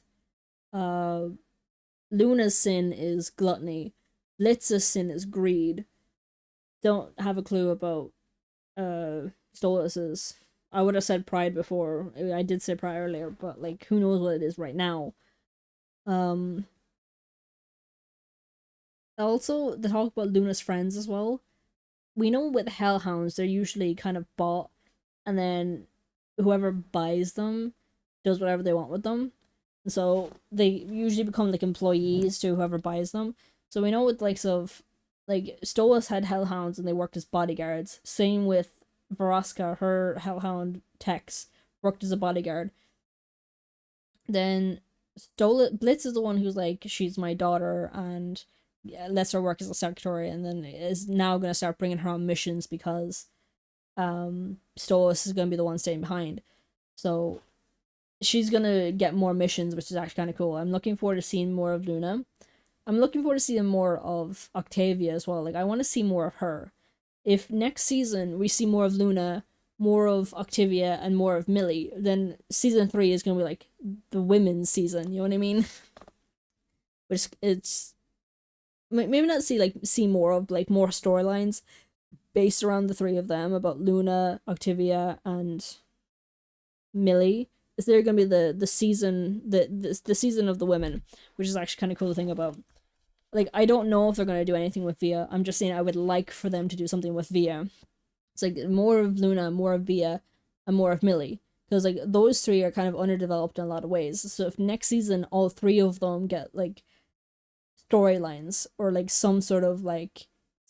A: Luna's sin is gluttony. Blitz's sin is greed. Don't have a clue about Stolas's. I would have said pride before. I did say pride earlier, but like who knows what it is right now. Also, the talk about Luna's friends as well. We know with hellhounds, they're usually kind of bought, and then whoever buys them does whatever they want with them. So they usually become like employees to whoever buys them. So we know with likes of like Stolas had hellhounds and they worked as bodyguards. Same with Varaska, her hellhound Tex worked as a bodyguard. Then Blitz is the one who's like, she's my daughter, and lets her work as a secretary, and then is now going to start bringing her on missions because Stolas is going to be the one staying behind. So she's going to get more missions, which is actually kind of cool. I'm looking forward to seeing more of Luna. I'm looking forward to seeing more of Octavia as well. Like, I want to see more of her. If next season we see more of Luna, more of Octavia, and more of Millie, then season 3 is going to be like the women's season, you know what I mean? Which it's maybe not see more of like more storylines based around the 3 of them about Luna, Octavia, and Millie. Is there going to be the season the season of the women, which is actually kind of cool to think about. Like, I don't know if they're going to do anything with Via. I'm just saying I would like for them to do something with Via. It's like more of Luna, more of Via, and more of Millie. Because like those 3 are kind of underdeveloped in a lot of ways. So if next season all 3 of them get like storylines or like some sort of like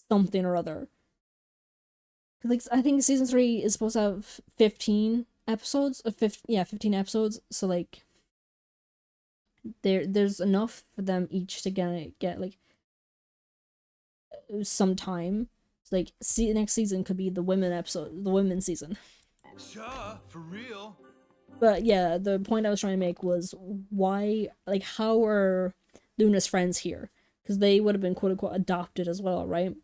A: something or other. Like I think season 3 is supposed to have 15 episodes of 15 episodes. So like there's enough for them each to get like some time. So like next season could be the women's season.
F: Sure, for real.
A: But yeah, the point I was trying to make was why, like, how are Luna's friends here? Because they would have been quote unquote adopted as well, right?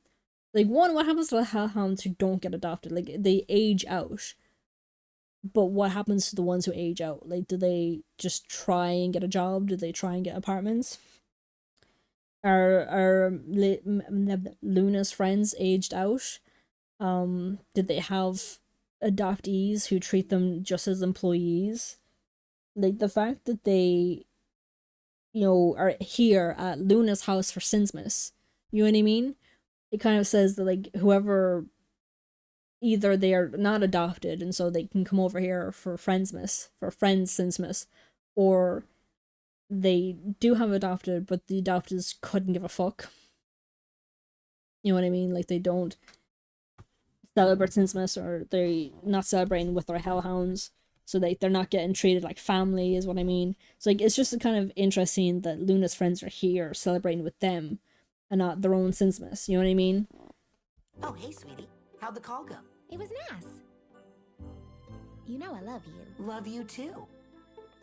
A: Like, one, what happens to the hellhounds who don't get adopted? Like, they age out. But what happens to the ones who age out? Like, do they just try and get a job? Do they try and get apartments? Are Luna's friends aged out? Did they have adoptees who treat them just as employees? Like, the fact that they, you know, are here at Luna's house for Sinsmas, you know what I mean? It kind of says that, like, whoever, either they are not adopted and so they can come over here for Sinsmas, or they do have adopted, but the adopters couldn't give a fuck. You know what I mean? Like, they don't celebrate Sinsmas, or they're not celebrating with their hellhounds, so they're not getting treated like family, is what I mean. So like, it's just kind of interesting that Luna's friends are here celebrating with them and not their own Sinsmas, you know what I mean?
G: Oh, hey, sweetie. How'd the call go?
H: It was nice. You know I love you.
G: Love you too.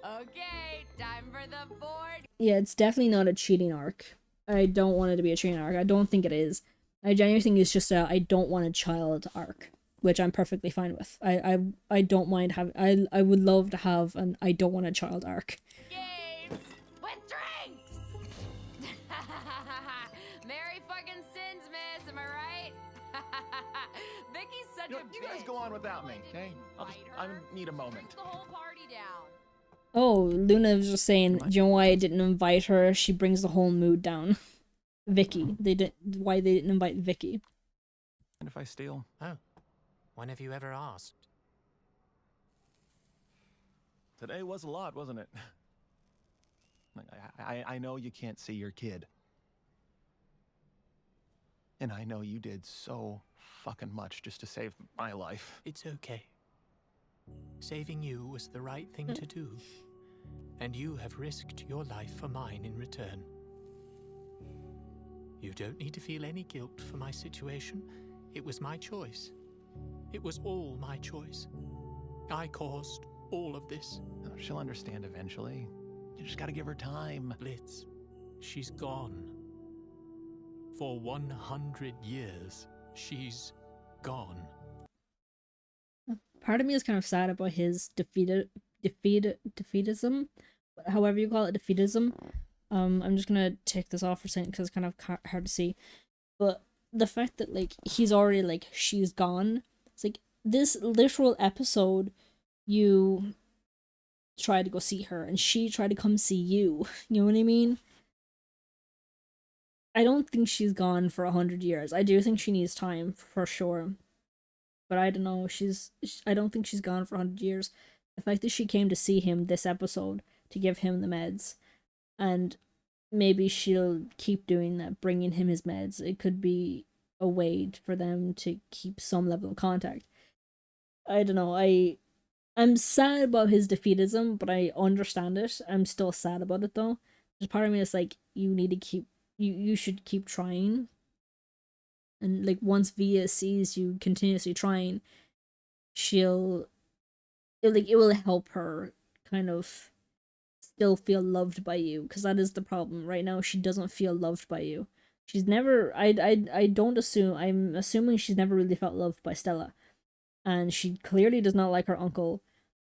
E: Okay, time for the board.
A: Yeah, it's definitely not a cheating arc. I don't want it to be a cheating arc. I don't think it is. I genuinely think it's just a I don't want a child arc, which I'm perfectly fine with. I don't mind having. I would love to have an I don't want a child arc.
E: Games with drinks. Merry fucking Sinsmas, am I right? Vicky's such a
C: You guys
E: bitch.
C: go on without me,
E: Why
C: okay?
E: didn't you
C: I
E: invite her?
C: need a moment.
E: Drink the whole party down.
A: Oh, Luna was just saying, do you know why I didn't invite her? She brings the whole mood down. Vicky. Why they didn't invite Vicky.
C: And if I steal?
B: Oh, when have you ever asked?
C: Today was a lot, wasn't it? I know you can't see your kid. And I know you did so fucking much just to save my life.
B: It's okay. Saving you was the right thing to do. And you have risked your life for mine in return. You don't need to feel any guilt for my situation. It was my choice. It was all my choice. I caused all of this.
C: She'll understand eventually. You just gotta give her time.
B: Blitz, she's gone. For 100 years, she's gone.
A: Part of me is kind of sad about his defeatism, however you call it, defeatism. I'm just gonna take this off for a second because it's kind of hard to see. But the fact that, like, he's already, like, she's gone. It's like, this literal episode, you tried to go see her, and she tried to come see you. You know what I mean? I don't think she's gone for 100 years. I do think she needs time, for sure. But I don't know, I don't think she's gone for 100 years. The fact that she came to see him this episode, to give him the meds, and maybe she'll keep doing that, bringing him his meds. It could be a way for them to keep some level of contact. I don't know, I'm sad about his defeatism, but I understand it. I'm still sad about it, though. There's part of me that's like, you should keep trying. And, like, once Via sees you continuously trying, it will help her kind of still feel loved by you, because that is the problem. Right now, she doesn't feel loved by you. She's never, I'm assuming she's never really felt loved by Stella. And she clearly does not like her uncle,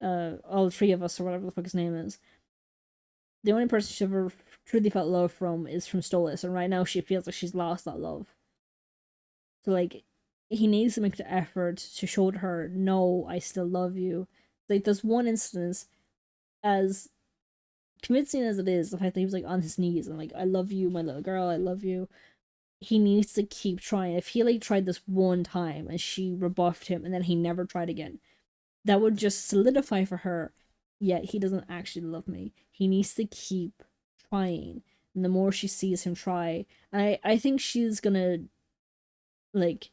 A: all three of us, or whatever the fuck his name is. The only person she ever truly felt love from is from Stolas, and right now she feels like she's lost that love. So, like, he needs to make the effort to show to her, no, I still love you. Like, there's one instance, as convincing as it is, the fact that he was, like, on his knees and, like, I love you, my little girl, I love you. He needs to keep trying. If he, like, tried this one time and she rebuffed him and then he never tried again, that would just solidify for her, yeah, he doesn't actually love me. He needs to keep trying. And the more she sees him try, and I think she's gonna, like,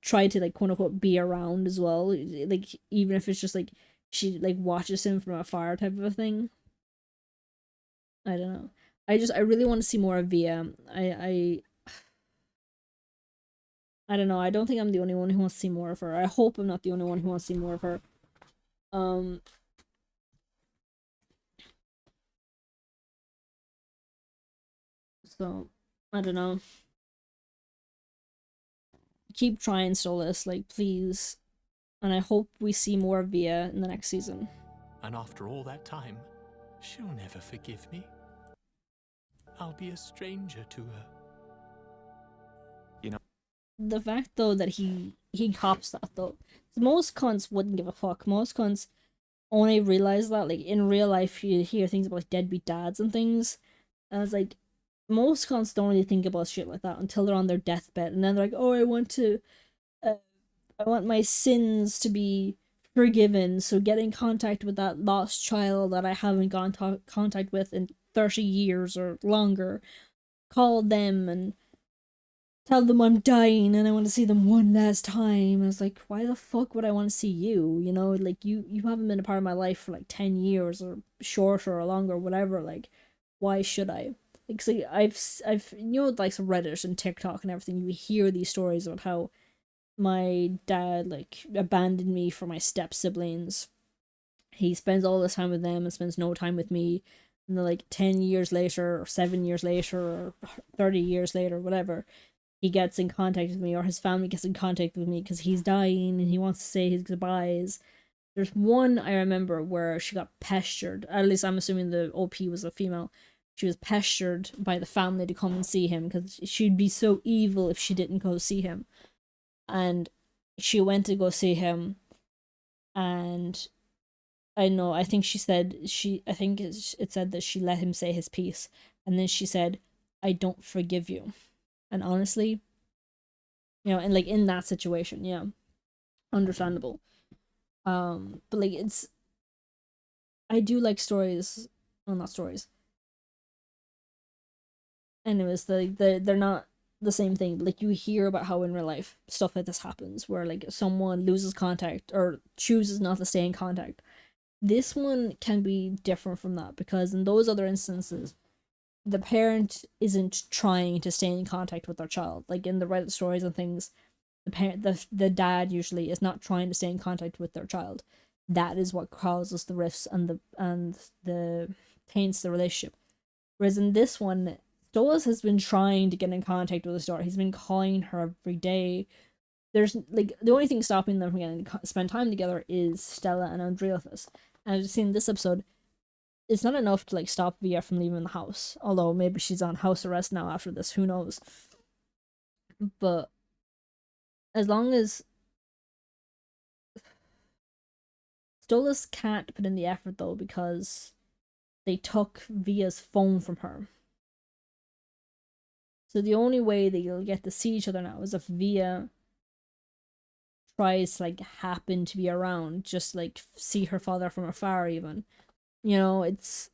A: try to, like, quote unquote be around as well, like, even if it's just like she, like, watches him from afar type of a thing. I don't know. I really want to see more of Via. I don't know. I don't think I'm the only one who wants to see more of her. I hope I'm not the only one who wants to see more of her. So I don't know. Keep trying, Stolas, like, please. And I hope we see more of Via in the next season.
B: And after all that time, she'll never forgive me. I'll be a stranger to her.
C: You know,
A: the fact, though, that he cops that, though. Most cunts wouldn't give a fuck. Most cunts only realize that, like, in real life, you hear things about, like, deadbeat dads and things. And it's like, most cunts don't really think about shit like that until they're on their deathbed. And then they're like, oh, I want my sins to be forgiven. So get in contact with that lost child that I haven't gone contact with in 30 years or longer. Call them and tell them I'm dying and I want to see them one last time. I was like, why the fuck would I want to see you? You know, like, you haven't been a part of my life for, like, 10 years or shorter or longer, whatever. Like, why should I? Like, see, I've you know, like, some Reddit and TikTok and everything, you hear these stories about how my dad, like, abandoned me for my step siblings. He spends all this time with them and spends no time with me. And then, like, 10 years later, or 7 years later, or 30 years later, whatever, he gets in contact with me, or his family gets in contact with me because he's dying and he wants to say his goodbyes. There's one I remember where she got pestered. At least I'm assuming the OP was a female. She was pestered by the family to come and see him because she'd be so evil if she didn't go see him. And she went to go see him, and I think she said, I think it said that she let him say his piece, and then she said, I don't forgive you. And honestly, you know, and, like, in that situation, yeah, understandable. But, like, I do like stories, well, not stories, anyways, they're not the same thing. But, like, you hear about how in real life stuff like this happens, where like someone loses contact or chooses not to stay in contact. This one can be different from that, because in those other instances, the parent isn't trying to stay in contact with their child. Like in the Reddit stories and things, the dad usually is not trying to stay in contact with their child. That is what causes the rifts and the taints the relationship. Whereas in this one, Stolas has been trying to get in contact with his daughter. He's been calling her every day. There's like the only thing stopping them from getting to spend time together is Stella and Andreothus. And I've seen this episode, it's not enough to like stop Via from leaving the house. Although maybe she's on house arrest now after this, who knows. But as long as Stolas can't put in the effort though, because they took Via's phone from her. So the only way that you'll get to see each other now is if Via tries to like happen to be around, just like see her father from afar even. You know, it's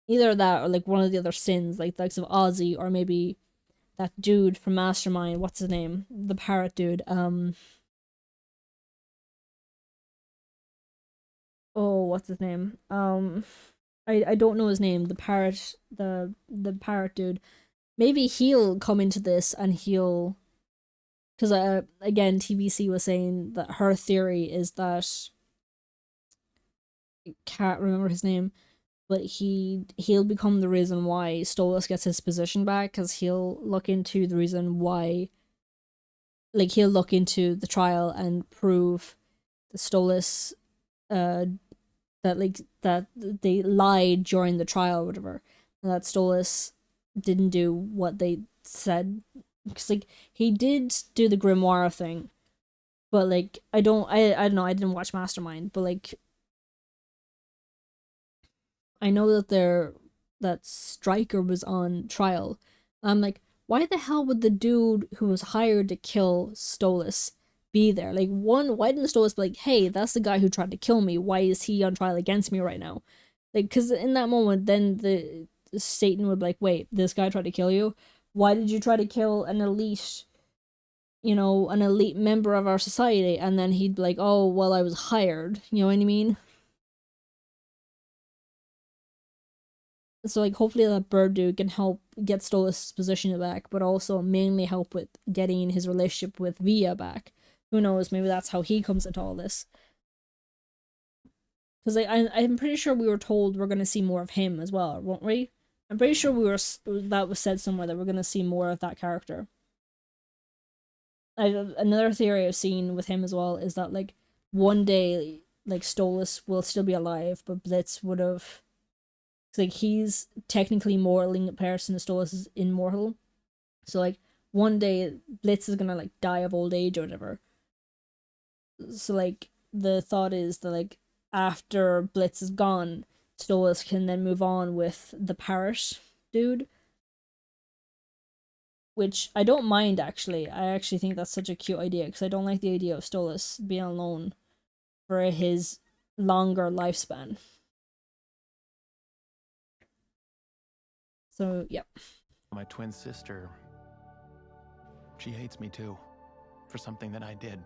A: either that or like one of the other sins, like the likes of Ozzy, or maybe that dude from Mastermind, what's his name? The parrot dude. Oh, what's his name? I don't know his name. The parrot dude. Maybe he'll come into this and he'll, because again, TBC was saying that her theory is that, I can't remember his name, but he'll become the reason why Stolas gets his position back, because he'll look into the reason why, like he'll look into the trial and prove the Stolas that like that they lied during the trial or whatever, and that Stolas didn't do what they said, because like he did do the grimoire thing, but like I don't know, I didn't watch Mastermind, but like I know that Stryker was on trial. I'm like, why the hell would the dude who was hired to kill Stolas be there? Like, one, why didn't Stolas be like, hey, that's the guy who tried to kill me. Why is he on trial against me right now? Like, because in that moment, then the Satan would be like, wait, this guy tried to kill you? Why did you try to kill an elite, an elite member of our society? And then he'd be like, oh, well, I was hired. You know what I mean? So like hopefully that bird dude can help get Stolas' position back, but also mainly help with getting his relationship with Via back. Who knows? Maybe that's how he comes into all this. Because I'm pretty sure we were told we're gonna see more of him as well, weren't we? I'm pretty sure that was said somewhere that we're gonna see more of that character. Another theory I've seen with him as well is that like one day like Stolas will still be alive, but Blitz would have. Like he's technically mortal in comparison to Stolas is immortal. So like one day Blitz is gonna like die of old age or whatever. So like the thought is that like after Blitz is gone, Stolas can then move on with the parrot dude. Which I don't mind actually. I actually think that's such a cute idea, because I don't like the idea of Stolas being alone for his longer lifespan. So, yeah.
C: My twin sister, she hates me too, for something that I did.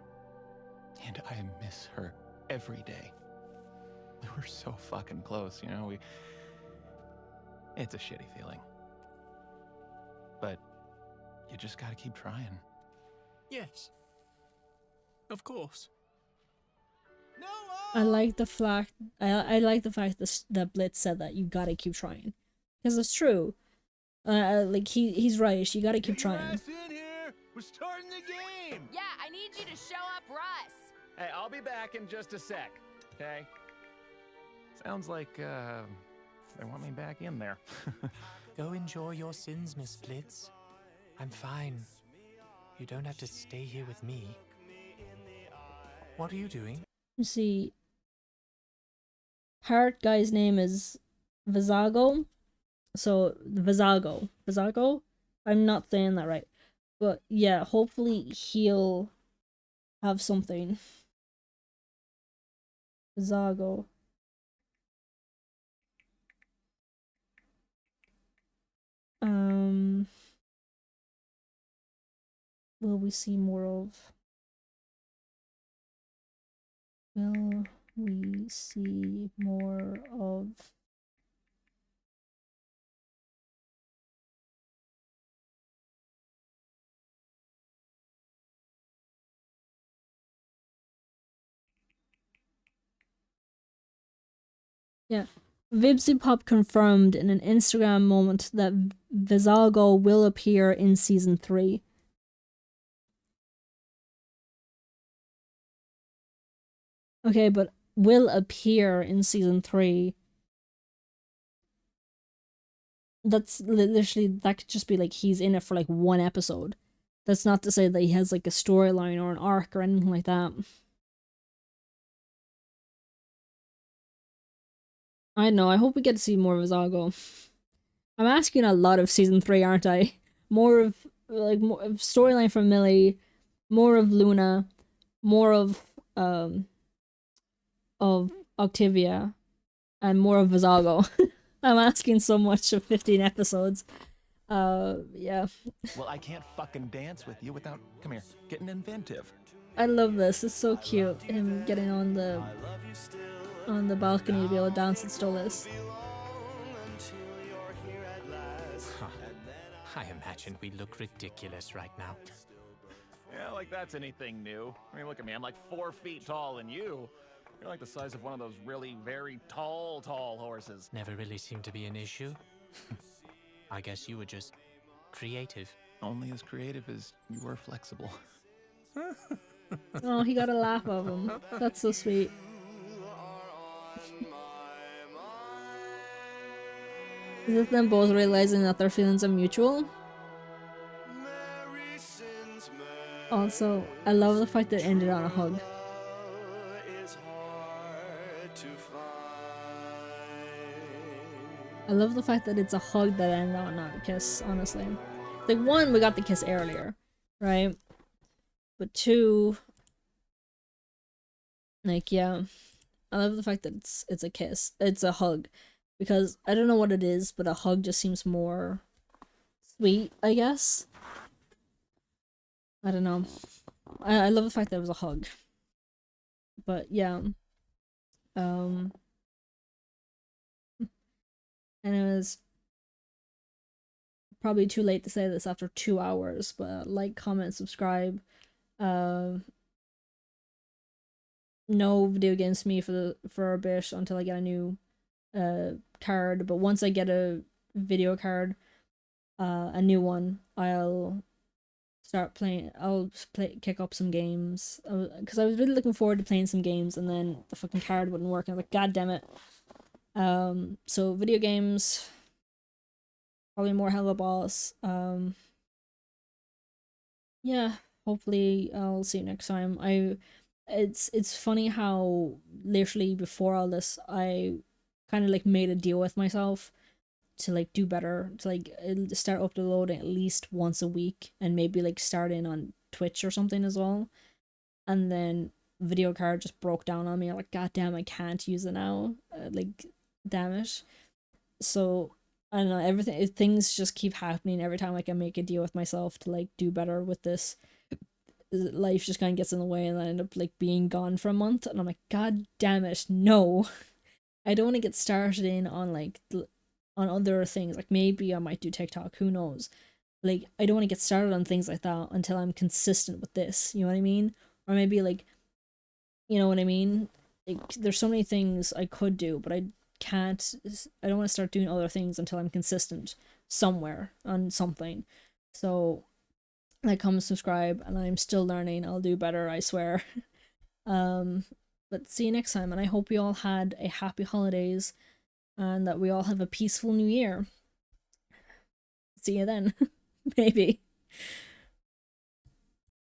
C: And I miss her every day. We were so fucking close, you know? It's a shitty feeling. But you just gotta keep trying.
B: Yes. Of course.
A: I like the fact that Blitz said that you gotta keep trying, because it's true. Like he's right. You gotta keep trying.
F: In here. We're starting the game.
E: Yeah, I need you to show up, Russ.
C: Hey, I'll be back in just a sec, okay? Sounds like, they want me back in there.
B: Go enjoy your sins, Miss Blitz. I'm fine. You don't have to stay here with me. What are you doing?
A: Let's see. Parrot guy's name is Vizago. So Vizago. I'm not saying that right, but yeah. Hopefully he'll have something. Vizago. will we see more of? Will we see more of? Yeah. Vibsipop confirmed in an Instagram moment that Vizago will appear in season 3. Okay, but will appear in season 3. That's literally, that could just be like he's in it for like one episode. That's not to say that he has like a storyline or an arc or anything like that. I don't know, I hope we get to see more of Vizago. I'm asking a lot of season 3, aren't I? More of, like, more of storyline from Millie, more of Luna, more of Octavia, and more of Vizago. I'm asking so much of 15 episodes. Yeah.
C: Well, I can't fucking dance with you without, come here, getting inventive.
A: I love this. It's so cute. Him getting on the balcony to be able to dance with Stolas.
B: I imagine we look ridiculous right now.
C: Yeah, like that's anything new. I mean, look at me, I'm like 4 feet tall, and you're like the size of one of those really very tall horses.
B: Never really seemed to be an issue. I guess you were just creative.
C: Only as creative as you were flexible.
A: Oh, he got a laugh of him. That's so sweet. Is it them both realizing that their feelings are mutual? Also, I love the fact that it ended on a hug. I love the fact that it's a hug that ended on, not a kiss, honestly. Like, 1, we got the kiss earlier, right? But 2, like, yeah. I love the fact that it's a kiss. It's a hug. Because I don't know what it is, but a hug just seems more sweet, I guess. I don't know. I love the fact that it was a hug. But yeah. And it was probably too late to say this after 2 hours, but like, comment, subscribe. No video games to me for a bit until I get a new card, but once I get a video card, a new one, I'll start playing. I'll kick up some games, because I was really looking forward to playing some games, and then the fucking card wouldn't work, and I was like, god damn it. So video games, probably more Helluva Boss. Yeah, hopefully I'll see you next time. It's funny how literally before all this I kind of like made a deal with myself to like do better, to like start uploading at least once a week, and maybe like start in on Twitch or something as well. And then video card just broke down on me. I'm like, god damn, I can't use it now. Like, damn it. So I don't know, things just keep happening every time like I make a deal with myself to like do better with this. Life just kind of gets in the way, and I end up like being gone for a month, and I'm like, god damn it, no. I don't want to get started in on like on other things. Like, maybe I might do TikTok, who knows. Like, I don't want to get started on things like that until I'm consistent with this, you know what I mean? Or maybe like, you know what I mean? Like, there's so many things I could do, but I don't want to start doing other things until I'm consistent somewhere on something. So like, comment, subscribe, and I'm still learning. I'll do better, I swear. But see you next time, and I hope you all had a happy holidays, and that we all have a peaceful new year. See you then. Maybe.